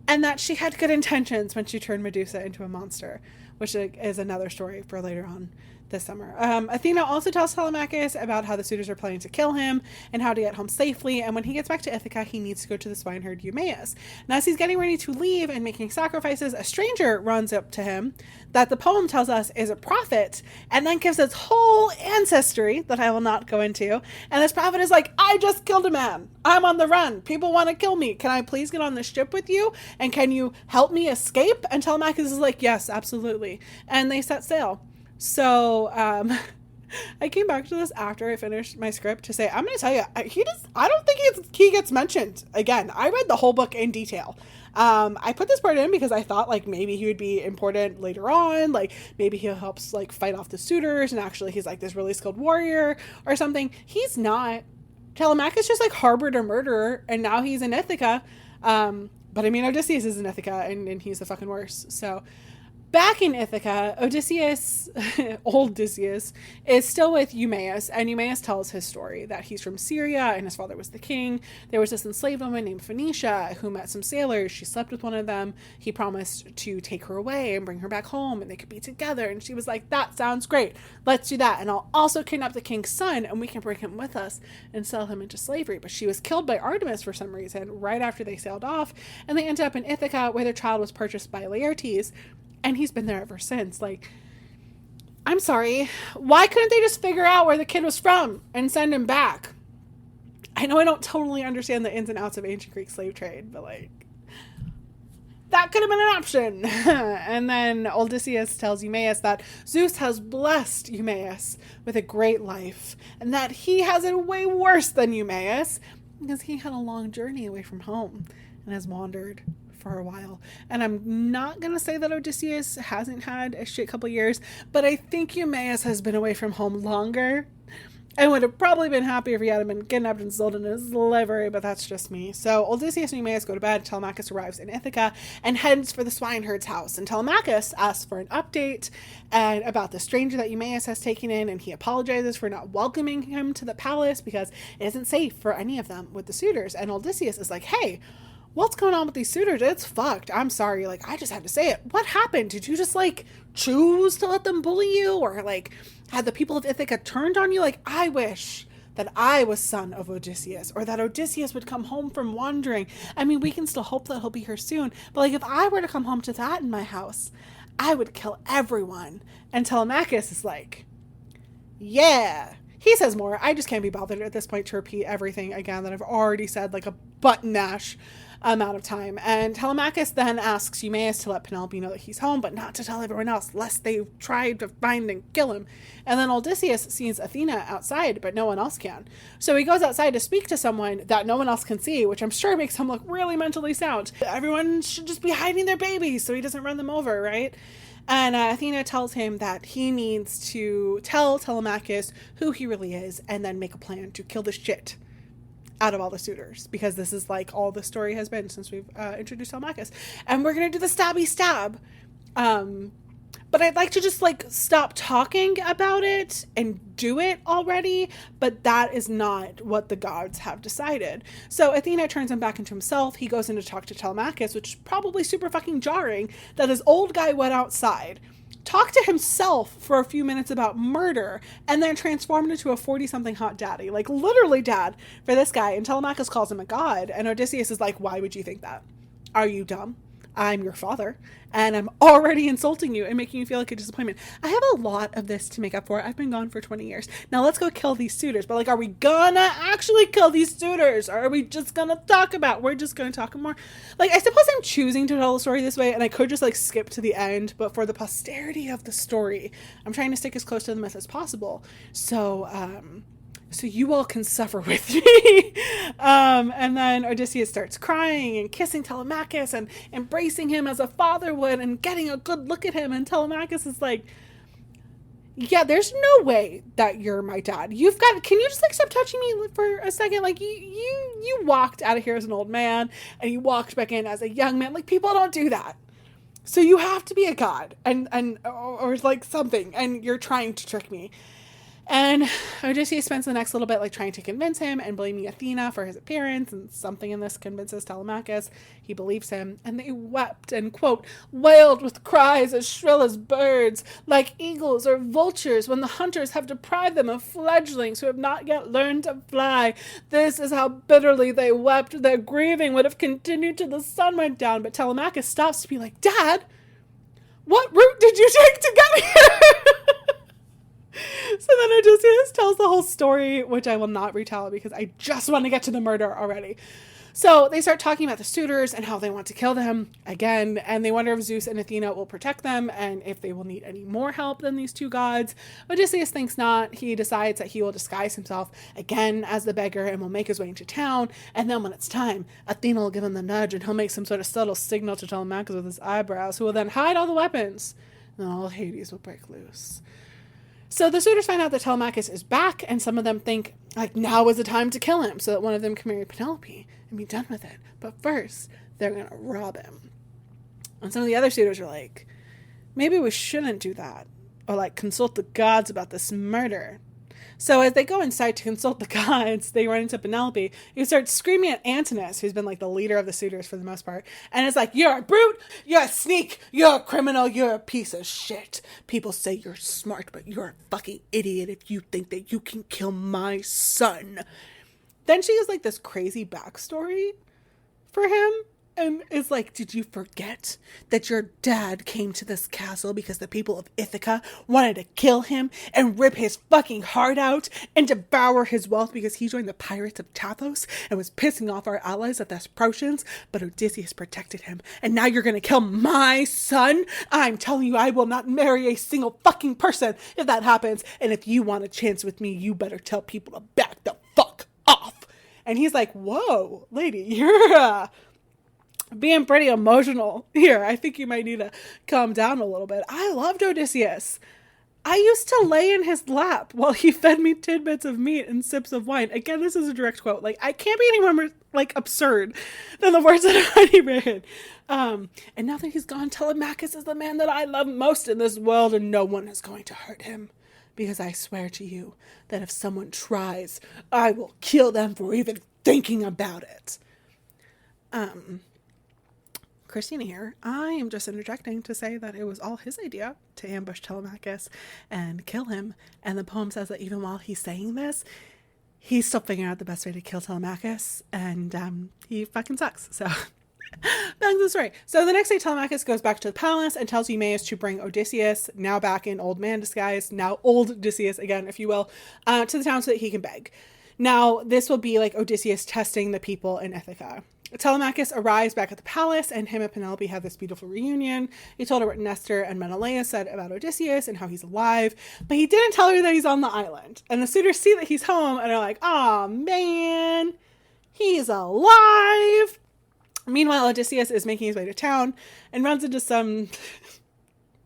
and that she had good intentions when she turned Medusa into a monster, which is another story for later on this summer. Athena also tells Telemachus about how the suitors are planning to kill him and how to get home safely. And when he gets back to Ithaca, he needs to go to the swineherd Eumaeus. And as he's getting ready to leave and making sacrifices, a stranger runs up to him that the poem tells us is a prophet and then gives its whole ancestry that I will not go into. And this prophet is like, I just killed a man. I'm on the run. People want to kill me. Can I please get on the ship with you? And can you help me escape? And Telemachus is like, yes, absolutely. And they set sail. So, I came back to this after I finished my script to say, I'm going to tell you, I don't think he gets mentioned again. I read the whole book in detail. I put this part in because I thought like maybe he would be important later on. Like maybe he helps like fight off the suitors and actually he's like this really skilled warrior or something. He's not. Telemachus just like harbored a murderer and now he's in Ithaca. But I mean, Odysseus is in Ithaca and he's the fucking worst. So back in Ithaca, Odysseus, old Odysseus, is still with Eumaeus, and Eumaeus tells his story, that he's from Syria, and his father was the king. There was this enslaved woman named Phoenicia, who met some sailors. She slept with one of them. He promised to take her away and bring her back home, and they could be together, and she was like, that sounds great. Let's do that, and I'll also kidnap the king's son, and we can bring him with us and sell him into slavery. But she was killed by Artemis for some reason, right after they sailed off, and they ended up in Ithaca, where their child was purchased by Laertes, and he's been there ever since. Like, I'm sorry. Why couldn't they just figure out where the kid was from and send him back? I know I don't totally understand the ins and outs of ancient Greek slave trade, but like, that could have been an option. And then Odysseus tells Eumaeus that Zeus has blessed Eumaeus with a great life and that he has it way worse than Eumaeus because he had a long journey away from home and has wandered for a while. And I'm not gonna say that Odysseus hasn't had a shit couple years, but I think Eumaeus has been away from home longer and would have probably been happier if he hadn't been kidnapped and sold into slavery, but that's just me. So Odysseus and Eumaeus go to bed. Telemachus arrives in Ithaca and heads for the swineherd's house, and Telemachus asks for an update and about the stranger that Eumaeus has taken in, and he apologizes for not welcoming him to the palace because it isn't safe for any of them with the suitors. And Odysseus is like, hey, what's going on with these suitors? It's fucked. I'm sorry. Like, I just had to say it. What happened? Did you just, like, choose to let them bully you? Or, like, had the people of Ithaca turned on you? Like, I wish that I was son of Odysseus, or that Odysseus would come home from wandering. I mean, we can still hope that he'll be here soon. But, like, if I were to come home to that in my house, I would kill everyone. And Telemachus is like, yeah. He says more. I just can't be bothered at this point to repeat everything again that I've already said, like a button mash. amount of time. And Telemachus then asks Eumaeus to let Penelope know that he's home, but not to tell everyone else, lest they try to find and kill him. And then Odysseus sees Athena outside, but no one else can. So he goes outside to speak to someone that no one else can see, which I'm sure makes him look really mentally sound. Everyone should just be hiding their babies so he doesn't run them over, right? And Athena tells him that he needs to tell Telemachus who he really is and then make a plan to kill the shit out of all the suitors, because this is like all the story has been since we've introduced Telemachus. And we're going to do the stabby stab. But I'd like to just like stop talking about it and do it already. But that is not what the gods have decided. So Athena turns him back into himself. He goes in to talk to Telemachus, which is probably super fucking jarring that this old guy went outside, talked to himself for a few minutes about murder, and then transformed into a 40-something hot daddy. Like literally dad for this guy. And Telemachus calls him a god. And Odysseus is like, why would you think that? Are you dumb? I'm your father, and I'm already insulting you and making you feel like a disappointment. I have a lot of this to make up for. I've been gone for 20 years. Now let's go kill these suitors. But like, are we gonna actually kill these suitors? Or are we just gonna talk about, we're just gonna talk more? Like, I suppose I'm choosing to tell the story this way, and I could just like skip to the end, but for the posterity of the story, I'm trying to stick as close to the myth as possible. So you all can suffer with me. And then Odysseus starts crying and kissing Telemachus and embracing him as a father would and getting a good look at him. And Telemachus is like, yeah, there's no way that you're my dad. Can you just like stop touching me for a second? Like you walked out of here as an old man and you walked back in as a young man. Like, people don't do that. So you have to be a god or like something, and you're trying to trick me. And Odysseus spends the next little bit like trying to convince him and blaming Athena for his appearance, and something in this convinces Telemachus. He believes him, and they wept and, quote, wailed with cries as shrill as birds, like eagles or vultures when the hunters have deprived them of fledglings who have not yet learned to fly. This is how bitterly they wept. Their grieving would have continued till the sun went down. But Telemachus stops to be like, Dad, what route did you take to get here? So then Odysseus tells the whole story, which I will not retell because I just want to get to the murder already. So they start talking about the suitors and how they want to kill them again, and they wonder if Zeus and Athena will protect them and if they will need any more help than these two gods. Odysseus thinks not. He decides that he will disguise himself again as the beggar and will make his way into town, and then when it's time, Athena will give him the nudge and he'll make some sort of subtle signal to Telemachus with his eyebrows, who will then hide all the weapons, and all Hades will break loose. So the suitors find out that Telemachus is back, and some of them think, like, now is the time to kill him so that one of them can marry Penelope and be done with it. But first, they're going to rob him. And some of the other suitors are like, maybe we shouldn't do that, or, like, consult the gods about this murder. So as they go inside to consult the gods, they run into Penelope, who starts screaming at Antinous, who's been like the leader of the suitors for the most part. And it's like, you're a brute, you're a sneak, you're a criminal, you're a piece of shit. People say you're smart, but you're a fucking idiot if you think that you can kill my son. Then she has like this crazy backstory for him. And it's like, did you forget that your dad came to this castle because the people of Ithaca wanted to kill him and rip his fucking heart out and devour his wealth because he joined the pirates of Tathos and was pissing off our allies at the Thesprotians, but Odysseus protected him. And now you're going to kill my son? I'm telling you, I will not marry a single fucking person if that happens. And if you want a chance with me, you better tell people to back the fuck off. And he's like, whoa, lady, you're being pretty emotional here. I think you might need to calm down a little bit. I loved Odysseus. I used to lay in his lap while he fed me tidbits of meat and sips of wine. Again, this is a direct quote. Like, I can't be any more like absurd than the words that I've already read. And now that he's gone, Telemachus is the man that I love most in this world, and no one is going to hurt him. Because I swear to you that if someone tries, I will kill them for even thinking about it. Krystina here. I am just interjecting to say that it was all his idea to ambush Telemachus and kill him. And the poem says that even while he's saying this, he's still figuring out the best way to kill Telemachus. And he fucking sucks. So back to the story. So the next day, Telemachus goes back to the palace and tells Eumaeus to bring Odysseus, now back in old man disguise, now old Odysseus again, if you will, to the town so that he can beg. Now, this will be like Odysseus testing the people in Ithaca. Telemachus arrives back at the palace, and him and Penelope have this beautiful reunion. He told her what Nestor and Menelaus said about Odysseus and how he's alive, but he didn't tell her that he's on the island. And the suitors see that he's home and are like, "Aw, man, he's alive." Meanwhile, Odysseus is making his way to town and runs into some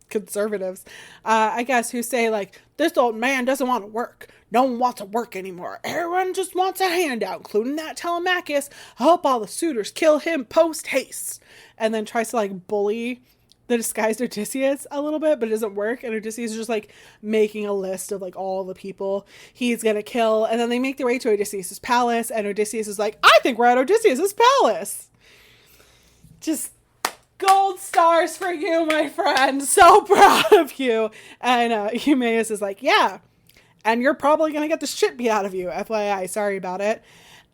conservatives, I guess, who say, like, "This old man doesn't want to work. No one wants to work anymore. Everyone just wants a handout, including that Telemachus. I hope all the suitors kill him post haste." And then tries to, like, bully the disguised Odysseus a little bit, but it doesn't work. And Odysseus is just, like, making a list of, like, all the people he's gonna kill. And then they make their way to Odysseus' palace, and Odysseus is like, "I think we're at Odysseus' palace." Just gold stars for you, my friend. So proud of you. And Eumaeus is like, "Yeah, and you're probably going to get the shit beat out of you. FYI, sorry about it."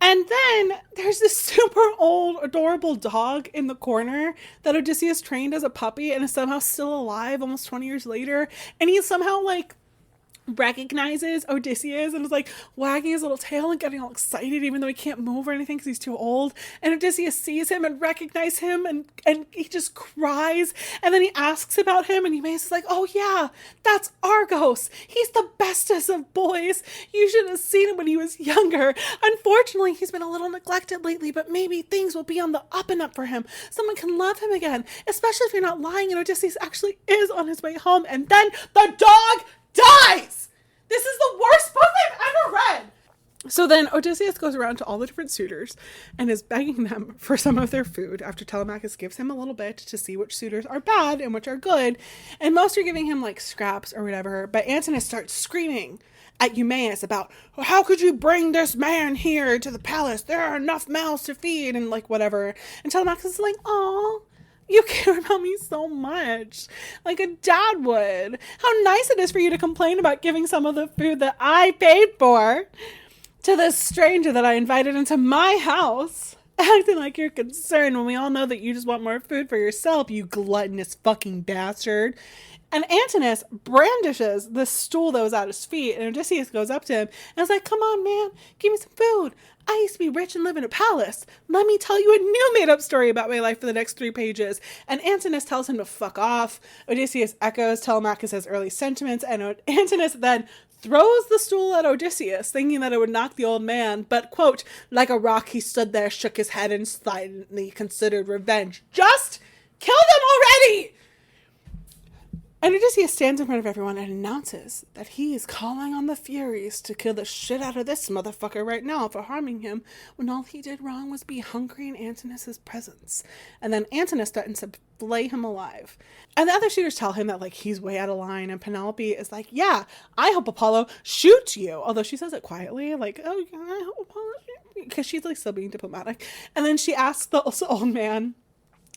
And then there's this super old, adorable dog in the corner that Odysseus trained as a puppy and is somehow still alive almost 20 years later. And he's somehow, like, recognizes Odysseus and is, like, wagging his little tail and getting all excited even though he can't move or anything because he's too old. And Odysseus sees him and recognizes him, and he just cries. And then he asks about him, and Eumaeus is like, "Oh yeah, that's Argos. He's the bestest of boys. You should have seen him when he was younger. Unfortunately, he's been a little neglected lately, but maybe things will be on the up and up for him. Someone can love him again, especially if you're not lying and Odysseus actually is on his way home." And then the dog dies! This is the worst book I've ever read! So then Odysseus goes around to all the different suitors and is begging them for some of their food after Telemachus gives him a little bit to see which suitors are bad and which are good. And most are giving him, like, scraps or whatever. But Antinous starts screaming at Eumaeus about, "How could you bring this man here to the palace? There are enough mouths to feed," and, like, whatever. And Telemachus is like, "Aw, you care about me so much, like a dad would. How nice it is for you to complain about giving some of the food that I paid for to this stranger that I invited into my house, acting like you're concerned when we all know that you just want more food for yourself, you gluttonous fucking bastard." And Antinous brandishes the stool that was at his feet, and Odysseus goes up to him and is like, "Come on, man, give me some food. I used to be rich and live in a palace. Let me tell you a new made-up story about my life for the next 3 pages. And Antinous tells him to fuck off. Odysseus echoes Telemachus' early sentiments, and Antinous then throws the stool at Odysseus, thinking that it would knock the old man, but, quote, "Like a rock he stood there, shook his head, and silently considered revenge." Just kill them already! And Odysseus stands in front of everyone and announces that he is calling on the Furies to kill the shit out of this motherfucker right now for harming him when all he did wrong was be hungry in Antinous' presence. And then Antinous threatens to flay him alive. And the other suitors tell him that, like, he's way out of line, and Penelope is like, "Yeah, I hope Apollo shoots you." Although she says it quietly, like, "Oh, yeah, I hope Apollo shoots you," because she's, like, still being diplomatic. And then she asks the old man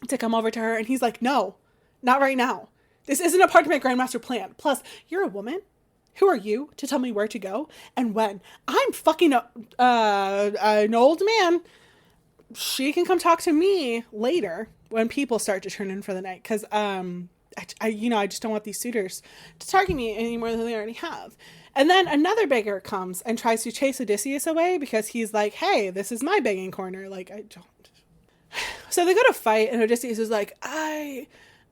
to come over to her, and he's like, "No, not right now. This isn't a part of my grandmaster plan. Plus, you're a woman. Who are you to tell me where to go and when? I'm fucking an old man. She can come talk to me later when people start to turn in for the night. Because, I just don't want these suitors to target me any more than they already have." And then another beggar comes and tries to chase Odysseus away because he's like, "Hey, this is my begging corner. Like, I don't." So they go to fight, and Odysseus is like, "I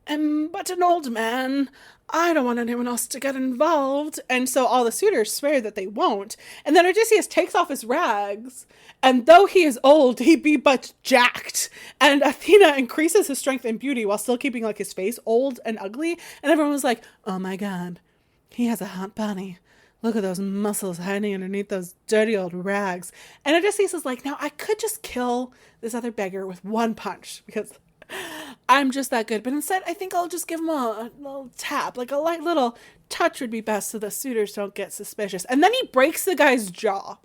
am but an old man. I don't want anyone else to get involved." And so all the suitors swear that they won't. And then Odysseus takes off his rags, and though he is old, he be but jacked. And Athena increases his strength and beauty while still keeping, like, his face old and ugly. And everyone was like, "Oh my god, he has a hot body. Look at those muscles hiding underneath those dirty old rags." And Odysseus is like, "Now I could just kill this other beggar with one punch because I'm just that good. But instead, I think I'll just give him a little tap. Like a light little touch would be best so the suitors don't get suspicious." And then he breaks the guy's jaw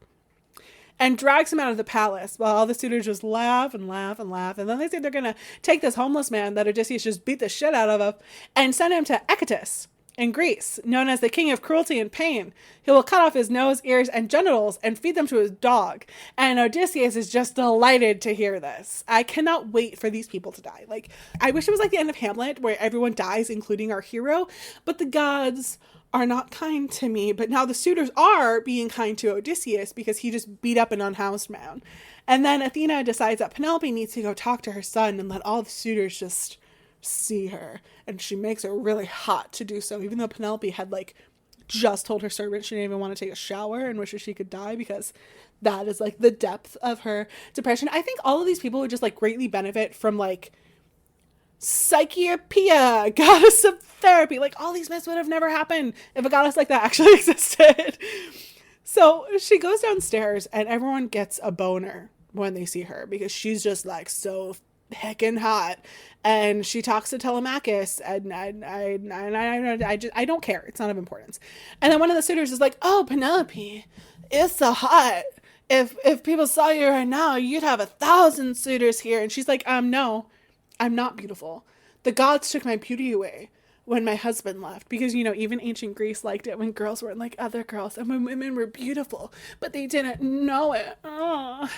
and drags him out of the palace while all the suitors just laugh and laugh and laugh. And then they say they're going to take this homeless man that Odysseus just beat the shit out of and send him to Echetus in Greece, known as the king of cruelty and pain. He will cut off his nose, ears, and genitals and feed them to his dog. And Odysseus is just delighted to hear this. I cannot wait for these people to die. Like, I wish it was like the end of Hamlet where everyone dies, including our hero, but the gods are not kind to me, but now the suitors are being kind to Odysseus because he just beat up an unhoused man. And then Athena decides that Penelope needs to go talk to her son and let all the suitors just see her. And she makes it really hot to do so, even though Penelope had like just told her servant she didn't even want to take a shower and wishes she could die, because that is like the depth of her depression. I think all of these people would just like greatly benefit from like Psychiopia, goddess of therapy. Like, all these myths would have never happened if a goddess like that actually existed. So she goes downstairs and everyone gets a boner when they see her because she's just like so heckin' hot. And she talks to Telemachus, and I don't care. It's not of importance. And then one of the suitors is like, "Oh, Penelope, it's so hot. If people saw you right now, you'd have 1,000 suitors here." And she's like, no, I'm not beautiful. The gods took my beauty away when my husband left, because, you know, even ancient Greece liked it when girls weren't like other girls and when women were beautiful, but they didn't know it. Ugh.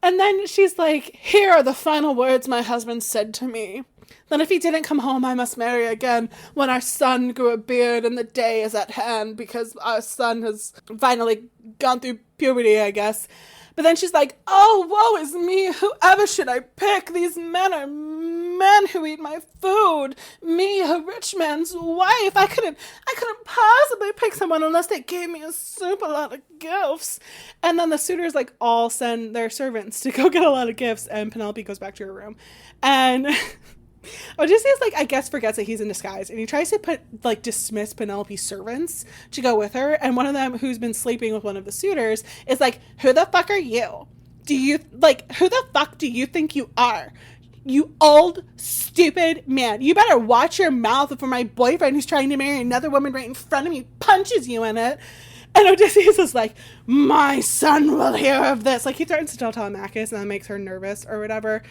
And then she's like, "Here are the final words my husband said to me. Then if he didn't come home, I must marry again when our son grew a beard and the day is at hand, because our son has finally gone through puberty, I guess." But then she's like, "Oh, woe is me. Whoever should I pick? These men are men who eat my food. Me, a rich man's wife. I couldn't possibly pick someone unless they gave me a super lot of gifts." And then the suitors like all send their servants to go get a lot of gifts, and Penelope goes back to her room. And Odysseus, like, I guess forgets that he's in disguise, and he tries to dismiss Penelope's servants to go with her, and one of them, who's been sleeping with one of the suitors, is like, "Who the fuck are you? Who the fuck do you think you are? You old, stupid man. You better watch your mouth before my boyfriend, who's trying to marry another woman right in front of me, punches you in it." And Odysseus is like, "My son will hear of this." Like, he threatens to tell Telemachus, and that makes her nervous or whatever.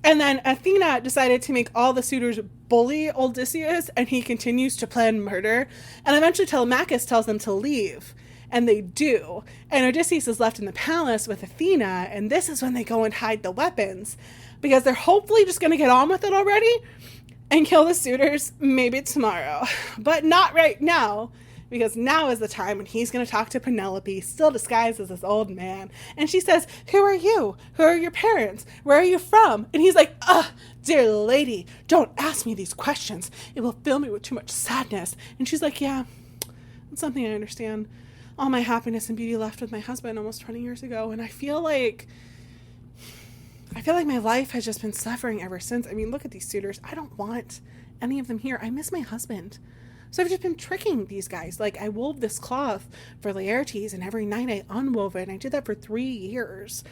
And then Athena decided to make all the suitors bully Odysseus, and he continues to plan murder. And eventually Telemachus tells them to leave, and they do. And Odysseus is left in the palace with Athena, and this is when they go and hide the weapons, because they're hopefully just going to get on with it already and kill the suitors maybe tomorrow. But not right now, because now is the time when he's going to talk to Penelope, still disguised as this old man. And she says, "Who are you? Who are your parents? Where are you from?" And he's like, "Dear lady, don't ask me these questions. It will fill me with too much sadness." And she's like, "Yeah, it's something I understand. All my happiness and beauty left with my husband almost 20 years ago. And I feel like my life has just been suffering ever since. I mean, look at these suitors. I don't want any of them here. I miss my husband. So I've just been tricking these guys. Like, I wove this cloth for Laertes, and every night I unwove it, and I did that for 3 years.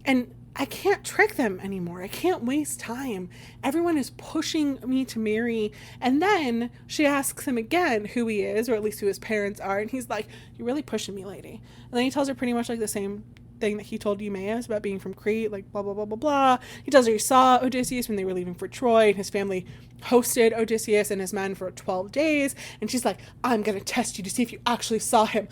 And I can't trick them anymore. I can't waste time. Everyone is pushing me to marry." And then she asks him again who he is, or at least who his parents are. And he's like, "You're really pushing me, lady." And then he tells her pretty much like the same thing that he told Eumaeus about being from Crete, like blah, blah, blah, blah, blah. He tells her he saw Odysseus when they were leaving for Troy, and his family hosted Odysseus and his men for 12 days. And she's like, "I'm going to test you to see if you actually saw him.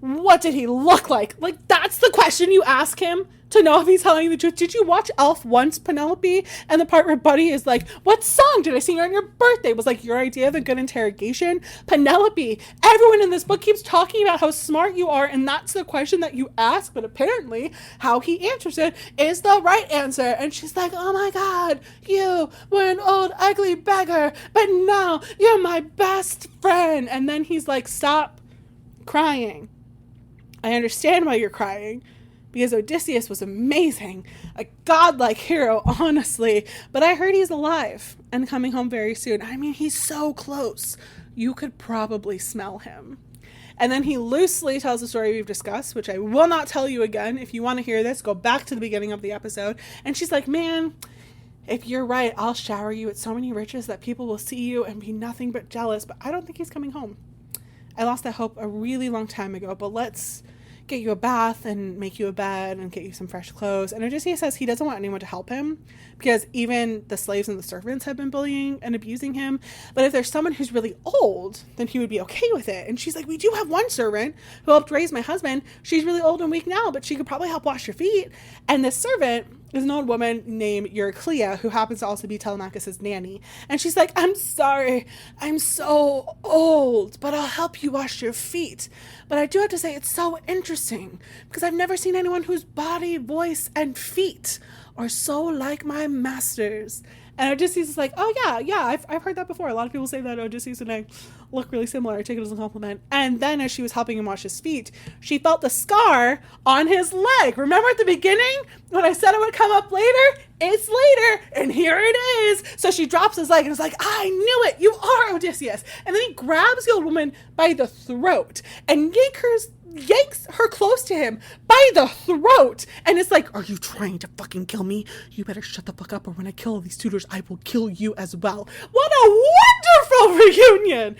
What did he look like?" Like, that's the question you ask him to know if he's telling you the truth. Did you watch Elf once, Penelope? And the part where Buddy is like, "What song did I sing on your birthday?" was like your idea of a good interrogation. Penelope, everyone in this book keeps talking about how smart you are, and that's the question that you ask, but apparently how he answers it is the right answer. And she's like, "Oh my God, you were an old ugly beggar, but now you're my best friend." And then he's like, "Stop crying. I understand why you're crying, because Odysseus was amazing, a godlike hero, honestly, but I heard he's alive and coming home very soon. I mean, he's so close. You could probably smell him." And then he loosely tells the story we've discussed, which I will not tell you again. If you want to hear this, go back to the beginning of the episode. And she's like, "Man, if you're right, I'll shower you with so many riches that people will see you and be nothing but jealous, but I don't think he's coming home. I lost that hope a really long time ago, but let's get you a bath and make you a bed and get you some fresh clothes." And Odysseus says he doesn't want anyone to help him, because even the slaves and the servants have been bullying and abusing him. But if there's someone who's really old, then he would be okay with it. And she's like, "We do have one servant who helped raise my husband. She's really old and weak now, but she could probably help wash your feet." And this servant is an old woman named Euryclea, who happens to also be Telemachus's nanny. And she's like, I'm sorry, I'm so old, but I'll help you wash your feet. But I do have to say, it's so interesting, because I've never seen anyone whose body, voice, and feet are so like my master's. And Odysseus is like, oh yeah, I've heard that before. A lot of people say that Odysseus and I look really similar. I take it as a compliment. And then as she was helping him wash his feet, she felt the scar on his leg. Remember at the beginning when I said it would come up later? It's later, and here it is. So she drops his leg and is like, I knew it, you are Odysseus. And then he grabs the old woman by the throat and yanks her close to him by the throat, and it's like, are you trying to fucking kill me? You better shut the fuck up, or when I kill all these tutors, I will kill you as well. What a wonderful reunion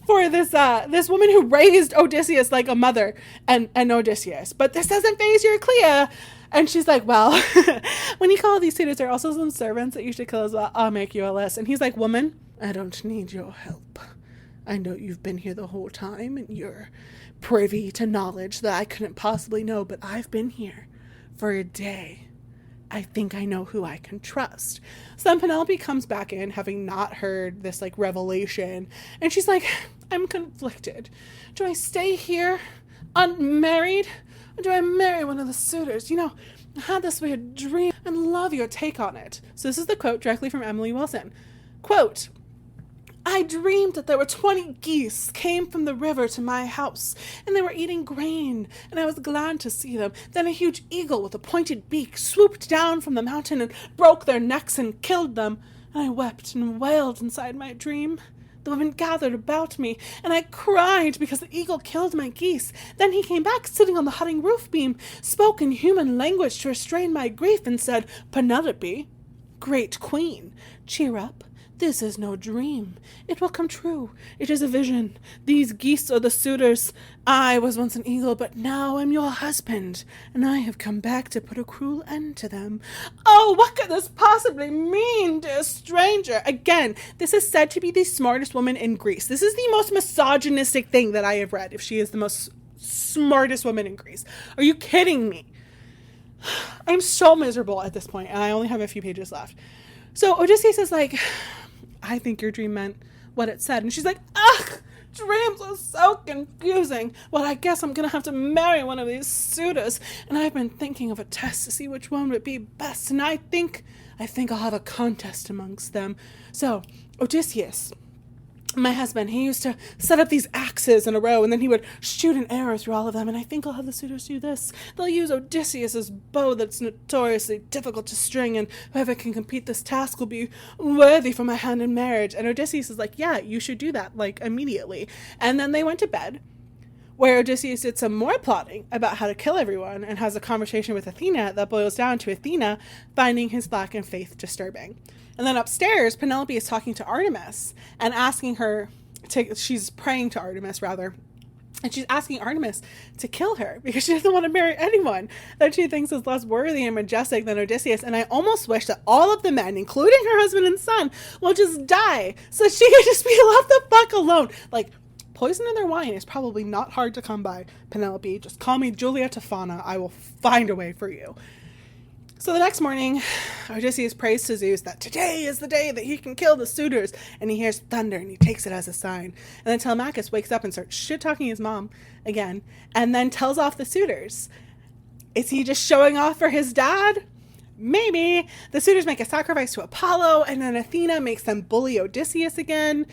for this woman who raised Odysseus like a mother and Odysseus. But this doesn't faze Euryclea, and she's like, well, when you call these tutors, there are also some servants that you should kill as well. I'll make you a list. And he's like, woman, I don't need your help. I know you've been here the whole time, and you're privy to knowledge that I couldn't possibly know, but I've been here for a day. I think I know who I can trust. So then Penelope comes back in, having not heard this like revelation, and she's like, I'm conflicted. Do I stay here unmarried, or do I marry one of the suitors? You know, I had this weird dream and love your take on it. So this is the quote directly from Emily Wilson. Quote, I dreamed that there were 20 geese came from the river to my house, and they were eating grain, and I was glad to see them. Then a huge eagle with a pointed beak swooped down from the mountain and broke their necks and killed them, and I wept and wailed inside my dream. The women gathered about me, and I cried because the eagle killed my geese. Then he came back, sitting on the hutting roof beam, spoke in human language to restrain my grief, and said, Penelope, great queen, cheer up. This is no dream. It will come true. It is a vision. These geese are the suitors. I was once an eagle, but now I'm your husband, and I have come back to put a cruel end to them. Oh, what could this possibly mean, dear stranger? Again, this is said to be the smartest woman in Greece. This is the most misogynistic thing that I have read, if she is the most smartest woman in Greece. Are you kidding me? I'm so miserable at this point, and I only have a few pages left. So Odysseus is like, I think your dream meant what it said. And she's like, ugh, dreams are so confusing. Well, I guess I'm going to have to marry one of these suitors. And I've been thinking of a test to see which one would be best. And I think I'll have a contest amongst them. So Odysseus, my husband, he used to set up these axes in a row, and then he would shoot an arrow through all of them. And I think I'll have the suitors do this. They'll use Odysseus's bow that's notoriously difficult to string, and whoever can complete this task will be worthy for my hand in marriage. And Odysseus is like, yeah, you should do that, like, immediately. And then they went to bed, where Odysseus did some more plotting about how to kill everyone, and has a conversation with Athena that boils down to Athena finding his lack in faith disturbing. And then upstairs, Penelope is talking to Artemis and asking her she's praying to Artemis, rather, and she's asking Artemis to kill her because she doesn't want to marry anyone that she thinks is less worthy and majestic than Odysseus. And I almost wish that all of the men, including her husband and son, will just die so she can just be left the fuck alone. Like, poison in their wine is probably not hard to come by, Penelope. Just call me Julia Tofana. I will find a way for you. So the next morning, Odysseus prays to Zeus that today is the day that he can kill the suitors, and he hears thunder, and he takes it as a sign. And then Telemachus wakes up and starts shit-talking his mom again, and then tells off the suitors. Is he just showing off for his dad? Maybe. The suitors make a sacrifice to Apollo, and then Athena makes them bully Odysseus again.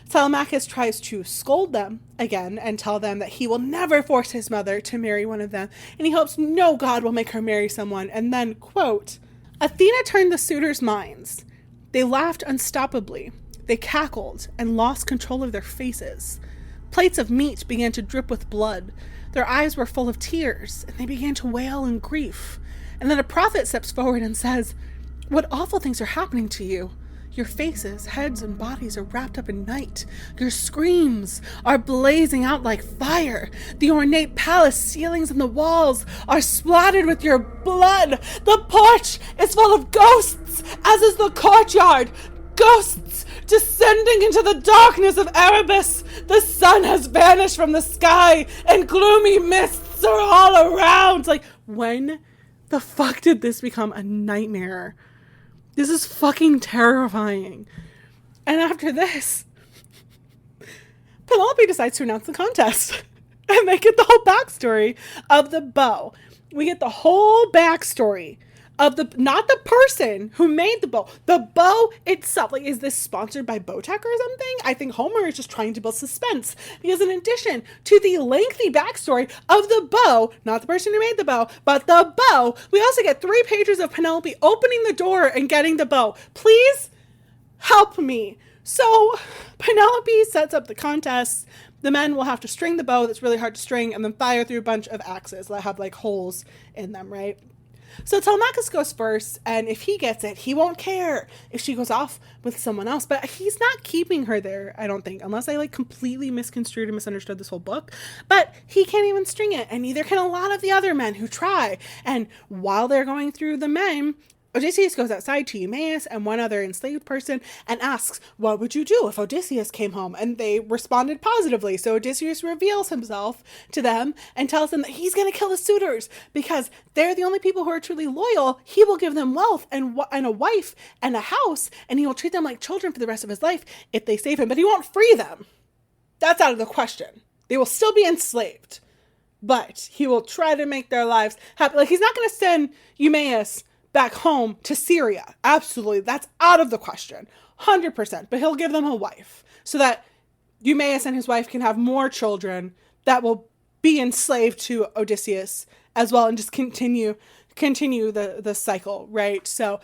Telemachus tries to scold them again and tell them that he will never force his mother to marry one of them, and he hopes no god will make her marry someone. And then, quote, Athena turned the suitors' minds. They laughed unstoppably. They cackled and lost control of their faces. Plates of meat began to drip with blood. Their eyes were full of tears, and they began to wail in grief. And then a prophet steps forward and says, what awful things are happening to you? Your faces, heads, and bodies are wrapped up in night. Your screams are blazing out like fire. The ornate palace ceilings and the walls are splattered with your blood. The porch is full of ghosts, as is the courtyard. Ghosts descending into the darkness of Erebus. The sun has vanished from the sky, and gloomy mists are all around. Like, when the fuck did this become a nightmare? This is fucking terrifying. And after this, Penelope decides to announce the contest. And they get the whole backstory of the bow. We get the whole backstory of not the person who made the bow itself. Like, is this sponsored by Bowtech or something? I think Homer is just trying to build suspense, because in addition to the lengthy backstory of the bow, not the person who made the bow, but the bow, we also get 3 pages of Penelope opening the door and getting the bow. Please help me. So Penelope sets up the contest. The men will have to string the bow that's really hard to string and then fire through a bunch of axes that have like holes in them, right? So Telemachus goes first, and if he gets it, he won't care if she goes off with someone else. But he's not keeping her there, I don't think, unless I like completely misconstrued and misunderstood this whole book. But he can't even string it, and neither can a lot of the other men who try. And while they're going through the men, Odysseus goes outside to Eumaeus and one other enslaved person and asks, what would you do if Odysseus came home? And they responded positively. So Odysseus reveals himself to them and tells them that he's going to kill the suitors because they're the only people who are truly loyal. He will give them wealth and a wife and a house, and he will treat them like children for the rest of his life if they save him. But he won't free them. That's out of the question. They will still be enslaved, but he will try to make their lives happy. Like, he's not going to send Eumaeus back home to Syria. Absolutely. That's out of the question. 100%. But he'll give them a wife so that Eumaeus and his wife can have more children that will be enslaved to Odysseus as well, and just continue the cycle, right? So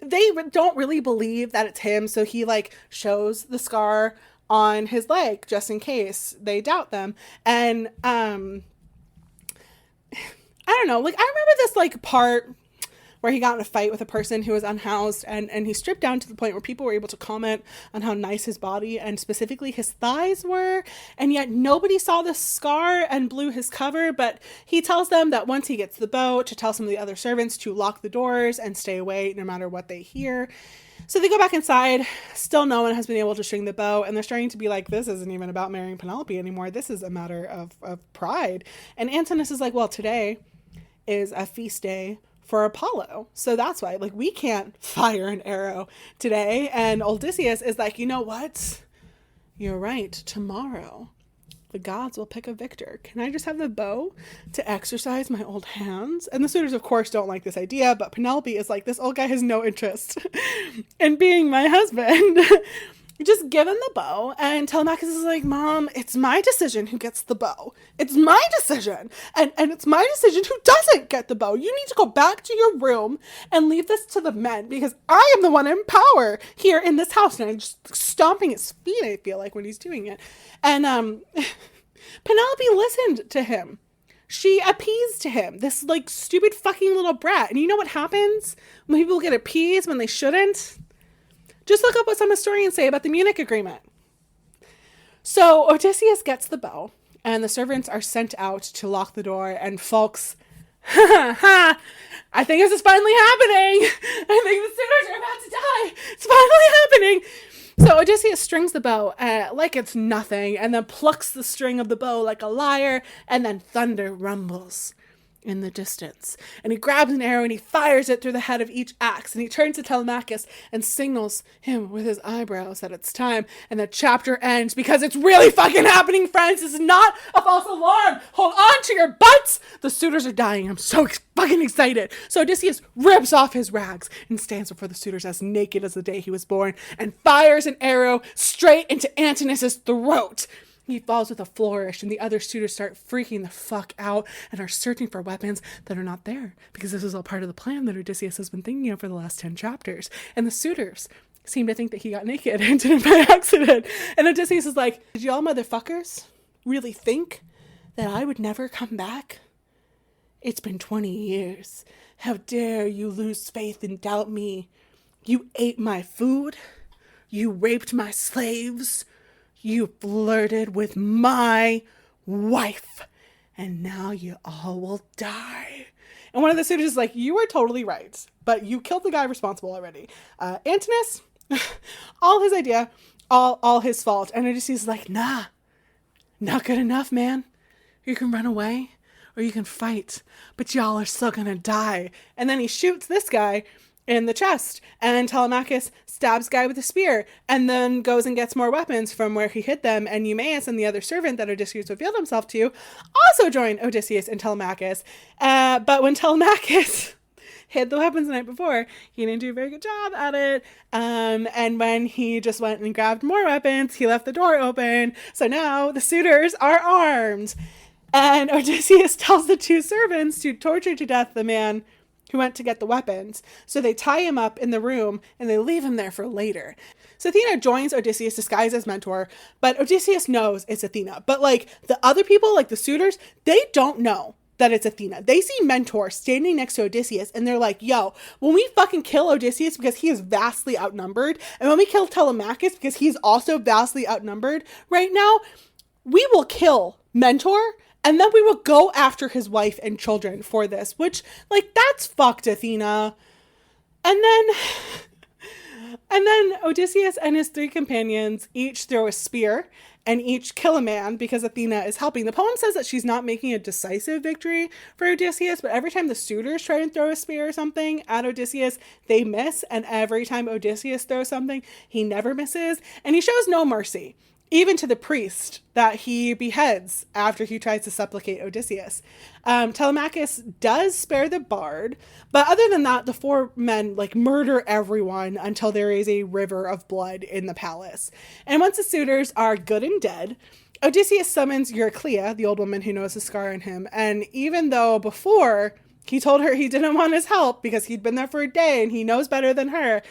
they don't really believe that it's him. So he like shows the scar on his leg just in case they doubt them. And I don't know, like, I remember this, like, part where he got in a fight with a person who was unhoused, and he stripped down to the point where people were able to comment on how nice his body and specifically his thighs were, and yet nobody saw the scar and blew his cover. But he tells them that once he gets the bow, to tell some of the other servants to lock the doors and stay away no matter what they hear. So they go back inside. Still no one has been able to string the bow, and they're starting to be like, this isn't even about marrying Penelope anymore. This is a matter of pride. And Antinous is like, well, today is a feast day for Apollo. So that's why, like, we can't fire an arrow today. And Odysseus is like, you know what? You're right. Tomorrow, the gods will pick a victor. Can I just have the bow to exercise my old hands? And the suitors, of course, don't like this idea, but Penelope is like, this old guy has no interest in being my husband. Just give him the bow. And Telemachus is like, Mom, it's my decision who gets the bow. It's my decision. And it's my decision who doesn't get the bow. You need to go back to your room and leave this to the men, because I am the one in power here in this house. And I'm just stomping his feet, I feel like, when he's doing it. And Penelope listened to him. She appeased him, this like stupid fucking little brat. And you know what happens when people get appeased when they shouldn't? Just look up what some historians say about the Munich Agreement. So Odysseus gets the bow, and the servants are sent out to lock the door, and folks, I think this is finally happening. I think the suitors are about to die. It's finally happening. So Odysseus strings the bow like it's nothing, and then plucks the string of the bow like a lyre, and then thunder rumbles in the distance. And he grabs an arrow and he fires it through the head of each axe, and he turns to Telemachus and signals him with his eyebrows that it's time. And the chapter ends, because it's really fucking happening, friends. This is not a false alarm. Hold on to your butts. The suitors are dying. I'm so fucking excited. So Odysseus rips off his rags and stands before the suitors as naked as the day he was born, and fires an arrow straight into Antinous' throat. He falls with a flourish, and the other suitors start freaking the fuck out and are searching for weapons that are not there, because this is all part of the plan that Odysseus has been thinking of for the last 10 chapters. And the suitors seem to think that he got naked and did it by accident. And Odysseus is like, did y'all motherfuckers really think that I would never come back? It's been 20 years. How dare you lose faith and doubt me? You ate my food. You raped my slaves. You flirted with my wife, and now you all will die. And one of the suitors is like, you were totally right, but you killed the guy responsible already. Antinous, all his idea, all his fault. And Odysseus is like, nah, not good enough, man. You can run away, or you can fight, but y'all are still gonna die. And then he shoots this guy in the chest, and Telemachus stabs guy with a spear, and then goes and gets more weapons from where he hid them, and Eumaeus and the other servant that Odysseus revealed himself to also join Odysseus and Telemachus. But when Telemachus hid the weapons the night before, he didn't do a very good job at it. And when he just went and grabbed more weapons, he left the door open. So now the suitors are armed. And Odysseus tells the two servants to torture to death the man who went to get the weapons. So they tie him up in the room and they leave him there for later. So Athena joins Odysseus disguised as mentor, but Odysseus knows it's Athena. But like the other people, like the suitors, they don't know that it's Athena. They see Mentor standing next to Odysseus and they're like, yo, when we fucking kill Odysseus because he is vastly outnumbered, and when we kill Telemachus because he's also vastly outnumbered right now, we will kill Mentor and then we will go after his wife and children for this, which, like, that's fucked, Athena. And then Odysseus and his three companions each throw a spear and each kill a man because Athena is helping. The poem says that she's not making a decisive victory for Odysseus, but every time the suitors try and throw a spear or something at Odysseus, they miss. And every time Odysseus throws something, he never misses. And he shows no mercy, even to the priest that he beheads after he tries to supplicate Odysseus. Telemachus does spare the bard, but other than that, the four men like murder everyone until there is a river of blood in the palace. And once the suitors are good and dead, Odysseus summons Euryclea, the old woman who knows the scar on him. And even though before he told her he didn't want his help because he'd been there for a day and he knows better than her,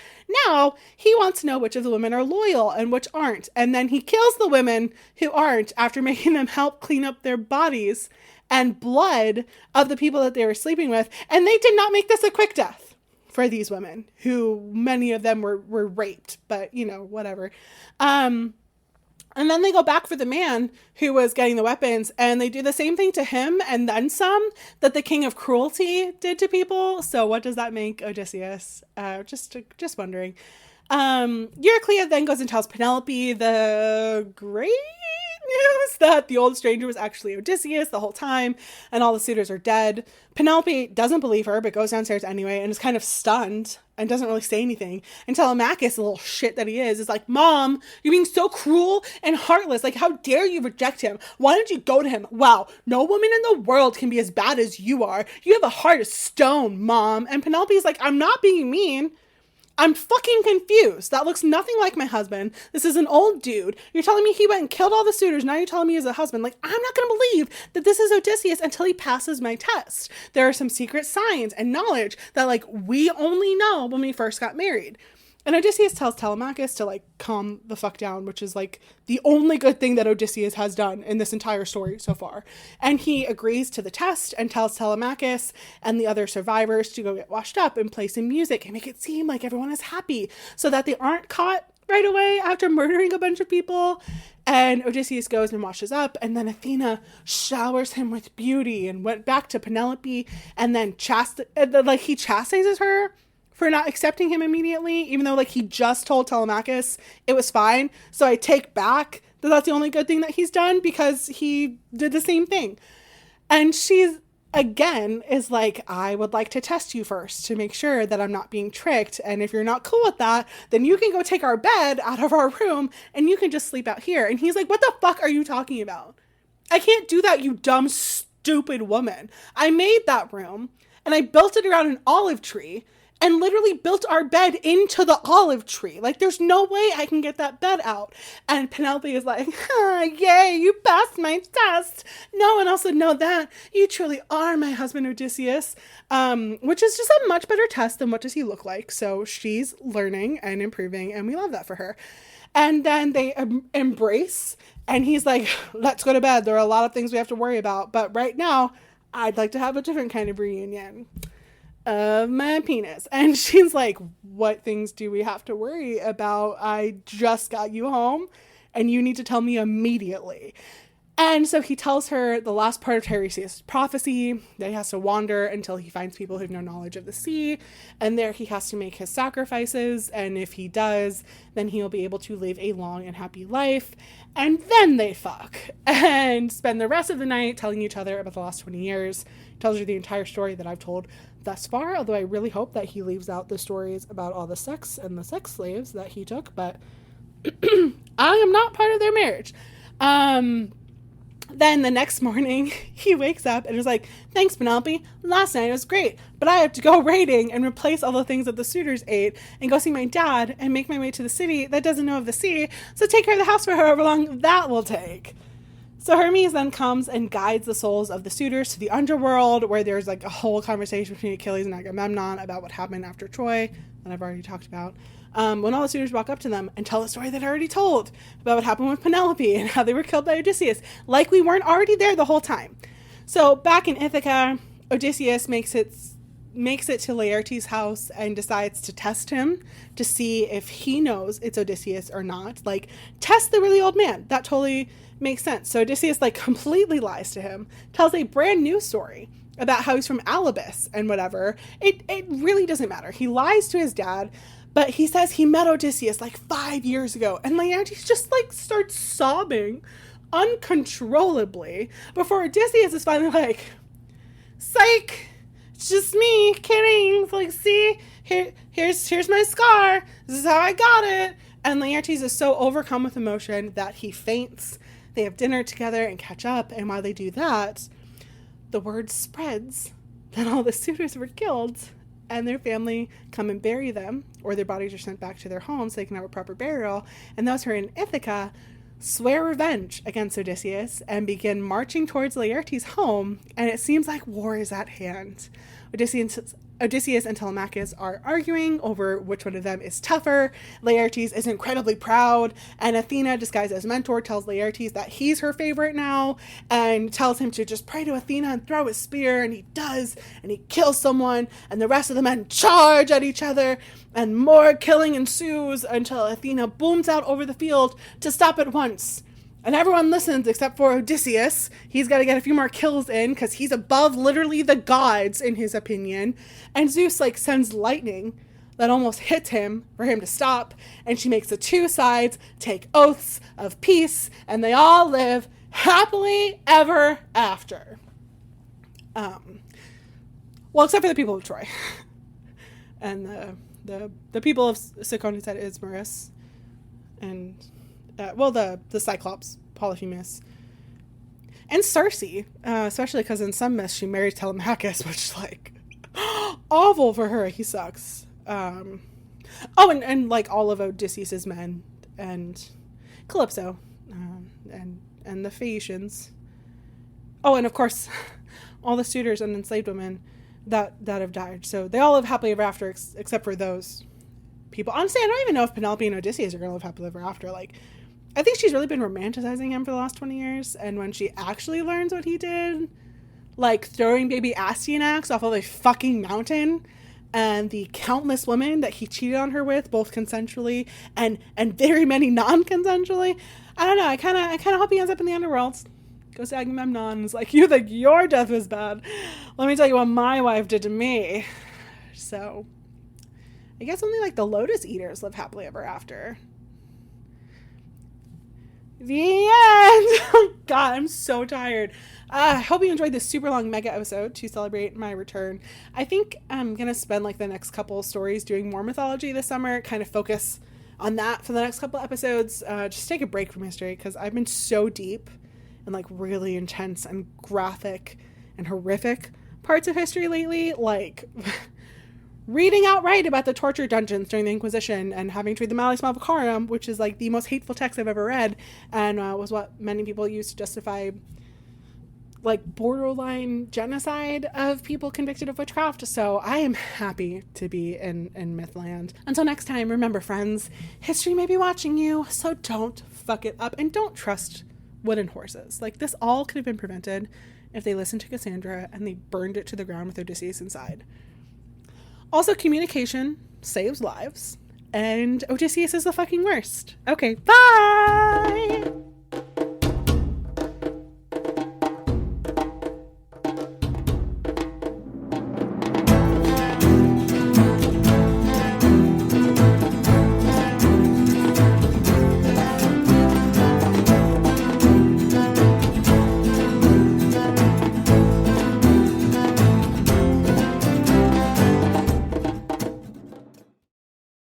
now he wants to know which of the women are loyal and which aren't. And then he kills the women who aren't after making them help clean up their bodies and blood of the people that they were sleeping with. And they did not make this a quick death for these women, who many of them were raped, but you know, whatever. And then they go back for the man who was getting the weapons, and they do the same thing to him and then some that the king of cruelty did to people. So what does that make Odysseus? Just wondering. Euryclea then goes and tells Penelope the great news that the old stranger was actually Odysseus the whole time and all the suitors are dead. Penelope doesn't believe her but goes downstairs anyway and is kind of stunned and doesn't really say anything. And Telemachus, the little shit that he is like, Mom, you're being so cruel and heartless. Like, how dare you reject him? Why don't you go to him? Wow, no woman in the world can be as bad as you are. You have a heart of stone, Mom. And Penelope's like, I'm not being mean. I'm fucking confused. That looks nothing like my husband. This is an old dude. You're telling me he went and killed all the suitors. Now you're telling me he's a husband. Like, I'm not going to believe that this is Odysseus until he passes my test. There are some secret signs and knowledge that, like, we only know when we first got married. And Odysseus tells Telemachus to, like, calm the fuck down, which is, like, the only good thing that Odysseus has done in this entire story so far. And he agrees to the test and tells Telemachus and the other survivors to go get washed up and play some music and make it seem like everyone is happy so that they aren't caught right away after murdering a bunch of people. And Odysseus goes and washes up, and then Athena showers him with beauty and went back to Penelope and then he chastises her for not accepting him immediately, even though, like, he just told Telemachus it was fine. So I take back that that's the only good thing that he's done because he did the same thing. And she's, again, is like, I would like to test you first to make sure that I'm not being tricked. And if you're not cool with that, then you can go take our bed out of our room and you can just sleep out here. And he's like, what the fuck are you talking about? I can't do that, you dumb, stupid woman. I made that room and I built it around an olive tree and literally built our bed into the olive tree. Like, there's no way I can get that bed out. And Penelope is like, yay, you passed my test. No one else would know that. You truly are my husband, Odysseus. Which is just a much better test than what does he look like. So she's learning and improving, and we love that for her. And then they embrace, and he's like, let's go to bed. There are a lot of things we have to worry about. But right now, I'd like to have a different kind of reunion of my penis. And she's like, what things do we have to worry about? I just got you home and you need to tell me immediately. And so he tells her the last part of Tiresias' prophecy, that he has to wander until he finds people who have no knowledge of the sea. And there he has to make his sacrifices. And if he does, then he'll be able to live a long and happy life. And then they fuck and spend the rest of the night telling each other about the last 20 years. Tells her the entire story that I've told thus far. Although I really hope that he leaves out the stories about all the sex and the sex slaves that he took. But I am not part of their marriage. Then the next morning, he wakes up and is like, thanks, Penelope. Last night was great, but I have to go raiding and replace all the things that the suitors ate and go see my dad and make my way to the city that doesn't know of the sea, so take care of the house for however long that will take. So Hermes then comes and guides the souls of the suitors to the underworld, where there's like a whole conversation between Achilles and Agamemnon about what happened after Troy that I've already talked about. When all the suitors walk up to them and tell the story that I already told about what happened with Penelope and how they were killed by Odysseus, like we weren't already there the whole time. So back in Ithaca, Odysseus makes it to Laertes' house and decides to test him to see if he knows it's Odysseus or not. Like, test the really old man. That totally makes sense. So Odysseus like completely lies to him, tells a brand new story about how he's from Alybis and whatever. It really doesn't matter. He lies to his dad, but he says he met Odysseus like 5 years ago, and Laertes just like starts sobbing uncontrollably before Odysseus is finally like, psych, it's just me, kidding. It's like, see, here's my scar. This is how I got it. And Laertes is so overcome with emotion that he faints. They have dinner together and catch up, and while they do that, the word spreads that all the suitors were killed, and their family come and bury them, or their bodies are sent back to their homes so they can have a proper burial. And those who are in Ithaca swear revenge against Odysseus and begin marching towards Laertes' home, and it seems like war is at hand. Odysseus and Telemachus are arguing over which one of them is tougher. Laertes is incredibly proud, and Athena, disguised as mentor, tells Laertes that he's her favorite now, and tells him to just pray to Athena and throw his spear, and he does, and he kills someone, and the rest of the men charge at each other, and more killing ensues until Athena booms out over the field to stop at once. And everyone listens except for Odysseus. He's got to get a few more kills in because he's above literally the gods in his opinion. And Zeus like sends lightning that almost hits him for him to stop. And she makes the two sides take oaths of peace, and they all live happily ever after. Well, except for the people of Troy and the people of Siconis at Ismarus, and the Cyclops, Polyphemus, and Circe, especially because in some myths she marries Telemachus, which is like awful for her. He sucks. And like all of Odysseus's men, and Calypso, and the Phaeacians. Oh, and of course, all the suitors and enslaved women that have died. So they all live happily ever after, except for those people. Honestly, I don't even know if Penelope and Odysseus are going to live happily ever after. Like, I think she's really been romanticizing him for the last 20 years. And when she actually learns what he did, like throwing baby Astyanax off of a fucking mountain, and the countless women that he cheated on her with, both consensually and very many non-consensually, I don't know. I kind of hope he ends up in the underworld. Goes to Agamemnon and is like, you think your death was bad? Let me tell you what my wife did to me. So I guess only like the Lotus Eaters live happily ever after. The end. God, I'm so tired. I hope you enjoyed this super long mega episode to celebrate my return. I think I'm going to spend like the next couple stories doing more mythology this summer, kind of focus on that for the next couple episodes. Just take a break from history because I've been so deep and like really intense and graphic and horrific parts of history lately. Like reading outright about the torture dungeons during the Inquisition and having to read the Malleus Maleficarum, which is like the most hateful text I've ever read, and was what many people used to justify like borderline genocide of people convicted of witchcraft. So I am happy to be in Mythland. Until next time, remember friends, history may be watching you, so don't fuck it up, and don't trust wooden horses. Like, this all could have been prevented if they listened to Cassandra and they burned it to the ground with Odysseus inside. Also, communication saves lives, and Odysseus is the fucking worst. Okay, bye!